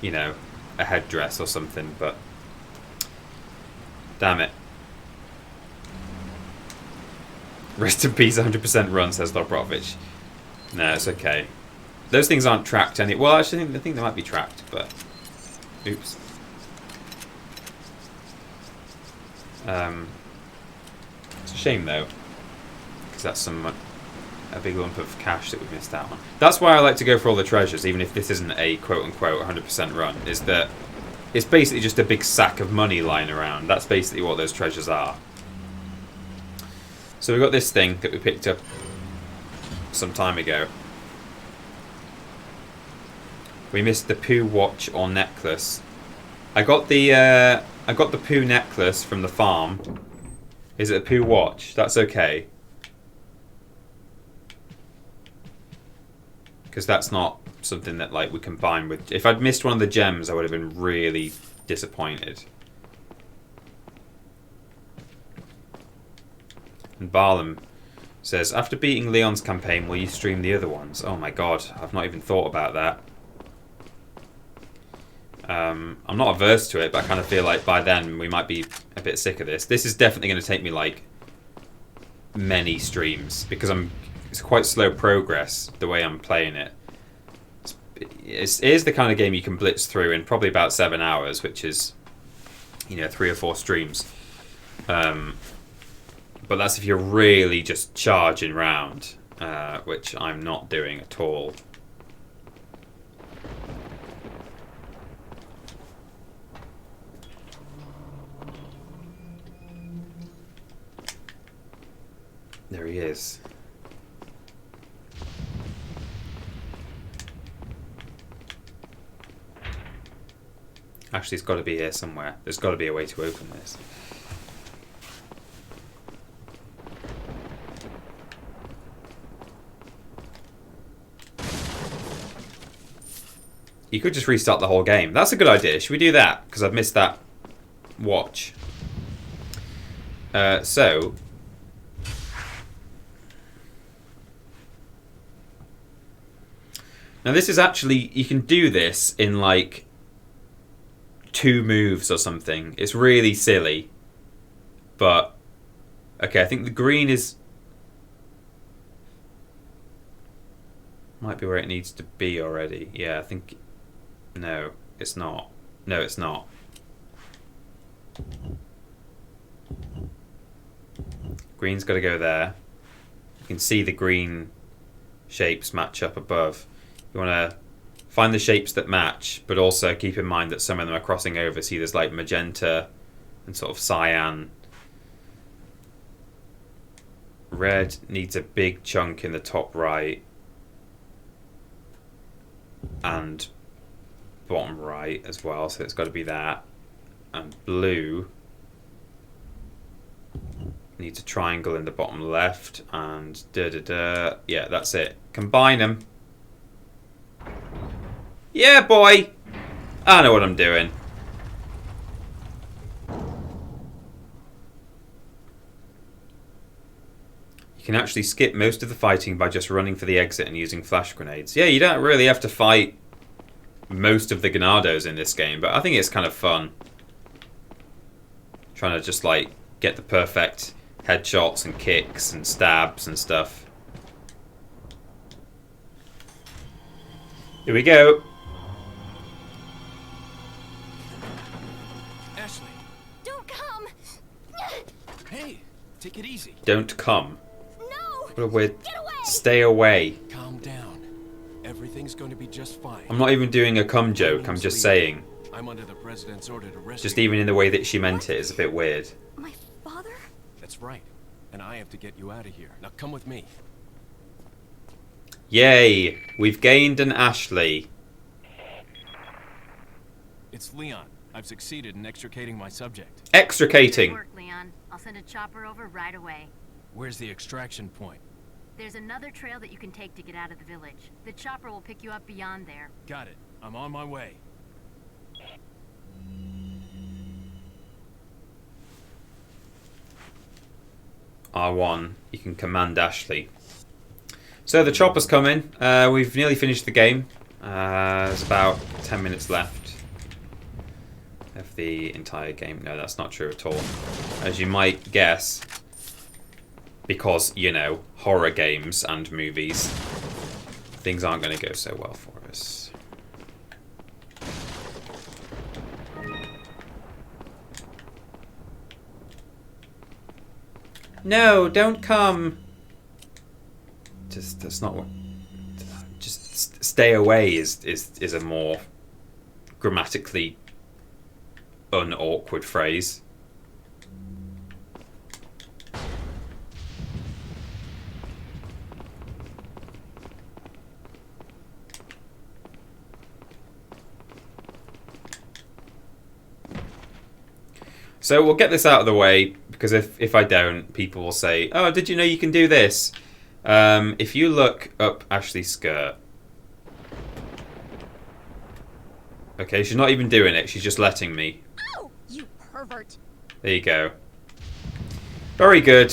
you know, a headdress or something. But damn it. Rest in peace, 100% run, says Dobrovich. No, it's okay. Those things aren't tracked any. Well, actually, I think they might be tracked, but oops. It's a shame though, because that's a big lump of cash that we missed out on. That's why I like to go for all the treasures, even if this isn't a quote-unquote 100% run, is that it's basically just a big sack of money lying around. That's basically what those treasures are. So we've got this thing that we picked up some time ago. We missed the poo watch or necklace. I got the poo necklace from the farm. Is it a poo watch? That's okay. Because that's not something that like we combine with. If I'd missed one of the gems, I would have been really disappointed. And Barlam says, after beating Leon's campaign, will you stream the other ones? Oh my god, I've not even thought about that. I'm not averse to it, but I kind of feel like by then we might be a bit sick of this. This is definitely going to take me like many streams because it's quite slow progress the way I'm playing it. It is the kind of game you can blitz through in probably about 7 hours, which is, you know, 3 or 4 streams. But that's if you're really just charging round, which I'm not doing at all. There he is. Actually, it's got to be here somewhere. There's got to be a way to open this. You could just restart the whole game. That's a good idea. Should we do that? Because I've missed that watch. So... Now this is actually... You can do this in like 2 moves or something. It's really silly. But... Okay, I think the green is... Might be where it needs to be already. Yeah, I think... No, it's not. No, it's not. Green's got to go there. You can see the green shapes match up above. You want to find the shapes that match, but also keep in mind that some of them are crossing over. See, there's like magenta and sort of cyan. Red needs a big chunk in the top right. And bottom right as well, so it's got to be that. And blue needs a triangle in the bottom left, and yeah, that's it. Combine them. Yeah, boy, I know what I'm doing. You can actually skip most of the fighting by just running for the exit and using flash grenades. Yeah, you don't really have to fight most of the Ganados in this game, but I think it's kind of fun. Trying to just like get the perfect headshots and kicks and stabs and stuff. Here we go. Ashley. Don't come! Hey, take it easy. Don't come. No! What a weird... Get away! Stay away. Calm down. Everything's going to be just fine. I'm not even doing a cum joke, I'm just saying. I'm under the president's order to rescue. Just even in the way that she meant it is a bit weird. My father? That's right. And I have to get you out of here. Now come with me. Yay! We've gained an Ashley. It's Leon. I've succeeded in extricating my subject. Extricating. Good work, Leon. I'll send a chopper over right away. Where's the extraction point? There's another trail that you can take to get out of the village. The chopper will pick you up beyond there. Got it. I'm on my way. R1. You can command Ashley. So the chopper's coming. We've nearly finished the game. There's about 10 minutes left of the entire game. No, that's not true at all. As you might guess, because, you know, horror games and movies, things aren't going to go so well for us. No, don't come. That's not what. Just stay away is a more grammatically unawkward phrase. So we'll get this out of the way, because if I don't, people will say, oh, did you know you can do this? If you look up Ashley's skirt... Okay, she's not even doing it. She's just letting me. Oh, you pervert. There you go. Very good.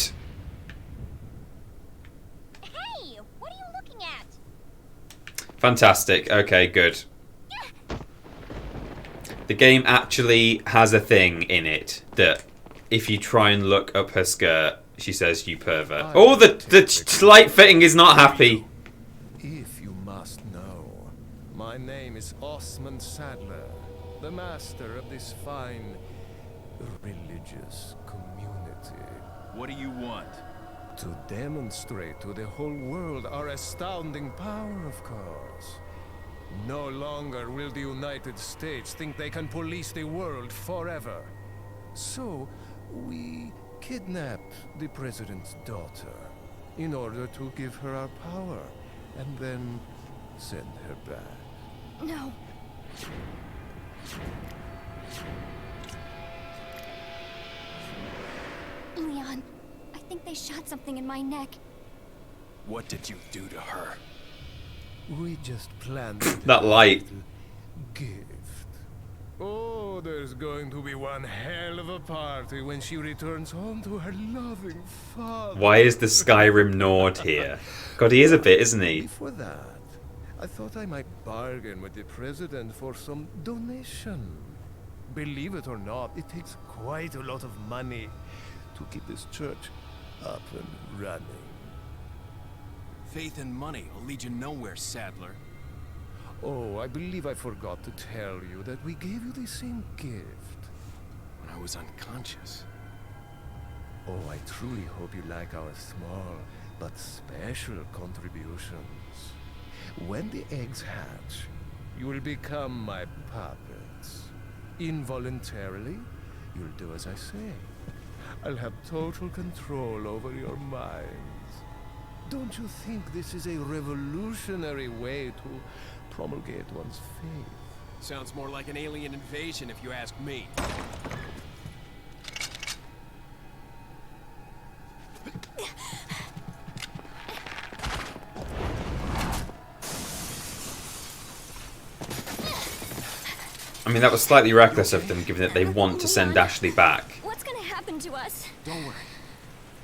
Hey, what are you looking at? Fantastic. Okay, good. The game actually has a thing in it that if you try and look up her skirt, she says you pervert. Oh, the slight fitting is not happy. If you must know, my name is Osman Sadler, the master of this fine religious community. What do you want? To demonstrate to the whole world our astounding power, of course. No longer will the United States think they can police the world forever. So, we kidnap the president's daughter in order to give her our power and then send her back. No. Leon, I think they shot something in my neck. What did you do to her? We just planned That light. gift. Oh, there's going to be one hell of a party when she returns home to her loving father. Why is the Skyrim Nord here? God, he is a bit, isn't he? Before that, I thought I might bargain with the president for some donation. Believe it or not, it takes quite a lot of money to keep this church up and running. Faith and money will lead you nowhere, Sadler. Oh, I believe I forgot to tell you that we gave you the same gift. When I was unconscious. Oh, I truly hope you like our small but special contributions. When the eggs hatch, you will become my puppets. Involuntarily, you'll do as I say. I'll have total control over your minds. Don't you think this is a revolutionary way to promulgate one's faith? Sounds more like an alien invasion if you ask me. I mean, that was slightly reckless of them, given that they want to send Ashley back. What's gonna happen to us? Don't worry.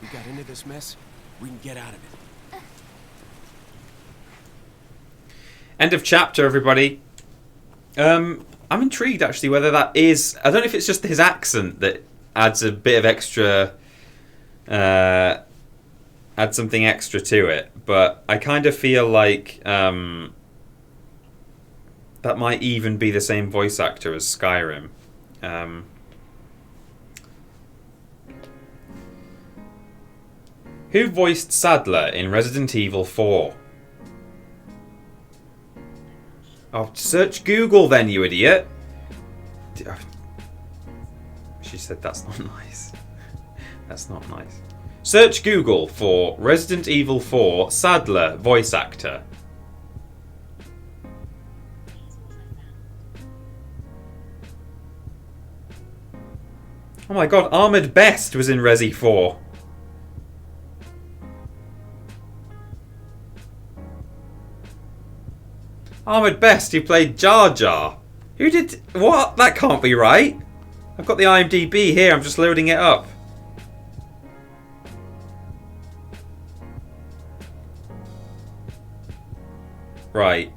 We got into this mess, we can get out of it. End of chapter, everybody. I'm intrigued, actually, whether that is... I don't know if it's just his accent that adds a bit of extra... adds something extra to it. But I kind of feel like... that might even be the same voice actor as Skyrim. Who voiced Sadler in Resident Evil 4? Oh, search Google then, you idiot. She said that's not nice. That's not nice. Search Google for Resident Evil 4 Sadler voice actor. Oh my god, Ahmed Best was in Resi 4. Ahmed Best, who played Jar Jar. Who did... What? That can't be right. I've got the IMDb here, I'm just loading it up. Right.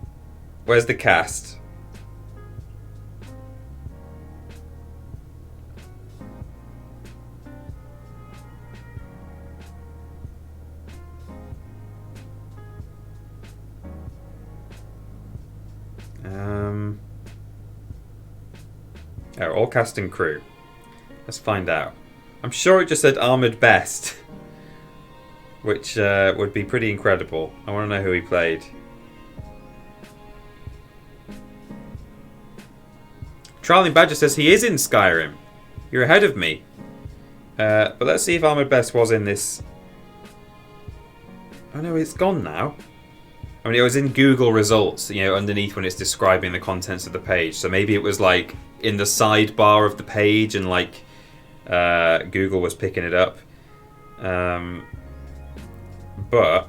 Where's the cast? Oh, all cast and crew. Let's find out. I'm sure it just said Ahmed Best, which would be pretty incredible. I want to know who he played. Charlie Badger says he is in Skyrim. You're ahead of me. But let's see if Ahmed Best was in this. Oh no, it's gone now. I mean, it was in Google results, you know, underneath when it's describing the contents of the page. So maybe it was like in the sidebar of the page and like Google was picking it up. But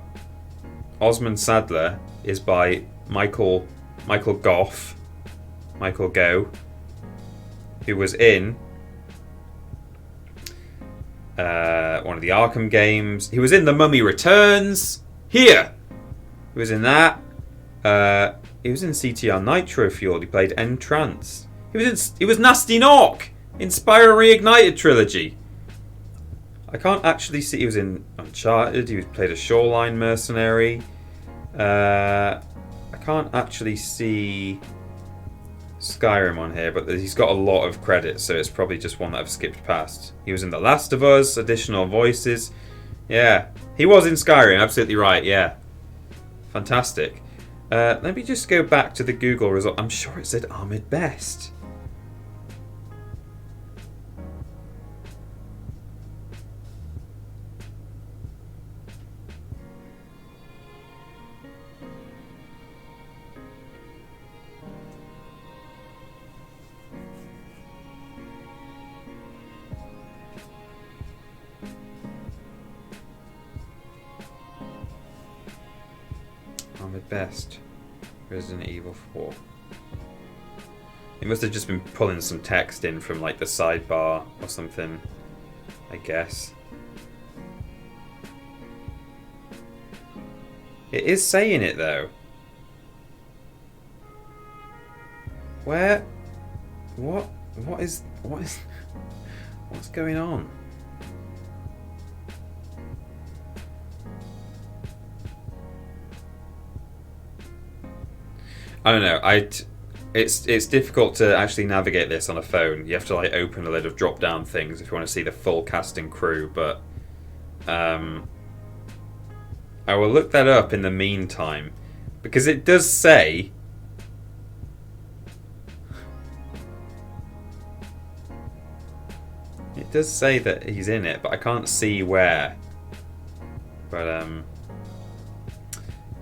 Osmond Sadler is by Michael Goff, Michael Go, who was in one of the Arkham games. He was in The Mummy Returns. He was in that. He was in CTR Nitro Fuel. He played Entrance. He was Nasty Nork in Spyro Reignited trilogy. I can't actually see. He was in Uncharted. He played a Shoreline mercenary. I can't actually see Skyrim on here, but he's got a lot of credits, so it's probably just one that I've skipped past. He was in The Last of Us, additional voices. Yeah, he was in Skyrim, absolutely right, yeah. Fantastic. Let me just go back to the Google result. I'm sure it said Ahmed Best. Ahmed Best, Resident Evil 4. He must have just been pulling some text in from like the sidebar or something, I guess. It is saying it though. Where? What's going on? I don't know. It's difficult to actually navigate this on a phone. You have to like open a load of drop-down things if you want to see the full cast and crew. But I will look that up in the meantime, because it does say that he's in it, but I can't see where. But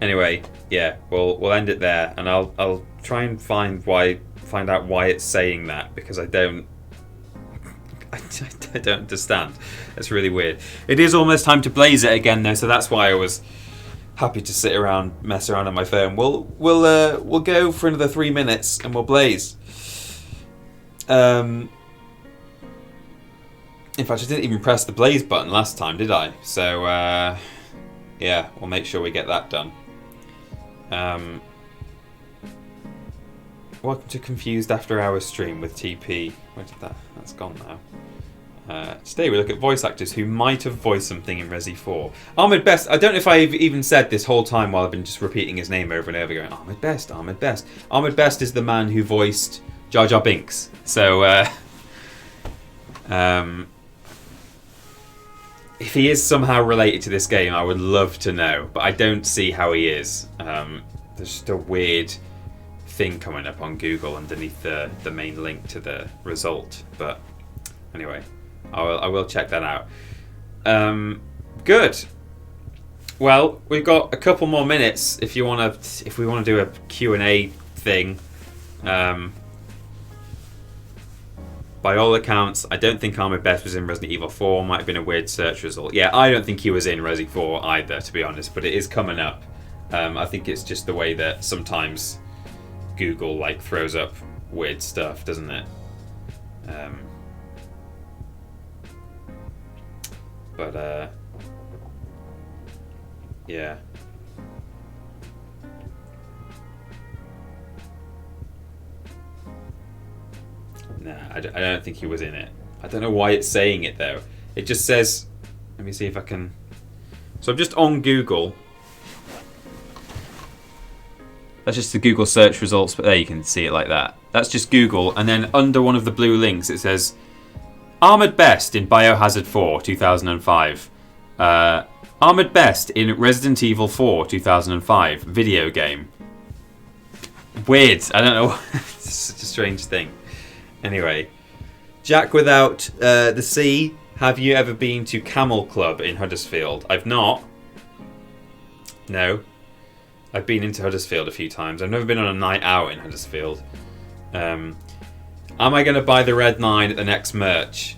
anyway, yeah, we'll end it there, and I'll try and find out why it's saying that, because I don't understand. It's really weird. It is almost time to blaze it again though, so that's why I was happy to sit around, mess around on my phone. We'll go for another 3 minutes and we'll blaze. In fact, I didn't even press the blaze button last time, did I? So yeah, we'll make sure we get that done. Welcome to Confused After Hours stream with TP. Where did that's gone now. Today we look at voice actors who might have voiced something in Resi 4. Ahmed Best, I don't know if I've even said this whole time while I've been just repeating his name over and over, going Ahmed Best, Ahmed Best. Ahmed Best is the man who voiced Jar Jar Binks. So if he is somehow related to this game, I would love to know, but I don't see how he is. There's just a weird thing coming up on Google underneath the main link to the result. But anyway, I will check that out. Good. Well, we've got a couple more minutes if we want to do a Q&A thing. By all accounts, I don't think Ahmed Best was in Resident Evil 4. Might have been a weird search result. Yeah, I don't think he was in Resi 4 either, to be honest, but it is coming up. I think it's just the way that sometimes Google like throws up weird stuff, doesn't it? But yeah. Nah, I don't think he was in it. I don't know why it's saying it though. It just says, let me see if I can. So I'm just on Google. That's just the Google search results, but there you can see it like that. That's just Google, and then under one of the blue links it says Ahmed Best in Biohazard 4 2005. Ahmed Best in Resident Evil 4 2005 video game. Weird. I don't know. It's such a strange thing. Anyway, Jack without the C. Have you ever been to Camel Club in Huddersfield? I've not. No. I've been into Huddersfield a few times. I've never been on a night out in Huddersfield. Am I going to buy the Red 9 at the next merch?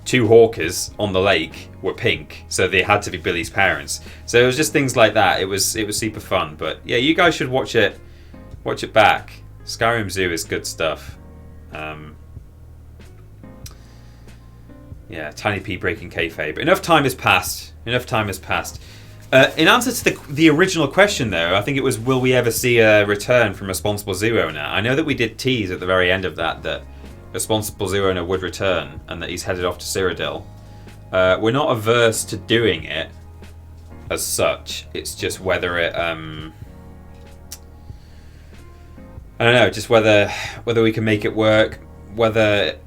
2 hawkers on the lake were pink, so they had to be Billy's parents. So it was just things like that. It was super fun. But yeah, you guys should watch it back. Skyrim Zoo is good stuff. Yeah, Tiny P breaking kayfabe. Enough time has passed. In answer to the original question, though, I think it was, will we ever see a return from Responsible Zoo Owner? I know that we did tease at the very end of that Responsible Zoo Owner would return and that he's headed off to Cyrodiil. We're not averse to doing it as such. It's just whether it... I don't know, just whether we can make it work, whether...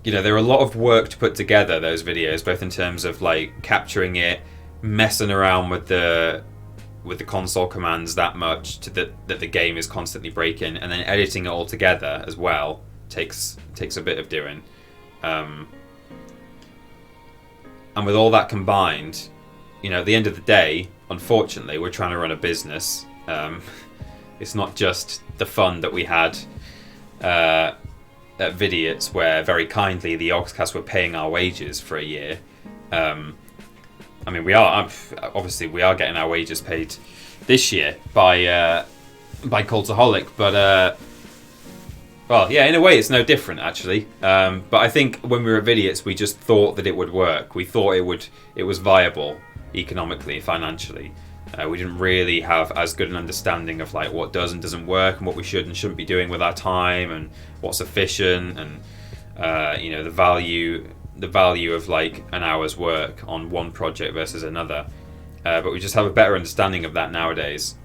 You know, there are a lot of work to put together, those videos, both in terms of like capturing it, messing around with the console commands that much that the game is constantly breaking, and then editing it all together as well takes a bit of doing. And with all that combined, you know, at the end of the day, unfortunately, we're trying to run a business. It's not just the fun that we had at Vidiots, where very kindly the Acast were paying our wages for a year. I mean, we are getting our wages paid this year by Cultaholic, but well, yeah, in a way it's no different actually. But I think when we were at Vidiots, we just thought that it would work. We thought it was viable economically, financially. We didn't really have as good an understanding of like what does and doesn't work, and what we should and shouldn't be doing with our time, and what's efficient, and you know, the value of like an hour's work on one project versus another. But we just have a better understanding of that nowadays.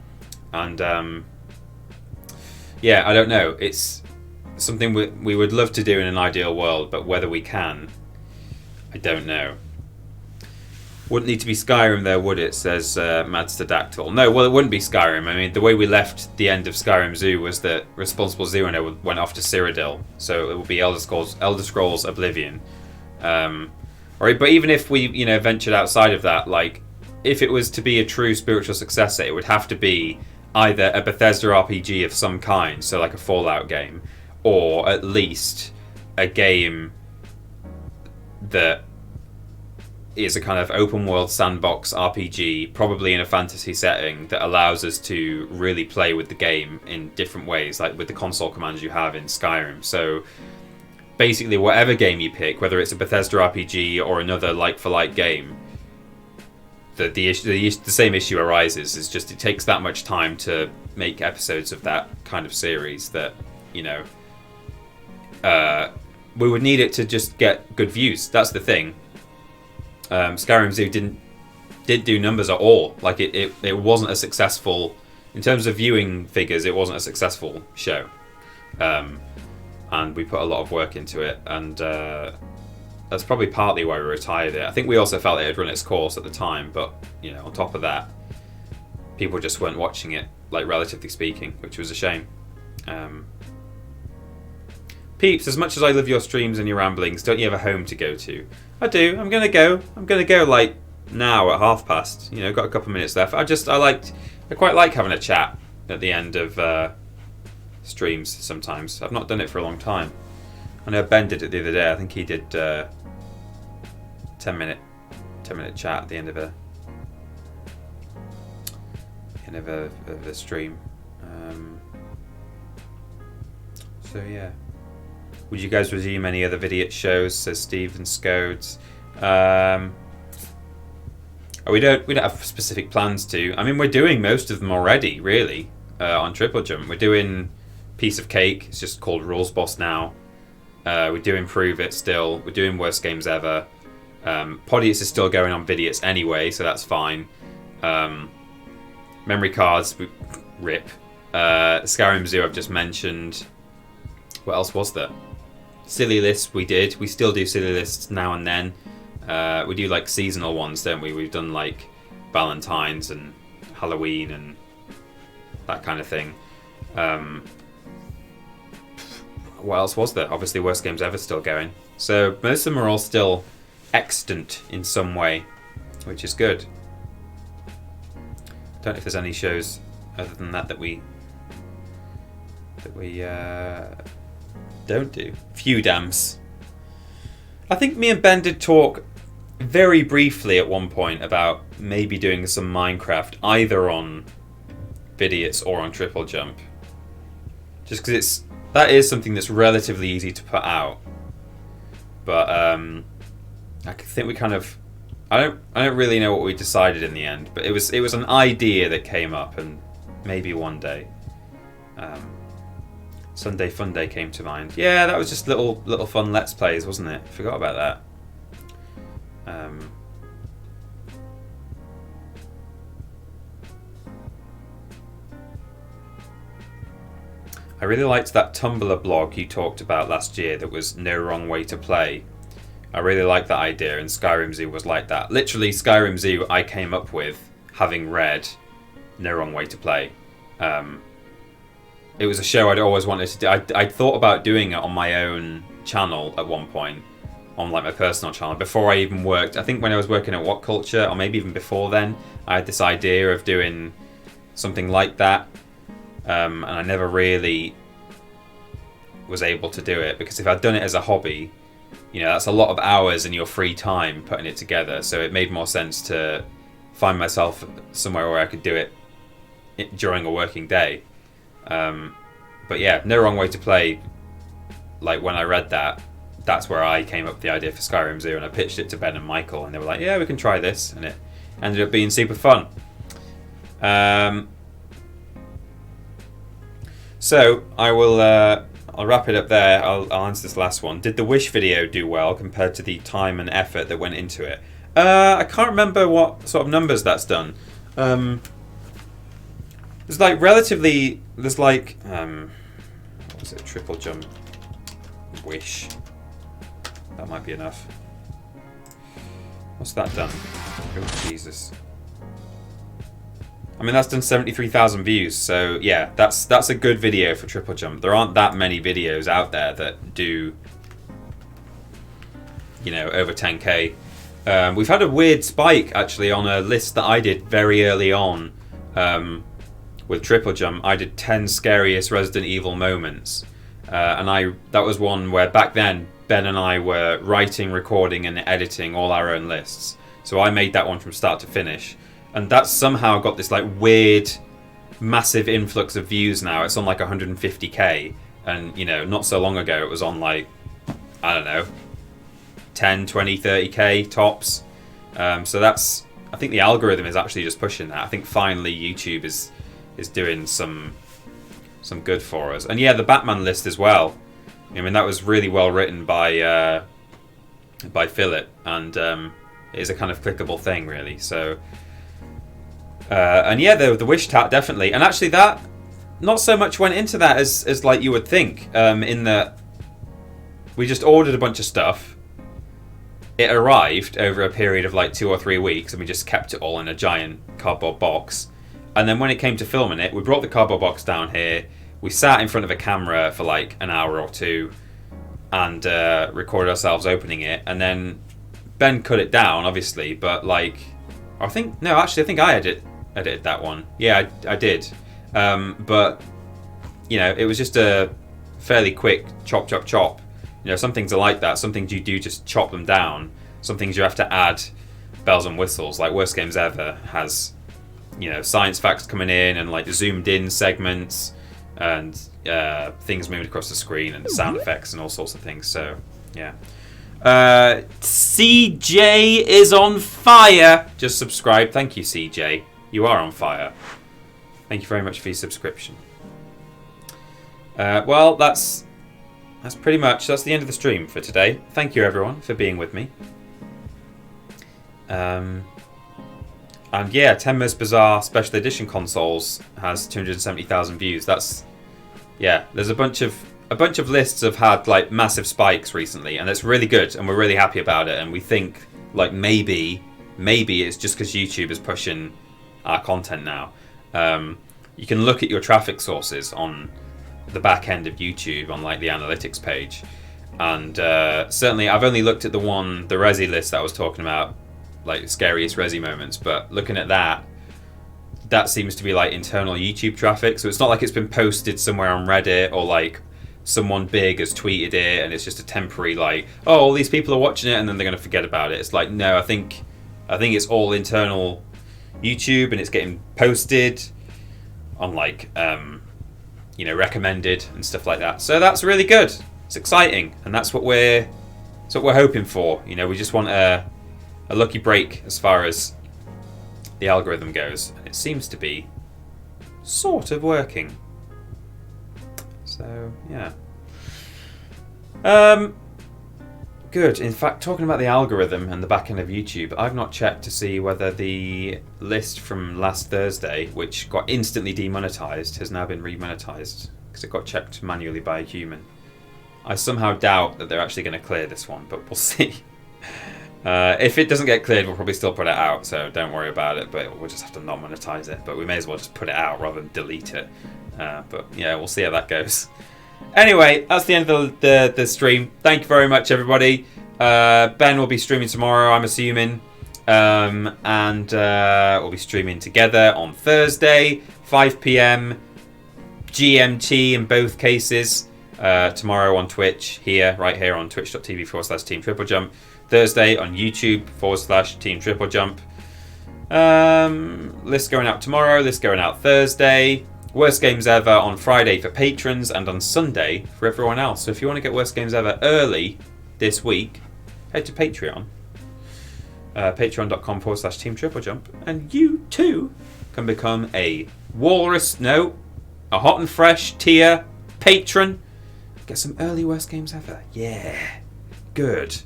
And yeah, I don't know. It's something we would love to do in an ideal world, but whether we can, I don't know. Wouldn't need to be Skyrim though, would it? Says Madstadactyl. No, well, it wouldn't be Skyrim. I mean, the way we left the end of Skyrim Zoo was that Responsible Zoo Owner went off to Cyrodiil, so it would be Elder Scrolls Oblivion. But even if we, you know, ventured outside of that, like, if it was to be a true spiritual successor, it would have to be either a Bethesda RPG of some kind, so like a Fallout game, or at least a game that is a kind of open world sandbox RPG, probably in a fantasy setting, that allows us to really play with the game in different ways, like with the console commands you have in Skyrim. So basically whatever game you pick, whether it's a Bethesda RPG or another like-for-like game, the same issue arises. It's just it takes that much time to make episodes of that kind of series that, you know, we would need it to just get good views. That's the thing. Skyrim Zoo didn't do numbers at all. Like it wasn't a successful, in terms of viewing figures, it wasn't a successful show. And we put a lot of work into it, and that's probably partly why we retired it. I think we also felt it had run its course at the time, but you know, on top of that, people just weren't watching it, like, relatively speaking, which was a shame. Peeps, as much as I love your streams and your ramblings, don't you have a home to go to? I do. I'm gonna go like now at past. You know, got a couple of minutes left. I quite like having a chat at the end of streams sometimes. I've not done it for a long time. I know Ben did it the other day. I think he did 10 minute chat at the end of a stream. So yeah. Would you guys resume any other Vidiot shows? Says Stephen Scodes. We don't have specific plans to. I mean, we're doing most of them already, really, on TripleJump. We're doing Piece of Cake. It's just called Rules Boss now. We do Improve It still. We're doing Worst Games Ever. Podius is still going on Vidiots anyway, so that's fine. Memory Cards, rip. Skyrim Zoo I've just mentioned. What else was there? Silly lists we did. We still do silly lists now and then. We do like seasonal ones, don't we? We've done like Valentine's and Halloween and that kind of thing. What else was there? Obviously Worst Games Ever still going. So most of them are all still extant in some way, which is good. Don't know if there's any shows other than that we don't do. Few dams. I think me and Ben did talk very briefly at one point about maybe doing some Minecraft either on Vidiots or on TripleJump. Just because that is something that's relatively easy to put out. But I think we kind of... I don't really know what we decided in the end, but it was an idea that came up, and maybe one day. Sunday Fun Day came to mind. Yeah, that was just little fun Let's Plays, wasn't it? Forgot about that. I really liked that Tumblr blog you talked about last year that was No Wrong Way to Play. I really liked that idea, and Skyrim Zoo was like that. Literally, Skyrim Zoo I came up with having read No Wrong Way to Play. It was a show I'd always wanted to do. I'd thought about doing it on my own channel at one point, on like my personal channel, before I even worked. I think when I was working at What Culture, or maybe even before then, I had this idea of doing something like that. And I never really was able to do it, because if I'd done it as a hobby, that's a lot of hours in your free time putting it together. So it made more sense to find myself somewhere where I could do it during a working day. But yeah, No Wrong Way to Play, like when I read that, that's where I came up with the idea for Skyrim Zoo, and I pitched it to Ben and Michael, and they were like, yeah, we can try this, and it ended up being super fun. So I'll wrap it up there. I'll answer this last one. Did the Wish video do well compared to the time and effort that went into it? I can't remember what sort of numbers that's done. There's like relatively... There's like... what was it? TripleJump Wish. That might be enough. What's that done? Oh, Jesus. I mean, that's done 73,000 views, so yeah, that's a good video for TripleJump. There aren't that many videos out there that do, over 10k. We've had a weird spike, actually, on a list that I did very early on with TripleJump. I did 10 scariest Resident Evil moments, and that was one where back then Ben and I were writing, recording, and editing all our own lists. So I made that one from start to finish. And that's somehow got this like weird, massive influx of views now. It's on like 150k. And, not so long ago it was on like, I don't know, 10, 20, 30k tops. So that's, I think the algorithm is actually just pushing that. I think finally YouTube is doing some good for us. And yeah, the Batman list as well. I mean, that was really well written by Philip. And it is a kind of clickable thing, really. So... and yeah, the Wish tat, definitely. And actually that, not so much went into that as like you would think, in that we just ordered a bunch of stuff. It arrived over a period of like 2 or 3 weeks, and we just kept it all in a giant cardboard box. And then when it came to filming it, we brought the cardboard box down here, we sat in front of a camera for like an hour or two, and recorded ourselves opening it. And then Ben cut it down, obviously, but like, I think I edited that one. Yeah, I did. But, it was just a fairly quick chop. Some things are like that. Some things you do just chop them down. Some things you have to add bells and whistles. Like Worst Games Ever has, science facts coming in and like zoomed in segments and things moving across the screen and sound effects and all sorts of things. So, yeah. CJ is on fire. Just subscribe. Thank you, CJ. You are on fire. Thank you very much for your subscription. Well, that's pretty much, that's the end of the stream for today. Thank you, everyone, for being with me. And yeah, 10 Most Bizarre Special Edition Consoles has 270,000 views. That's, yeah, there's a bunch of lists have had like massive spikes recently, and it's really good, and we're really happy about it. And we think like maybe it's just because YouTube is pushing our content now. You can look at your traffic sources on the back end of YouTube on like the analytics page, and certainly I've only looked at the Resi list that I was talking about, like scariest Resi moments, but looking at that seems to be like internal YouTube traffic, so it's not like it's been posted somewhere on Reddit or like someone big has tweeted it and it's just a temporary like, oh, all these people are watching it and then they're going to forget about it. It's like, no, I think it's all internal YouTube and it's getting posted on like recommended and stuff like that. So that's really good. It's exciting, and that's what we're hoping for. We just want a lucky break as far as the algorithm goes, and it seems to be sort of working. So yeah. Good. In fact, talking about the algorithm and the back end of YouTube, I've not checked to see whether the list from last Thursday, which got instantly demonetized, has now been remonetized, because it got checked manually by a human. I somehow doubt that they're actually going to clear this one, but we'll see. If it doesn't get cleared, we'll probably still put it out, so don't worry about it, but we'll just have to not monetize it. But we may as well just put it out rather than delete it. But yeah, we'll see how that goes. Anyway, that's the end of the stream. Thank you very much, everybody. Ben will be streaming tomorrow, I'm assuming. And we'll be streaming together on Thursday, 5 p.m. GMT in both cases. Tomorrow on Twitch, right here on twitch.tv/Team TripleJump. Thursday on YouTube /Team TripleJump. List going out tomorrow, list going out Thursday. Worst Games Ever on Friday for patrons and on Sunday for everyone else. So if you want to get Worst Games Ever early this week, head to Patreon. Patreon.com /Team TripleJump. And you too can become a hot and fresh tier patron. Get some early Worst Games Ever. Yeah. Good.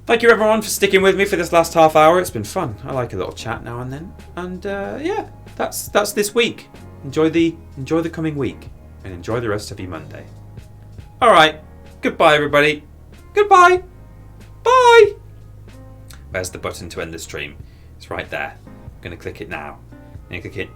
Thank you everyone for sticking with me for this last half hour. It's been fun. I like a little chat now and then. And yeah, that's this week. Enjoy the coming week. And enjoy the rest of your Monday. Alright. Goodbye everybody. Goodbye. Bye. Where's the button to end the stream? It's right there. I'm going to click it now. I'm going to click it